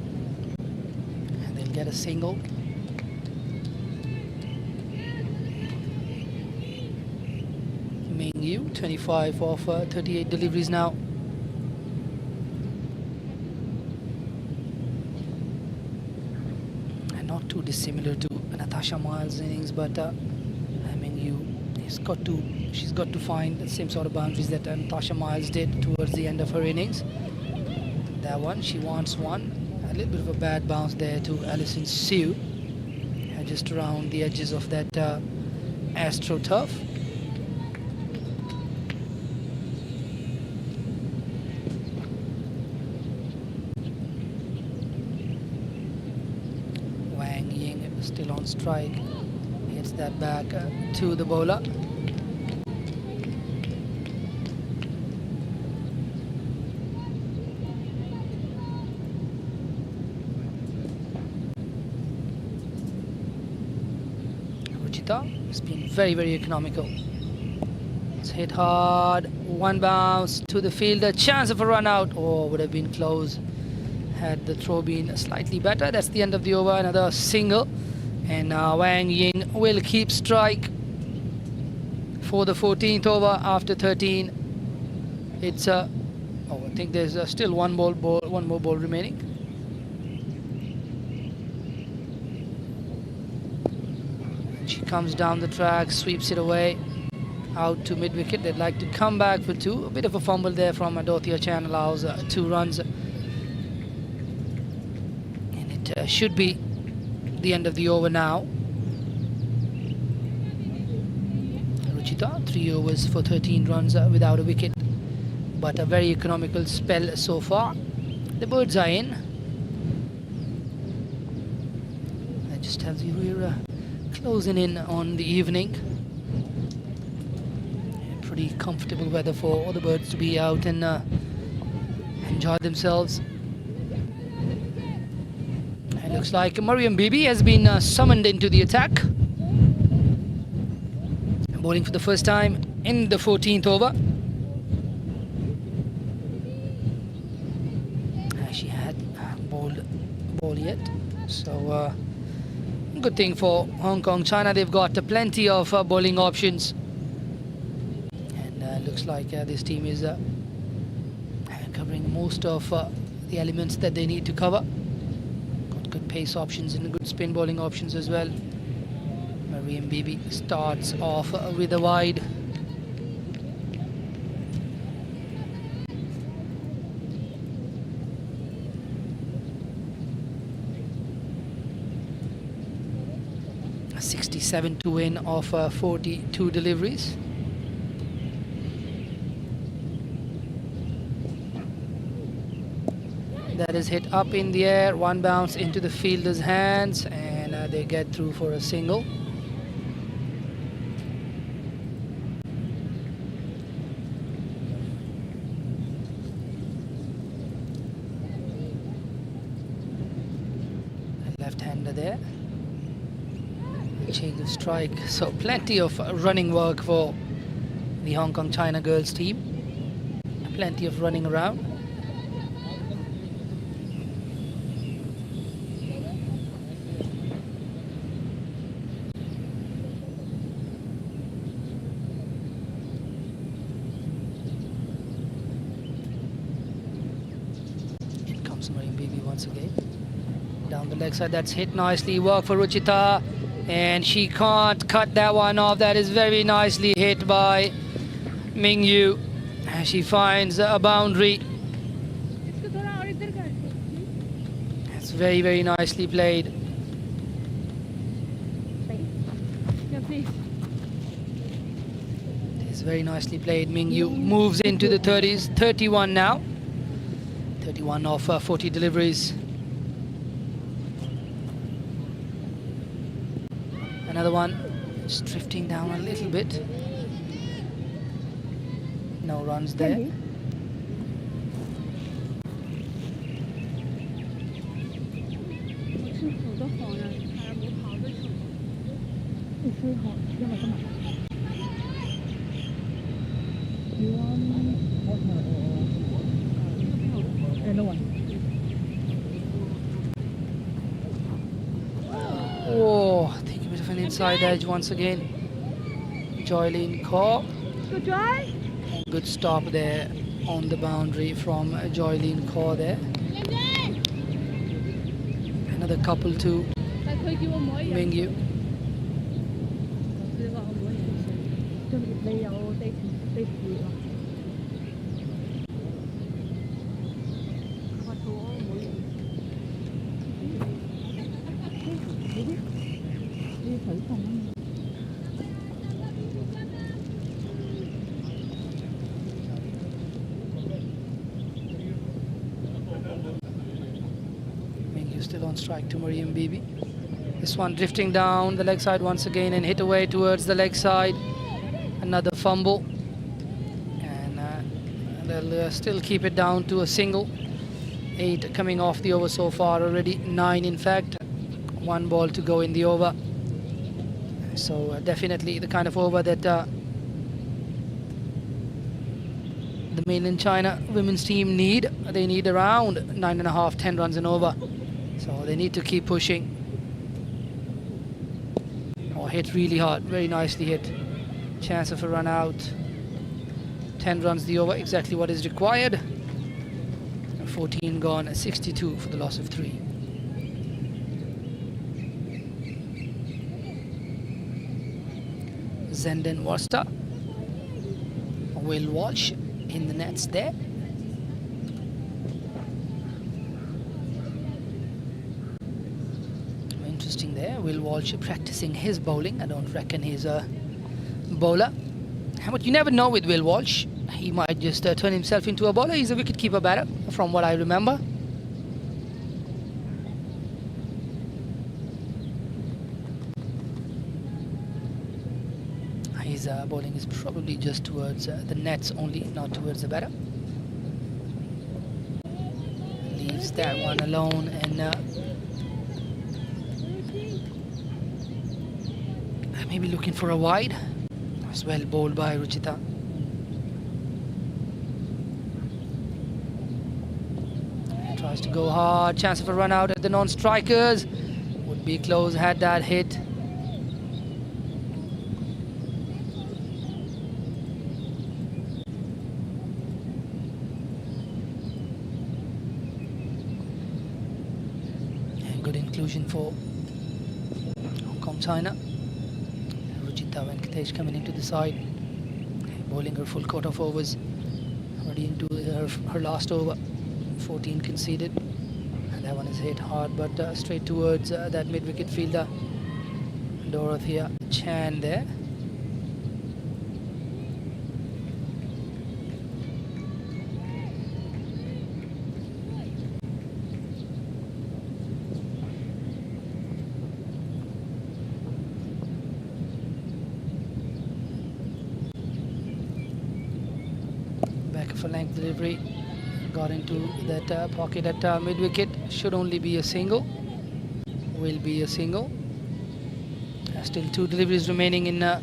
And they'll get a single. Ming Yu, 25 of 38 deliveries now. And not too dissimilar to Natasha Miles' innings, but Ming Yu, she's got to find the same sort of boundaries that Natasha Miles did towards the end of her innings. That one, she wants one. A little bit of a bad bounce there to Alison Siu, just around the edges of that AstroTurf. Wang Ying still on strike. Hits that back to the bowler. Ruchita has been very, very economical. It's hit hard, one bounce to the fielder, chance of a run out. Oh, would have been close had the throw been slightly better. That's the end of the over, another single. And Wang Ying will keep strike for the 14th over after 13. It's I think there's still one more ball remaining. She comes down the track, sweeps it away, out to mid-wicket. They'd like to come back for two. A bit of a fumble there from Dorothea Chan allows 2 runs. And it should be the end of the over now. Ruchita, 3 overs for 13 runs without a wicket. But a very economical spell so far. The birds are in. That just tells you we're closing in on the evening. Pretty comfortable weather for all the birds to be out and enjoy themselves. It looks like Mariam Bibi has been summoned into the attack. Bowling for the first time in the 14th over. She had bowled yet, so good thing for Hong Kong. China, they've got plenty of bowling options, and looks like this team is covering most of the elements that they need to cover. Got good pace options and good spin bowling options as well. Mariam Bibi starts off with a wide. A 67 to win of 42 deliveries. That is hit up in the air, one bounce into the fielder's hands, and they get through for a single. Left-hander there. Change of strike, so plenty of running work for the Hong Kong China girls team. Plenty of running around. In comes Mariam Bibi once again. Down the leg side, that's hit nicely. Work for Ruchita. And she can't cut that one off. That is very nicely hit by Ming Yu. She finds a boundary. It's very, very nicely played. It's very nicely played. Ming Yu moves into the 30s. 31 now. 31 of 40 deliveries. Another one, just drifting down a little bit. No runs there. Oh, I think a bit of an inside edge once again. Joylene Kaur. Good try. Good stop there on the boundary from Joylene Kaur there. Another couple to Ming Yu. Still on strike to Mariam Bibi. This one drifting down the leg side once again and hit away towards the leg side. Another fumble. And they'll still keep it down to a single. 8 coming off the over so far already. 9 in fact. 1 ball to go in the over. So definitely the kind of over that the mainland China women's team need. They need around 9.5, 10 runs and over. So they need to keep pushing. Oh, hit really hard, very nicely hit. Chance of a run out. 10 runs the over, exactly what is required. 14 gone, 62 for the loss of 3. Zenden Worcester. Will Walsh in the nets there. Interesting there. Will Walsh practicing his bowling. I don't reckon he's a bowler. But you never know with Will Walsh. He might just turn himself into a bowler. He's a wicket-keeper batter, from what I remember. His bowling is probably just towards the nets only, not towards the batter. Leaves that one alone, and maybe looking for a wide. As well bowled by Ruchita. Tries to go hard, chance of a run out at the non-strikers. Would be close had that hit. And good inclusion for Hong Kong China. Venkatesh coming into the side, bowling her full court of overs, already into her last over. 14 conceded, and that one is hit hard, but straight towards that mid-wicket fielder, Dorothea Chan there. For length delivery, got into that pocket at mid-wicket. Should only be a single. Will be a single. Still 2 deliveries remaining in the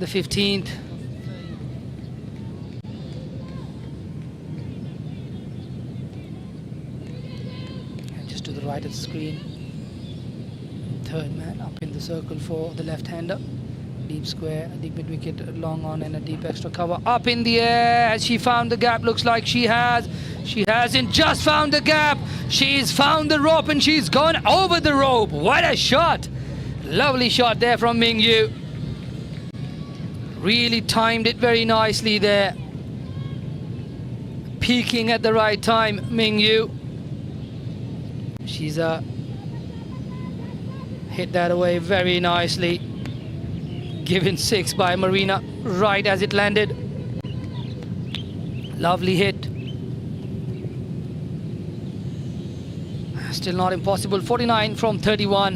15th. And just to the right of the screen, third man up in the circle for the left-hander. Deep square, a deep mid-wicket, long on, and a deep extra cover. Up in the air, has she found the gap? Looks like she has. She hasn't just found the gap. She's found the rope, and she's gone over the rope. What a shot. Lovely shot there from Ming Yu. Really timed it very nicely there. Peaking at the right time, Ming Yu. She's hit that away very nicely. Given 6 by Marina right as it landed. Lovely hit. Still not impossible. 49 from 31.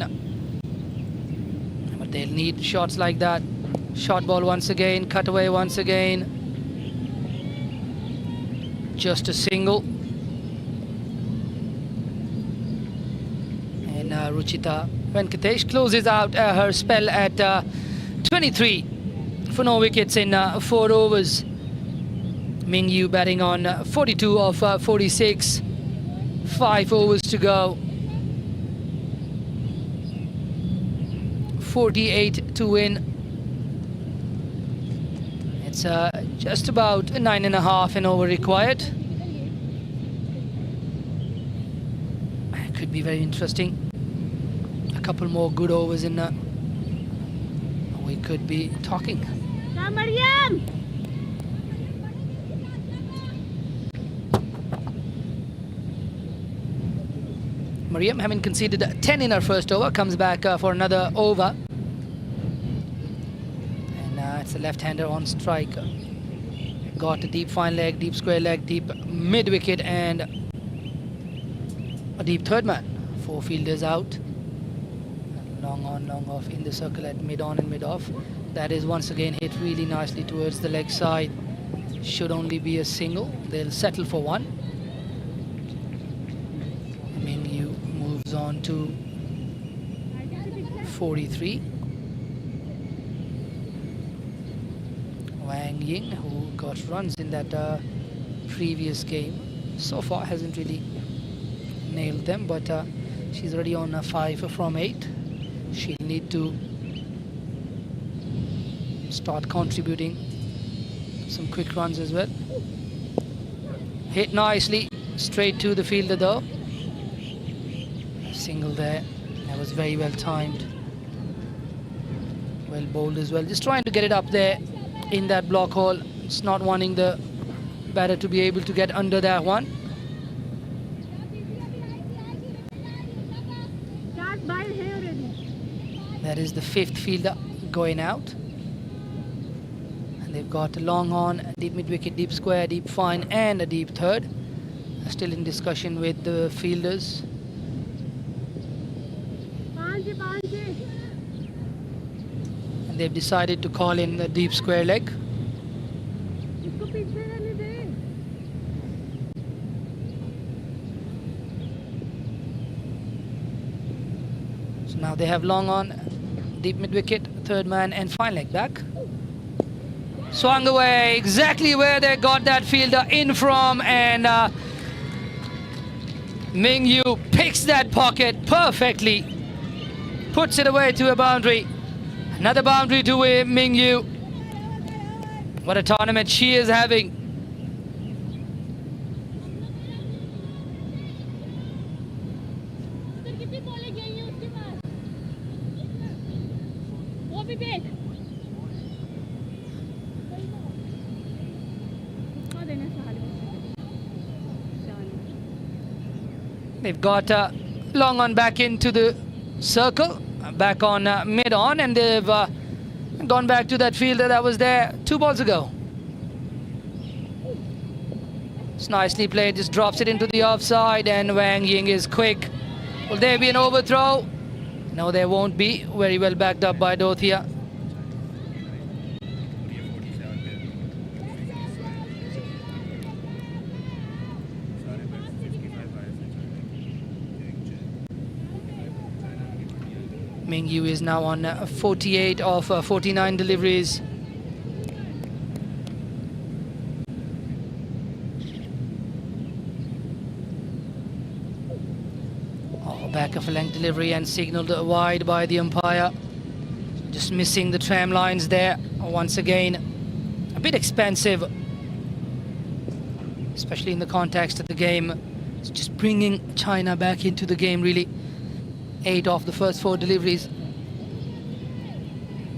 But they'll need shots like that. Short ball once again. Cut away once again. Just a single. And Ruchita Venkatesh closes out her spell at 23 for no wickets in 4 overs. Ming Yu batting on 42 of 46. 5 overs to go. 48 to win. It's just about 9.5 an over required. It could be very interesting. A couple more good overs in we could be talking. Mariam, having conceded 10 in her first over, comes back for another over. And it's a left-hander on strike. Got a deep fine leg, deep square leg, deep mid-wicket, and a deep third man. 4 fielders out. Long on, long off in the circle at mid-on and mid-off. That is once again hit really nicely towards the leg side. Should only be a single. They'll settle for 1. Ming Yu moves on to 43. Wang Ying, who got runs in that previous game, so far hasn't really nailed them, but she's already on 5 from 8. She'll need to start contributing some quick runs as well. Hit nicely, straight to the fielder though. Single there, that was very well timed. Well bowled as well, just trying to get it up there in that block hole. It's not wanting the batter to be able to get under that one. That is the 5th fielder going out. And they've got a long on, deep mid wicket, deep square, deep fine and a deep third. Still in discussion with the fielders. And they've decided to call in the deep square leg. So now they have long on, deep mid wicket, third man and fine leg back. Swung away exactly where they got that fielder in from, and Ming Yu picks that pocket perfectly, puts it away to a boundary. Another boundary to Ming Yu. What a tournament she is having. They've got long on back into the circle, back on mid on, and they've gone back to that fielder that was there 2 balls ago. It's nicely played, just drops it into the offside, and Wang Ying is quick. Will there be an overthrow? No, there won't be. Very well backed up by Dothia. Ming Yu is now on 48 of 49 deliveries. Back of a length delivery and signaled wide by the umpire. Just missing the tram lines there once again. A bit expensive, especially in the context of the game. It's just bringing China back into the game really. 8 of the first 4 deliveries.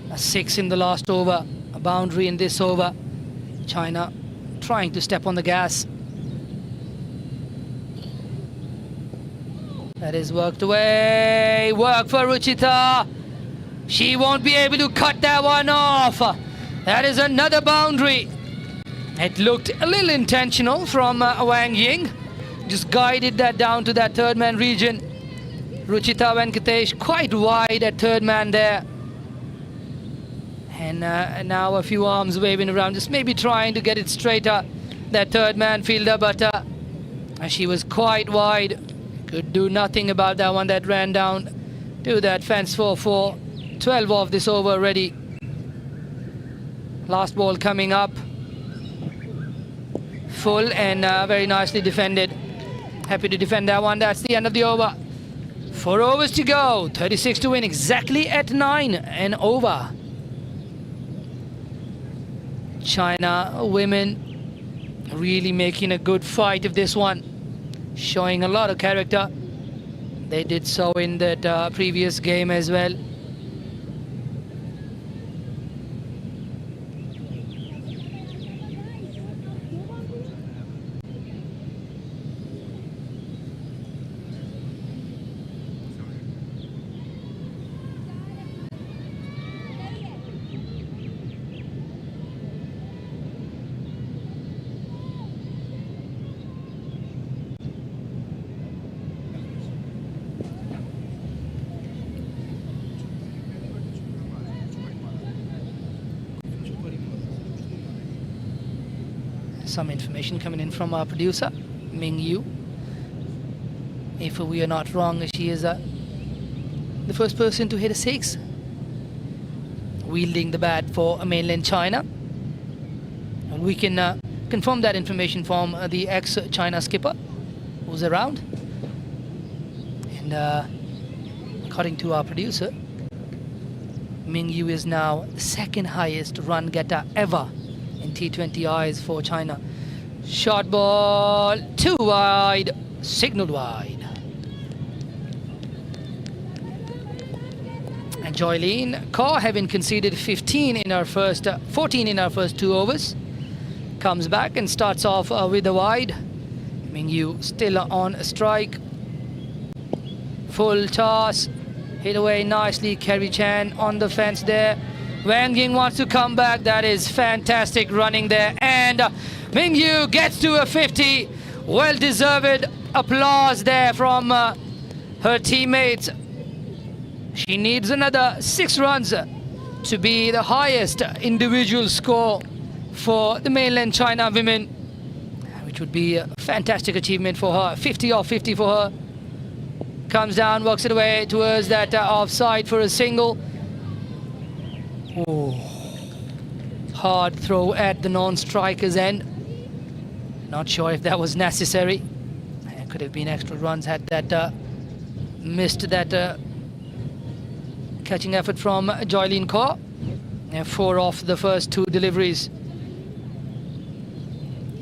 A 6 in the last over. A boundary in this over. China trying to step on the gas. That is worked away. Work for Ruchita. She won't be able to cut that one off. That is another boundary. It looked a little intentional from Wang Ying. Just guided that down to that third man region. Ruchita Venkatesh quite wide at third man there. And now a few arms waving around, just maybe trying to get it straighter, that third man fielder, but she was quite wide. Could do nothing about that one. That ran down to that fence for 12 of this over already. Last ball coming up. Full and very nicely defended. Happy to defend that one. That's the end of the over. 4 overs to go. 36 to win, exactly at 9 and over. China women really making a good fight of this one. Showing a lot of character. They did so in that previous game as well. Some information coming in from our producer, Ming Yu. If we are not wrong, she is the first person to hit a 6, wielding the bat for mainland China. We can confirm that information from the ex-China skipper who's around. And according to our producer, Ming Yu is now the second highest run getter ever in T20Is for China. Short ball, too wide, signaled wide. And Joylene Kaur, having conceded 14 in her first 2 overs, comes back and starts off with a wide. Ming Yu still on a strike. Full toss, hit away nicely. Kerry Chan on the fence there. Wang Ying wants to come back. That is fantastic running there. And Ming Yu gets to a 50. Well-deserved applause there from her teammates. She needs another 6 runs to be the highest individual score for the mainland China women, which would be a fantastic achievement for her. 50 off 50 for her. Comes down, works it away towards that offside for a single. Oh, hard throw at the non-striker's end. Not sure if that was necessary. It could have been extra runs had that missed that catching effort from Joylene Kaur. And 4 off the first 2 deliveries.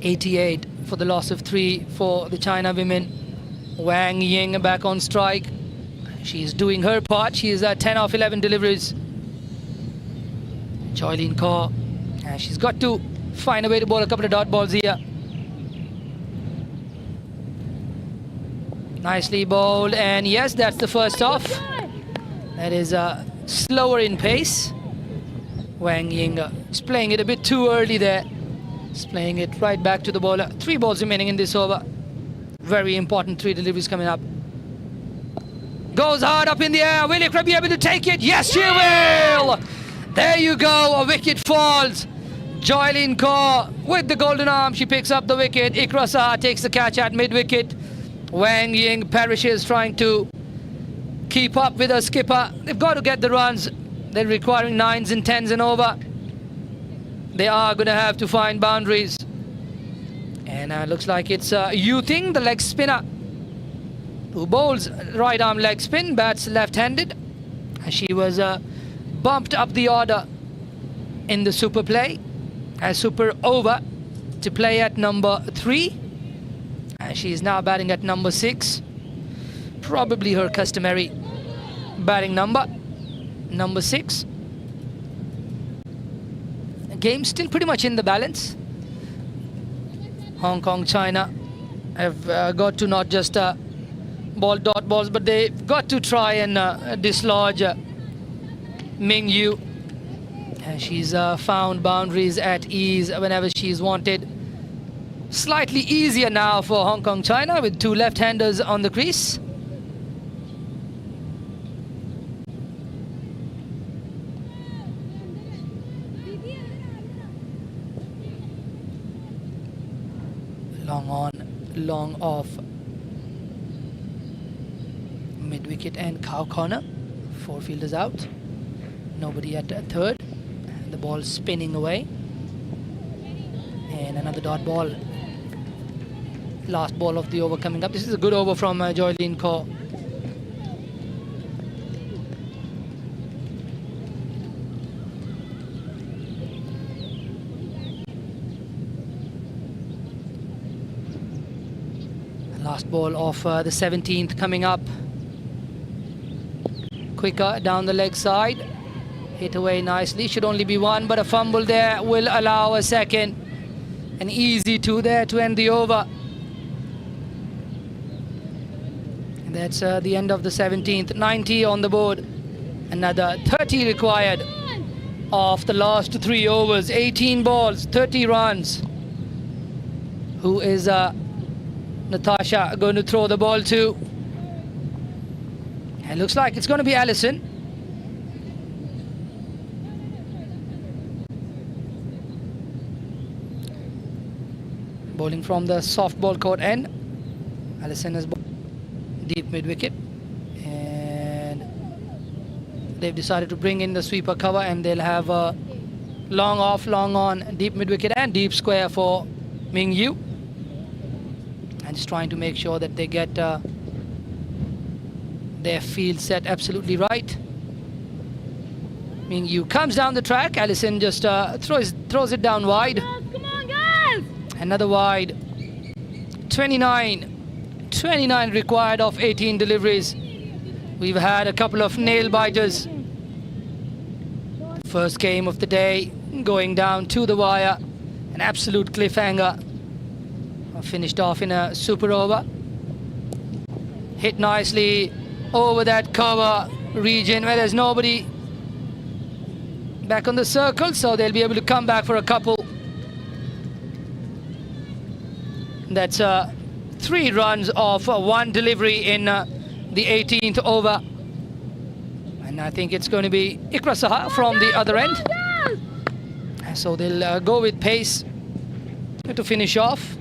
88 for the loss of 3 for the China women. Wang Ying back on strike. She's doing her part. She is at 10 off 11 deliveries. Joylene Kaur, she's got to find a way to bowl a couple of dot balls here. Nicely bowled, and yes, that's the first off. That is slower in pace. Wang Ying is playing it a bit too early there. He's playing it right back to the bowler. 3 balls remaining in this over. Very important 3 deliveries coming up. Goes hard up in the air. Will Ikra be able to take it? Yes, she will! There you go. A wicket falls. Joylene Kaur with the golden arm. She picks up the wicket. Ikra Saha takes the catch at mid-wicket. Wang Ying perishes trying to keep up with her skipper. They've got to get the runs. They're requiring 9s and 10s and over. They are going to have to find boundaries. And looks like it's Yu Ting, the leg spinner, who bowls right arm leg spin, bats left-handed. She was bumped up the order in the super play, super over, to play at number 3. She is now batting at number 6. Probably her customary batting number, number 6. The game still pretty much in the balance. Hong Kong, China have got to not just ball dot balls, but they've got to try and dislodge Ming Yu. She's found boundaries at ease whenever she's wanted. Slightly easier now for Hong Kong, China with 2 left-handers on the crease. Long on, long off. Mid-wicket and cow corner. 4 fielders out. Nobody at third. The ball spinning away. And another dot ball. Last ball of the over coming up. This is a good over from Joylene Kaur. Last ball of the 17th coming up. Quicker down the leg side. Hit away nicely. Should only be 1, but a fumble there will allow a second. An easy 2 there to end the over. And that's the end of the 17th. 90 on the board. Another 30 required of the last 3 overs. 18 balls, 30 runs. Who is Natasha going to throw the ball to? It looks like it's going to be Allison. Bowling from the softball court end. Allison is deep mid-wicket. And they've decided to bring in the sweeper cover, and they'll have Long off, long on, deep mid-wicket and deep square for Ming Yu. And just trying to make sure that they get their field set absolutely right. Ming Yu comes down the track. Allison just throws it down wide. Come on, guys! Another wide. 29 required of 18 deliveries. We've had a couple of nail biters. First game of the day going down to the wire. An absolute cliffhanger. Finished off in a super over. Hit nicely over that cover region where there's nobody back on the circle, so they'll be able to come back for a couple. That's 3 runs off 1 delivery in the 18th over. And I think it's going to be Ikra Saha from the other end. So they'll go with pace to finish off.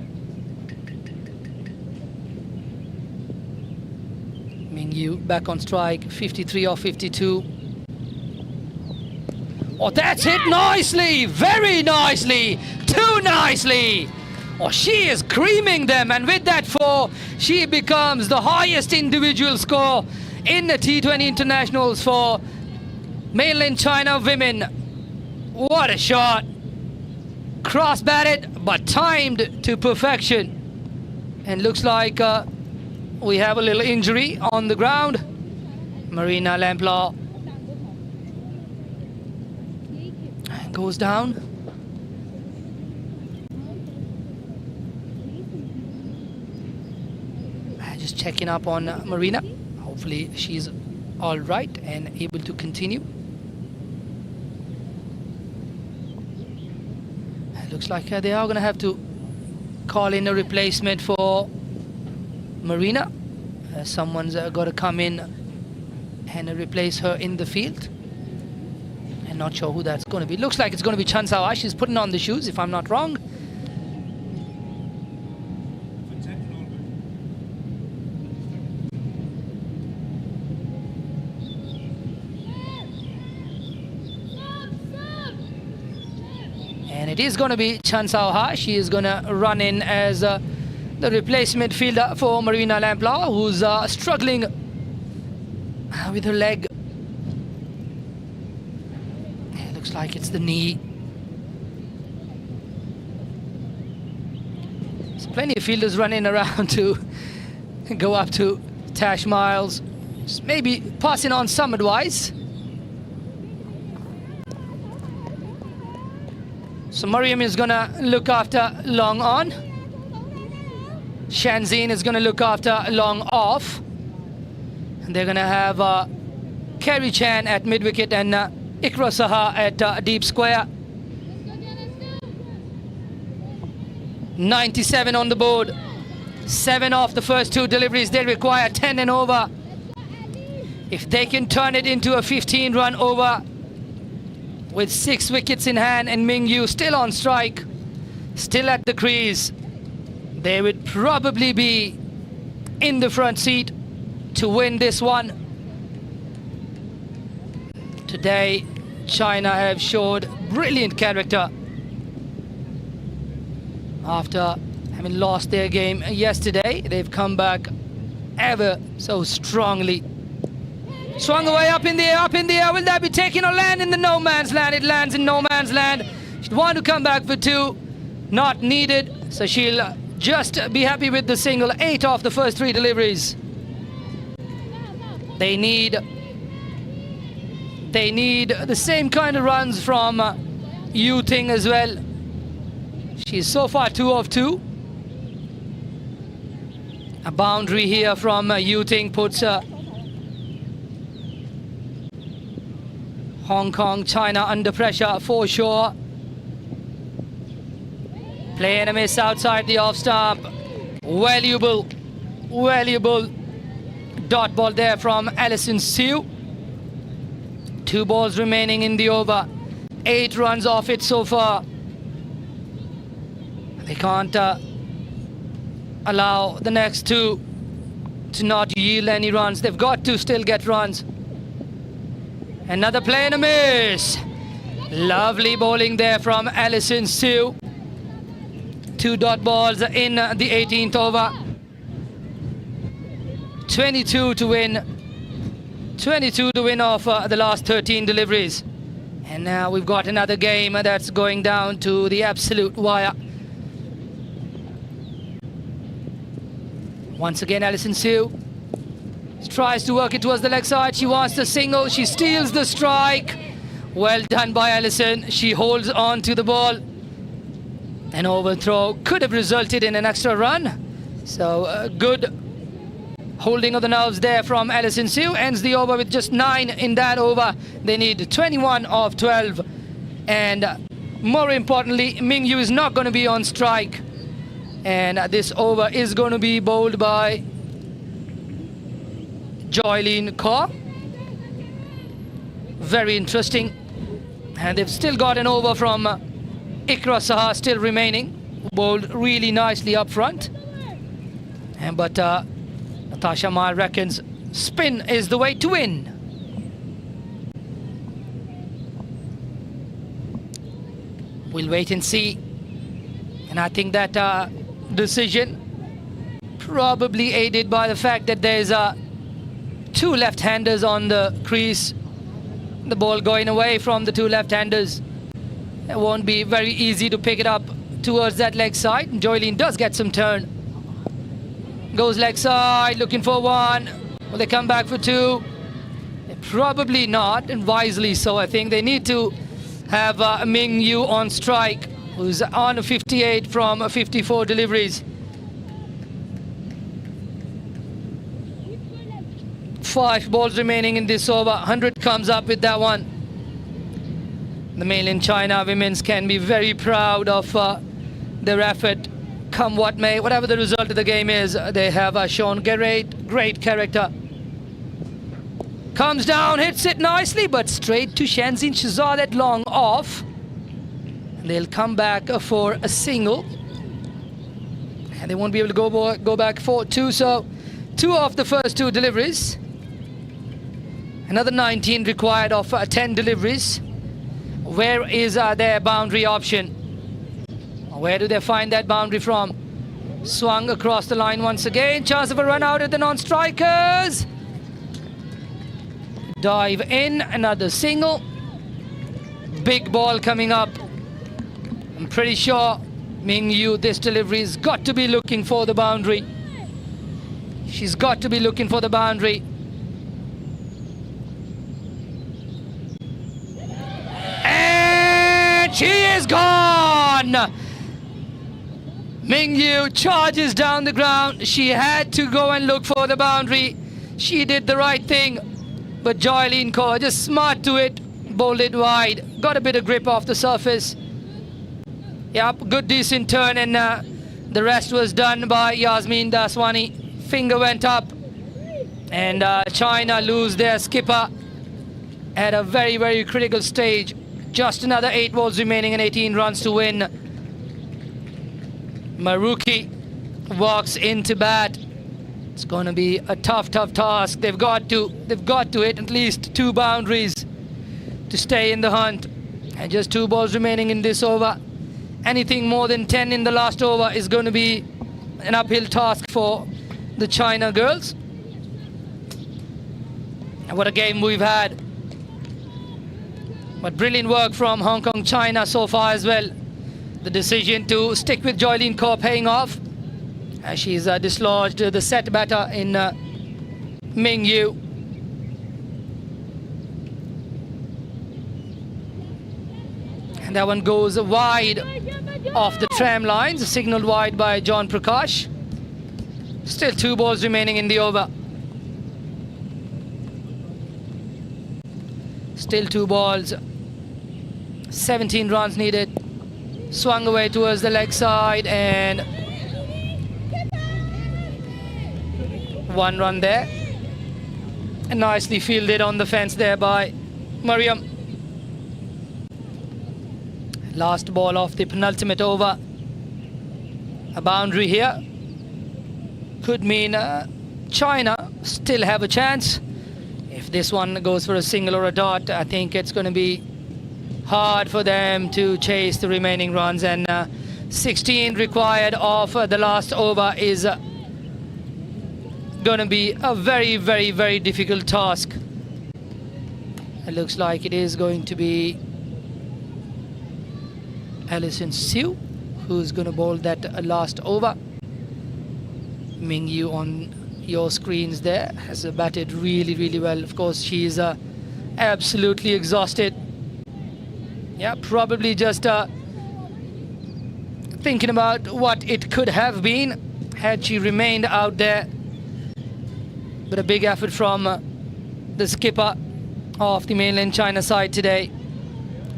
Ming Yu back on strike, 53 off 52. Oh, that's hit nicely, very nicely, too nicely. Oh, she is creaming them, and with that 4, she becomes the highest individual score in the T20 internationals for mainland China women. What a shot. Cross-batted, but timed to perfection. And looks like we have a little injury on the ground. Marina Lamplaw goes down. Just checking up on Marina. Hopefully she's all right and able to continue. Looks like they are going to have to call in a replacement for Marina. Someone's got to come in and replace her in the field. I'm not sure who that's going to be. Looks like it's going to be Chan Sao. She's putting on the shoes, if I'm not wrong. And it is going to be Chan Sao Ha. She is going to run in as the replacement fielder for Marina Lamplaw, who's struggling with her leg. It looks like it's the knee. There's plenty of fielders running around to go up to Tash Miles. Just maybe passing on some advice. So Mariam is going to look after long on. Shanzine is going to look after long off. And they're going to have Kerry Chan at mid-wicket and Ikra Saha at deep square. 97 on the board. 7 off the first 2 deliveries. They require 10 and over. If they can turn it into a 15-run over with 6 wickets in hand and Ming Yu still on strike, still at the crease, they would probably be in the front seat to win this one. Today, China have showed brilliant character after having lost their game yesterday. They've come back ever so strongly. Swung away up in the air, up in the air. Will that be taken or land in the no man's land? It lands in no man's land. She'd want to come back for 2. Not needed. So she'll just be happy with the single. 8 off the first 3 deliveries. They need the same kind of runs from Yu Ting as well. She's so far 2 of 2. A boundary here from Yu Ting puts Hong Kong, China under pressure for sure. Play and a miss outside the off stump. Valuable dot ball there from Alison Siu. 2 balls remaining in the over. 8 runs off it so far. They can't allow the next 2 to not yield any runs. They've got to still get runs. Another play and a miss. Lovely bowling there from Alison Sue. 2 dot balls in the 18th over. 22 to win. 22 to win off the last 13 deliveries. And now we've got another game that's going down to the absolute wire. Once again, Alison Sue tries to work it towards the leg side. She wants the single. She steals the strike. Well done by Alison. She holds on to the ball. An overthrow could have resulted in an extra run. So good holding of the nerves there from Alison Sue. Ends the over with just 9 in that over. They need 21 of 12. And more importantly, Ming Yu is not going to be on strike. And this over is going to be bowled by Joylene Kaur. Very interesting. And they've still got an over from Ikra Sahar still remaining. Bowled really nicely up front. But Natasha Mar reckons spin is the way to win. We'll wait and see. And I think that decision probably aided by the fact that there's 2 left-handers on the crease. The ball going away from the 2 left-handers. It won't be very easy to pick it up towards that leg side. Joylene does get some turn. Goes leg side, looking for 1. Will they come back for 2? Probably not, and wisely so. I think they need to have Ming Yu on strike, who's on 58 from 54 deliveries. 5 balls remaining in this over. 100 comes up with that one. The Mainland China women's can be very proud of their effort. Come what may, whatever the result of the game is, they have shown great character. Comes down, hits it nicely, but straight to Shanzin Shahzad long off. They'll come back for a single. And they won't be able to go back for 2. So 2 of the first 2 deliveries. Another 19 required of 10 deliveries. Where is their boundary option? Where do they find that boundary from? Swung across the line once again. Chance of a run out at the non-strikers. Dive in, another single. Big ball coming up. I'm pretty sure Ming Yu, this delivery's got to be looking for the boundary. She's got to be looking for the boundary. And she is gone! Ming Yu charges down the ground. She had to go and look for the boundary. She did the right thing. But Joylene Kaur just smart to it. Bowled it wide. Got a bit of grip off the surface. Yep, good decent turn, and the rest was done by Yasmin Daswani. Finger went up. And China lose their skipper at a very critical stage. Just another 8 balls remaining and 18 runs to win. Maruki walks into bat. It's going to be a tough task. They've got to hit at least 2 boundaries to stay in the hunt. And just 2 balls remaining in this over. Anything more than 10 in the last over is going to be an uphill task for the China girls. And what a game we've had. But brilliant work from Hong Kong China so far as well. The decision to stick with Joylene Kaur paying off. As she's dislodged the set batter in Ming Yu. And that one goes wide off the tram lines, signaled wide by John Prakash. Still 2 balls remaining in the over. Still 2 balls. 17 runs needed. Swung away towards the leg side, and 1 run there. And nicely fielded on the fence there by Mariam. Last ball of the penultimate over. A boundary here could mean China still have a chance. If this one goes for a single or a dot, I think it's going to be hard for them to chase the remaining runs, and 16 required of the last over is going to be a very, very, very difficult task. It looks like it is going to be Alison Siu who's going to bowl that last over. Ming Yu on your screens there has batted really, really well. Of course, she's absolutely exhausted. Yeah, probably just thinking about what it could have been had she remained out there. But a big effort from the skipper of the mainland China side today.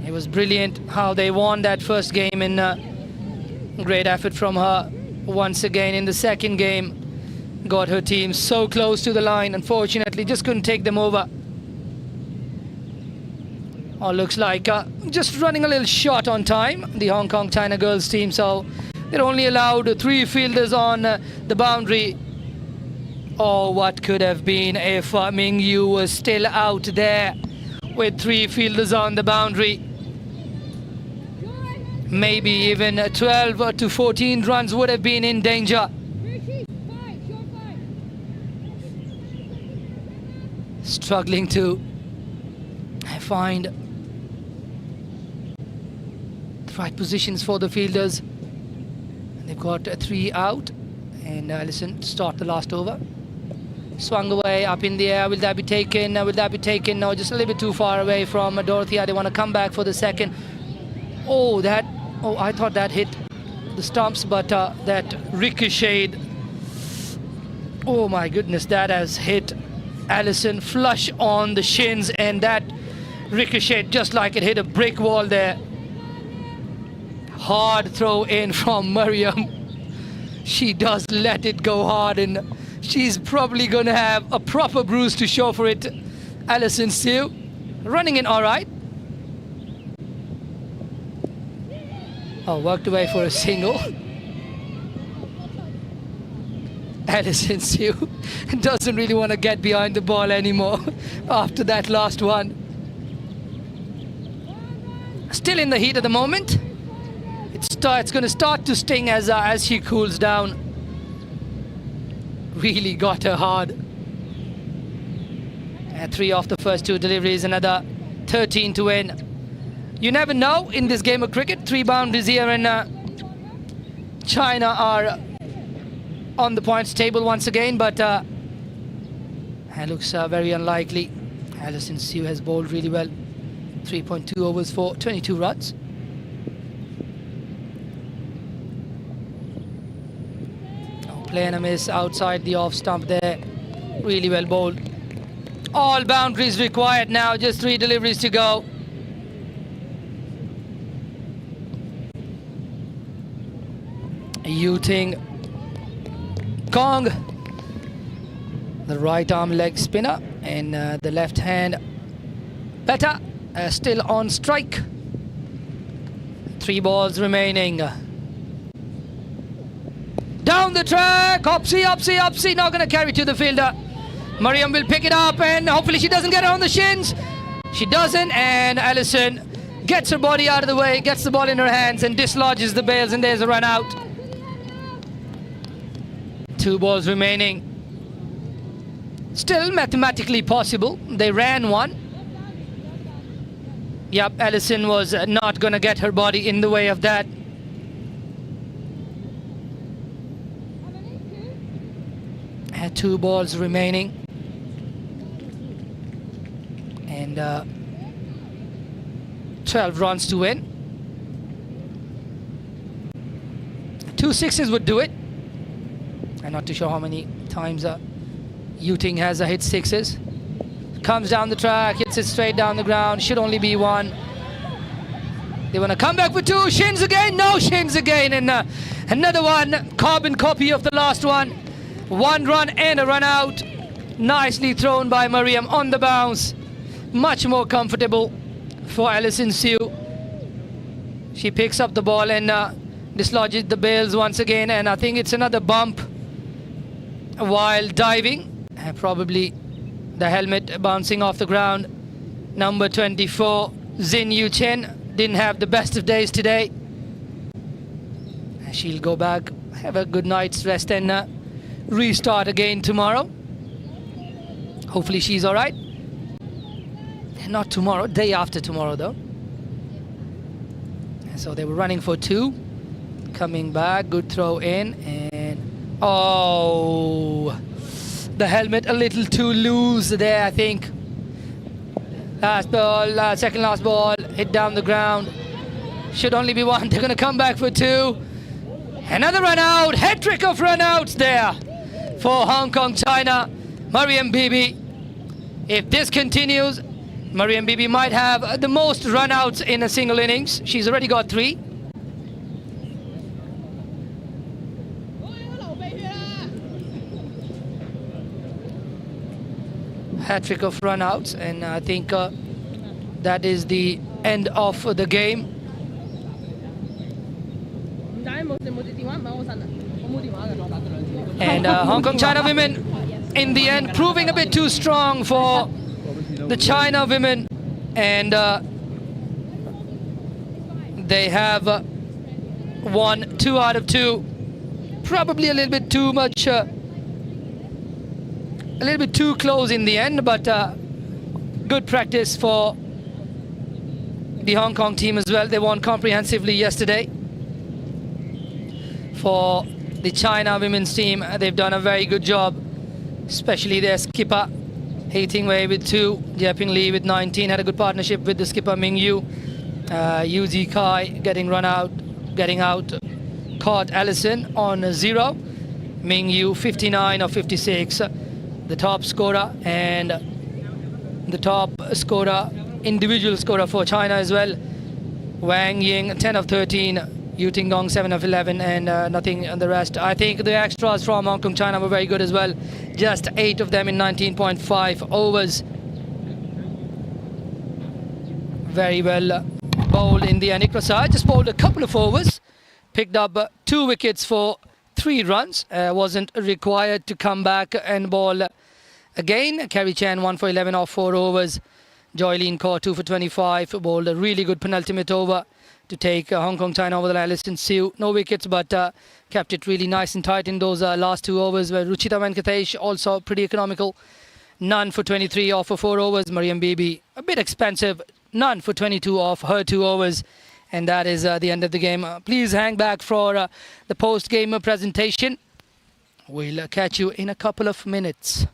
It was brilliant how they won that first game, and great effort from her once again in the second game. Got her team so close to the line, unfortunately just couldn't take them over. Oh, looks like just running a little short on time, the Hong Kong China girls team, so they're only allowed 3 fielders on the boundary. Oh, what could have been if Ming Yu was still out there with 3 fielders on the boundary. Maybe even 12 to 14 runs would have been in danger. Struggling to find the right positions for the fielders. And they've got 3 out, and Alison start the last over. Swung away up in the air. Will that be taken? Will that be taken? No, just a little bit too far away from Dorothea. They want to come back for the second. Oh, I thought that hit the stumps, but that ricocheted. Oh my goodness, that has hit Alison flush on the shins, and that ricocheted just like it hit a brick wall there. Hard throw in from Mariam. She does let it go hard, and she's probably going to have a proper bruise to show for it. Alison Siu running in all right. Oh, worked away for a single. Alison Siu doesn't really want to get behind the ball anymore after that last one. Still in the heat at the moment. It's going to start to sting as she cools down. Really got her hard. 3 off the first 2 deliveries, another 13 to win. You never know in this game of cricket. 3 boundaries here, and China are on the points table once again, but it looks very unlikely. Alison Siu has bowled really well. 3.2 overs for 22 runs. Oh, playing a miss outside the off stump there. Really well bowled. All boundaries required now, just 3 deliveries to go. Yuting Kong, the right arm leg spinner, and the left hand batter still on strike. 3 balls remaining. Down the track, Opsy, Opsy, Opsy, not going to carry to the fielder. Mariam will pick it up, and hopefully she doesn't get it on the shins. She doesn't, and Alison gets her body out of the way, gets the ball in her hands, and dislodges the bails, and there's a run out. 2 balls remaining. Still mathematically possible. They ran 1. Yep, Alison was not going to get her body in the way of that. Had 2 balls remaining. And 12 runs to win. 2 sixes would do it. I'm not too sure how many times Yuting has hit 6s. Comes down the track, hits it straight down the ground. Should only be 1. They want to come back for 2. Shins again. No, shins again. And another one. Carbon copy of the last one. 1 run and a run out. Nicely thrown by Mariam on the bounce. Much more comfortable for Alison Siu. She picks up the ball and dislodges the bails once again. And I think it's another bump while diving. Probably the helmet bouncing off the ground. Number 24, Zin Yu Chen, didn't have the best of days today. She'll go back, have a good night's rest and restart again tomorrow. Hopefully she's all right. Not tomorrow, day after tomorrow though. So they were running for 2. Coming back, good throw in, and oh, the helmet a little too loose there, I think. Last ball, second last ball, hit down the ground. Should only be 1. They're gonna come back for 2. Another run out, hat trick of run outs there for Hong Kong China. Mariam Bibi. If this continues, Mariam Bibi might have the most run outs in a single innings. She's already got 3. Hat trick of run outs, and I think that is the end of the game. And Hong Kong China women in the end proving a bit too strong for the China women, and they have won 2 out of 2. Probably a little bit too much, a little bit too close in the end, but good practice for the Hong Kong team as well. They won comprehensively yesterday. For the China women's team, they've done a very good job, especially their skipper, Hating Wei with 2, Jieping Lee with 19, had a good partnership with the skipper Ming Yu. Yu Zi Kai getting out, caught Allison on 0. Ming Yu 59 of 56, the top scorer, and the top scorer, individual scorer for China as well. Wang Ying 10 of 13. Yu Tinggong 7 of 11, and nothing on the rest. I think the extras from Hong Kong China were very good as well. Just 8 of them in 19.5 overs. Very well bowled in the end. Ikra Sahar just bowled a couple of overs, picked up 2 wickets for 3 runs. Wasn't required to come back and bowl again. Kerry Chan 1 for 11 off 4 overs. Joy Lin Kaur 2 for 25, bowled a really good penultimate over to take Hong Kong China over the Alison Siu. No wickets, but kept it really nice and tight in those last 2 overs, where Ruchita Venkatesh also pretty economical. None for 23 off for 4 overs. Mariam Bibi a bit expensive. None for 22 off her 2 overs. And that is the end of the game. Please hang back for the post-game presentation. We'll catch you in a couple of minutes.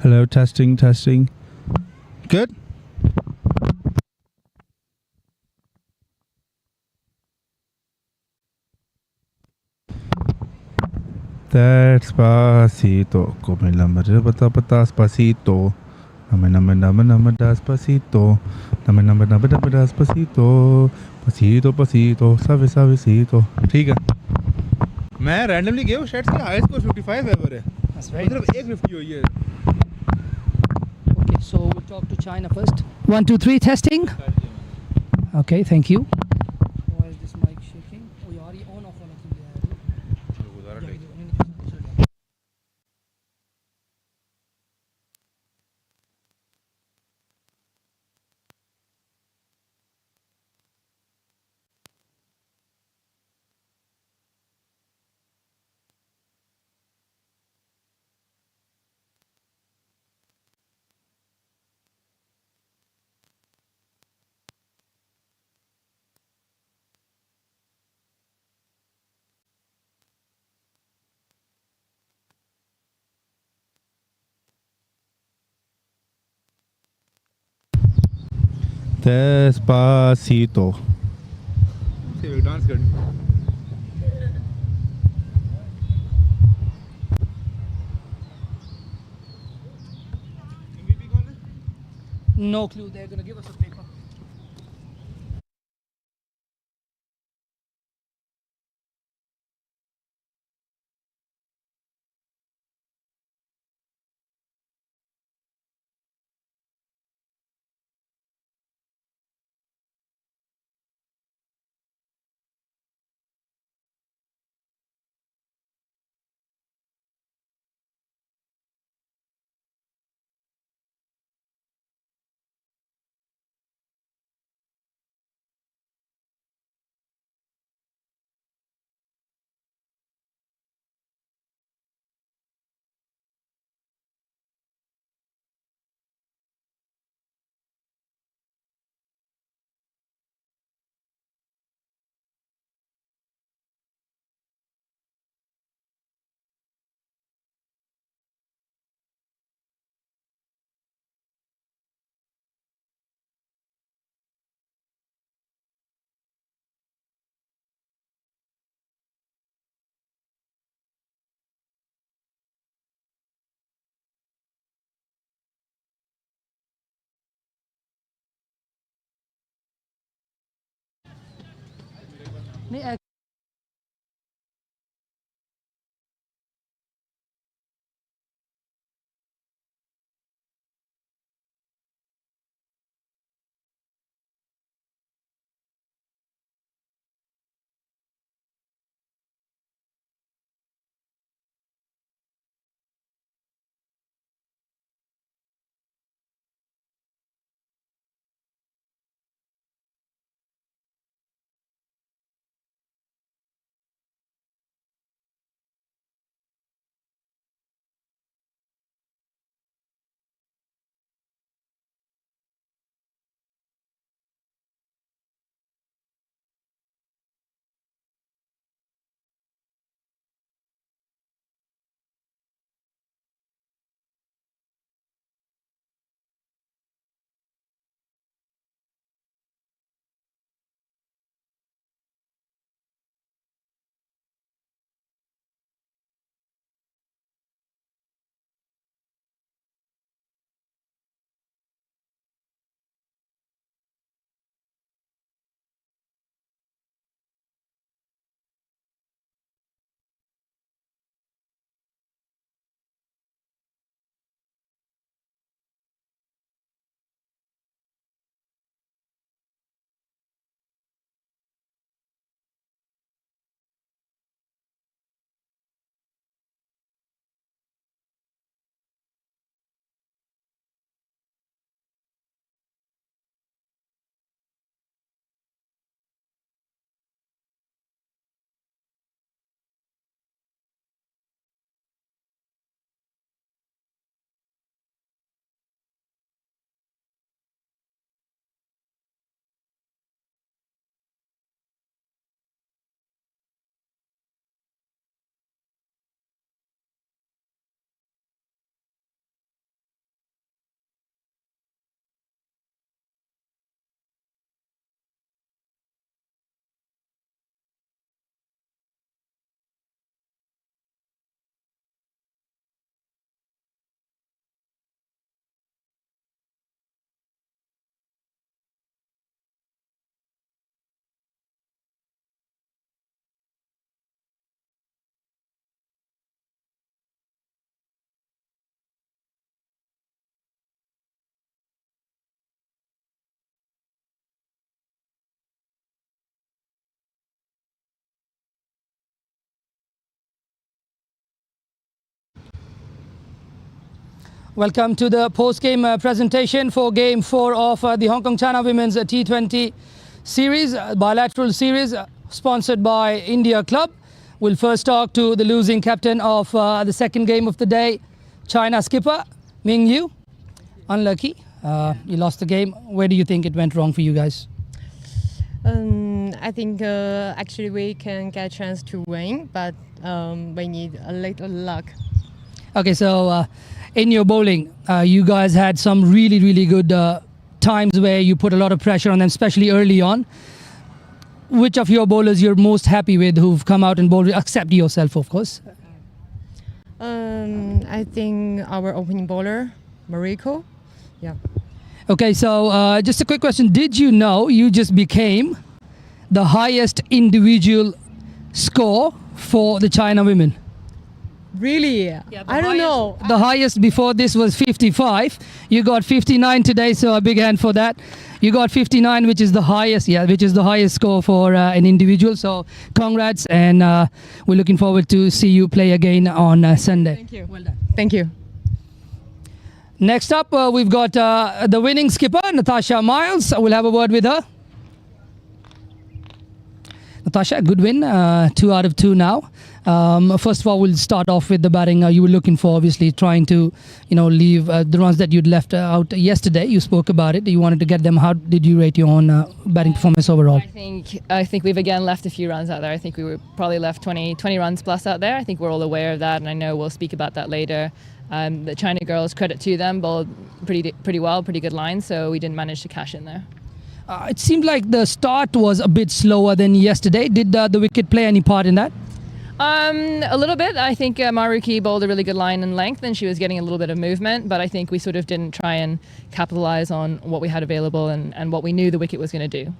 Hello, testing, testing. Good? Despacito, come la marabata despacito. Nama nama nama nama despacito. Nama nama nama nama despacito. Pasito pasito, suavecito. ठीक है. मैं randomly गया हूँ शायद से high score 55 ever है. That's right. मतलब एक 50 हुई है. Okay, so we'll talk to China first. 1, 2, 3, testing. Okay, thank you. Why is this mic shaking? Oh, you already on off होना चाहिए. Despacito. See, dance good. No clue. They're gonna give us a paper. नहीं Welcome to the post-game presentation for Game 4 of the Hong Kong-China Women's T20 series, bilateral series, sponsored by India Club. We'll first talk to the losing captain of the second game of the day, China skipper, Ming Yu. Unlucky, you lost the game. Where do you think it went wrong for you guys? I think actually we can get a chance to win, but we need a little luck. Okay, so in your bowling, you guys had some really good times where you put a lot of pressure on them, especially early on. Which of your bowlers you're most happy with who've come out and bowled, except yourself, of course? I think our opening bowler, Mariko. Yeah. Okay, so just a quick question. Did you know you just became the highest individual score for the China women? Really? I don't know. The highest before this was 55. You got 59 today, so a big hand for that. You got 59, which is the highest, which is the highest score for an individual. So congrats, and we're looking forward to see you play again on Sunday. Thank you. Well done. Thank you. Next up, we've got the winning skipper, Natasha Miles. We'll have a word with her. Natasha, good win, 2 out of 2 now. First of all, we'll start off with the batting. You were looking for, obviously, trying to, leave the runs that you'd left out yesterday. You spoke about it. You wanted to get them. How did you rate your own batting performance overall? I think we've again left a few runs out there. I think we were probably left 20 runs plus out there. I think we're all aware of that, and I know we'll speak about that later. The China girls, credit to them, bowled pretty well, pretty good line, so we didn't manage to cash in there. It seemed like the start was a bit slower than yesterday. Did the wicket play any part in that? A little bit. I think Maruki bowled a really good line in length, and she was getting a little bit of movement, but I think we sort of didn't try and capitalize on what we had available and what we knew the wicket was going to do.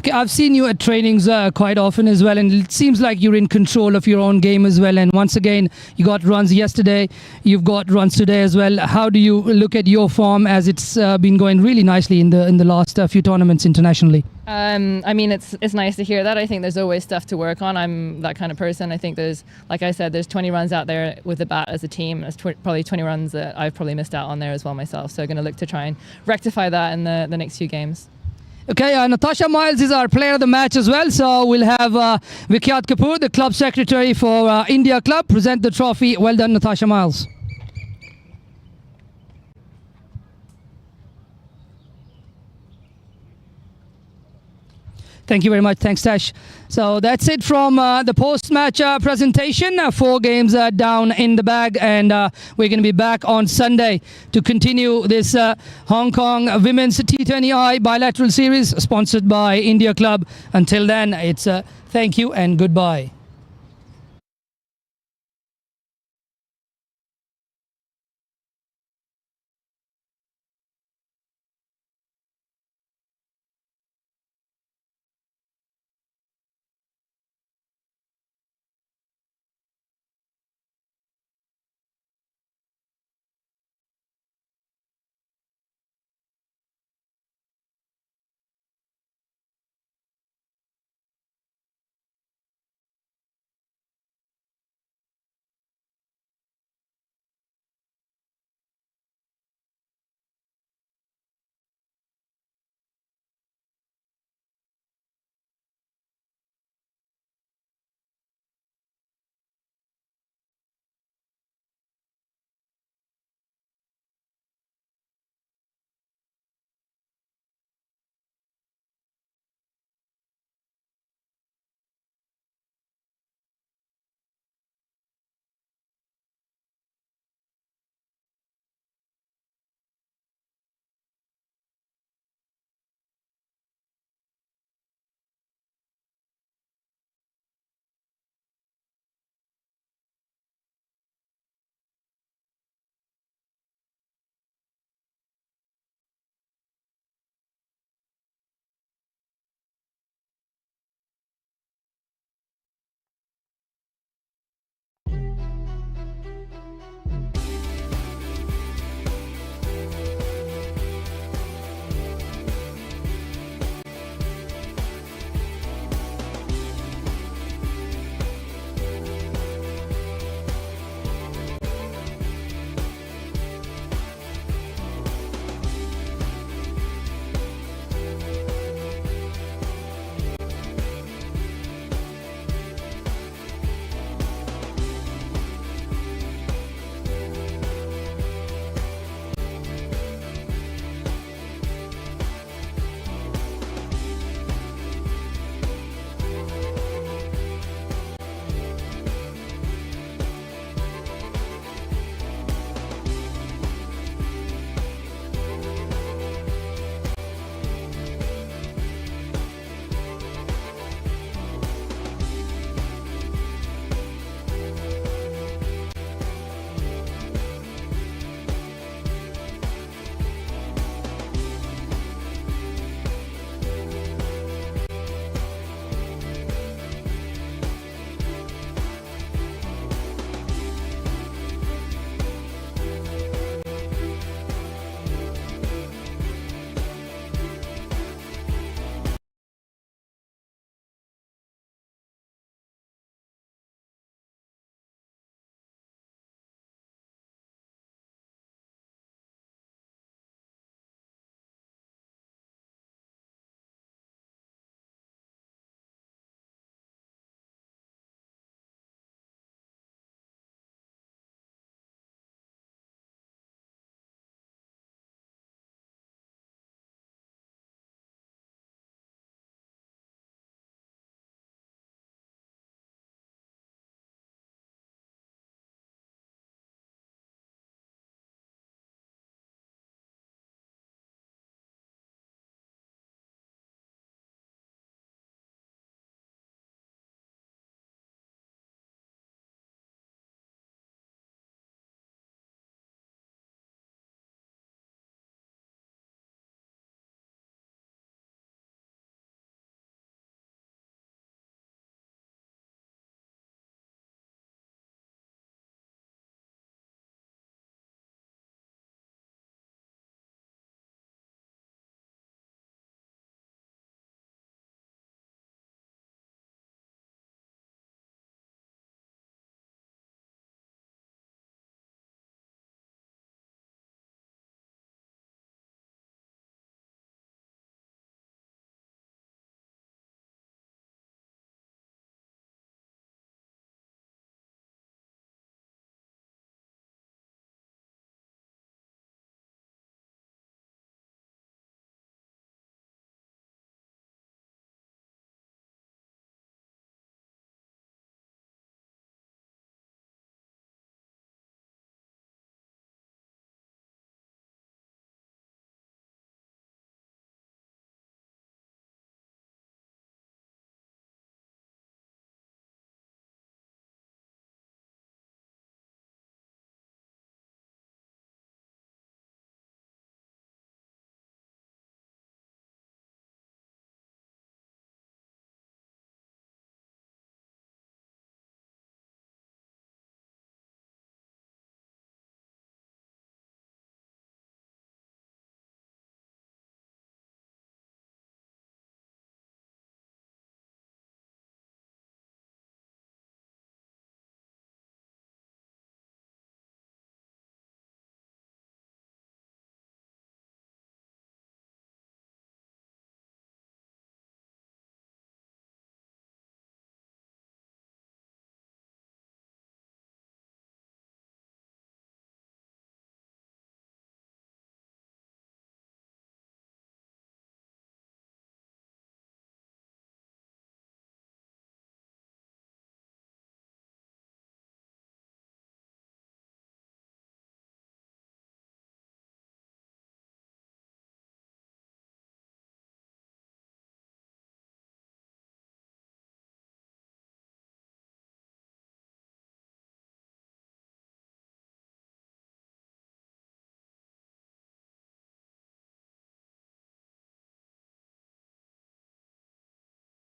Okay, I've seen you at trainings quite often as well, and it seems like you're in control of your own game as well. And once again, you got runs yesterday, you've got runs today as well. How do you look at your form as it's been going really nicely in the last few tournaments internationally? I mean, it's nice to hear that. I think there's always stuff to work on. I'm that kind of person. I think there's, like I said, there's 20 runs out there with the bat as a team. There's probably 20 runs that I've probably missed out on there as well myself. So I'm going to look to try and rectify that in the next few games. Okay, Natasha Miles is our player of the match as well. So we'll have Vikyat Kapoor, the club secretary for India Club, present the trophy. Well done, Natasha Miles. Thank you very much. Thanks, Tash. So that's it from the post-match presentation. 4 games down in the bag, and we're going to be back on Sunday to continue this Hong Kong Women's T20I bilateral series sponsored by India Club. Until then, it's thank you and goodbye.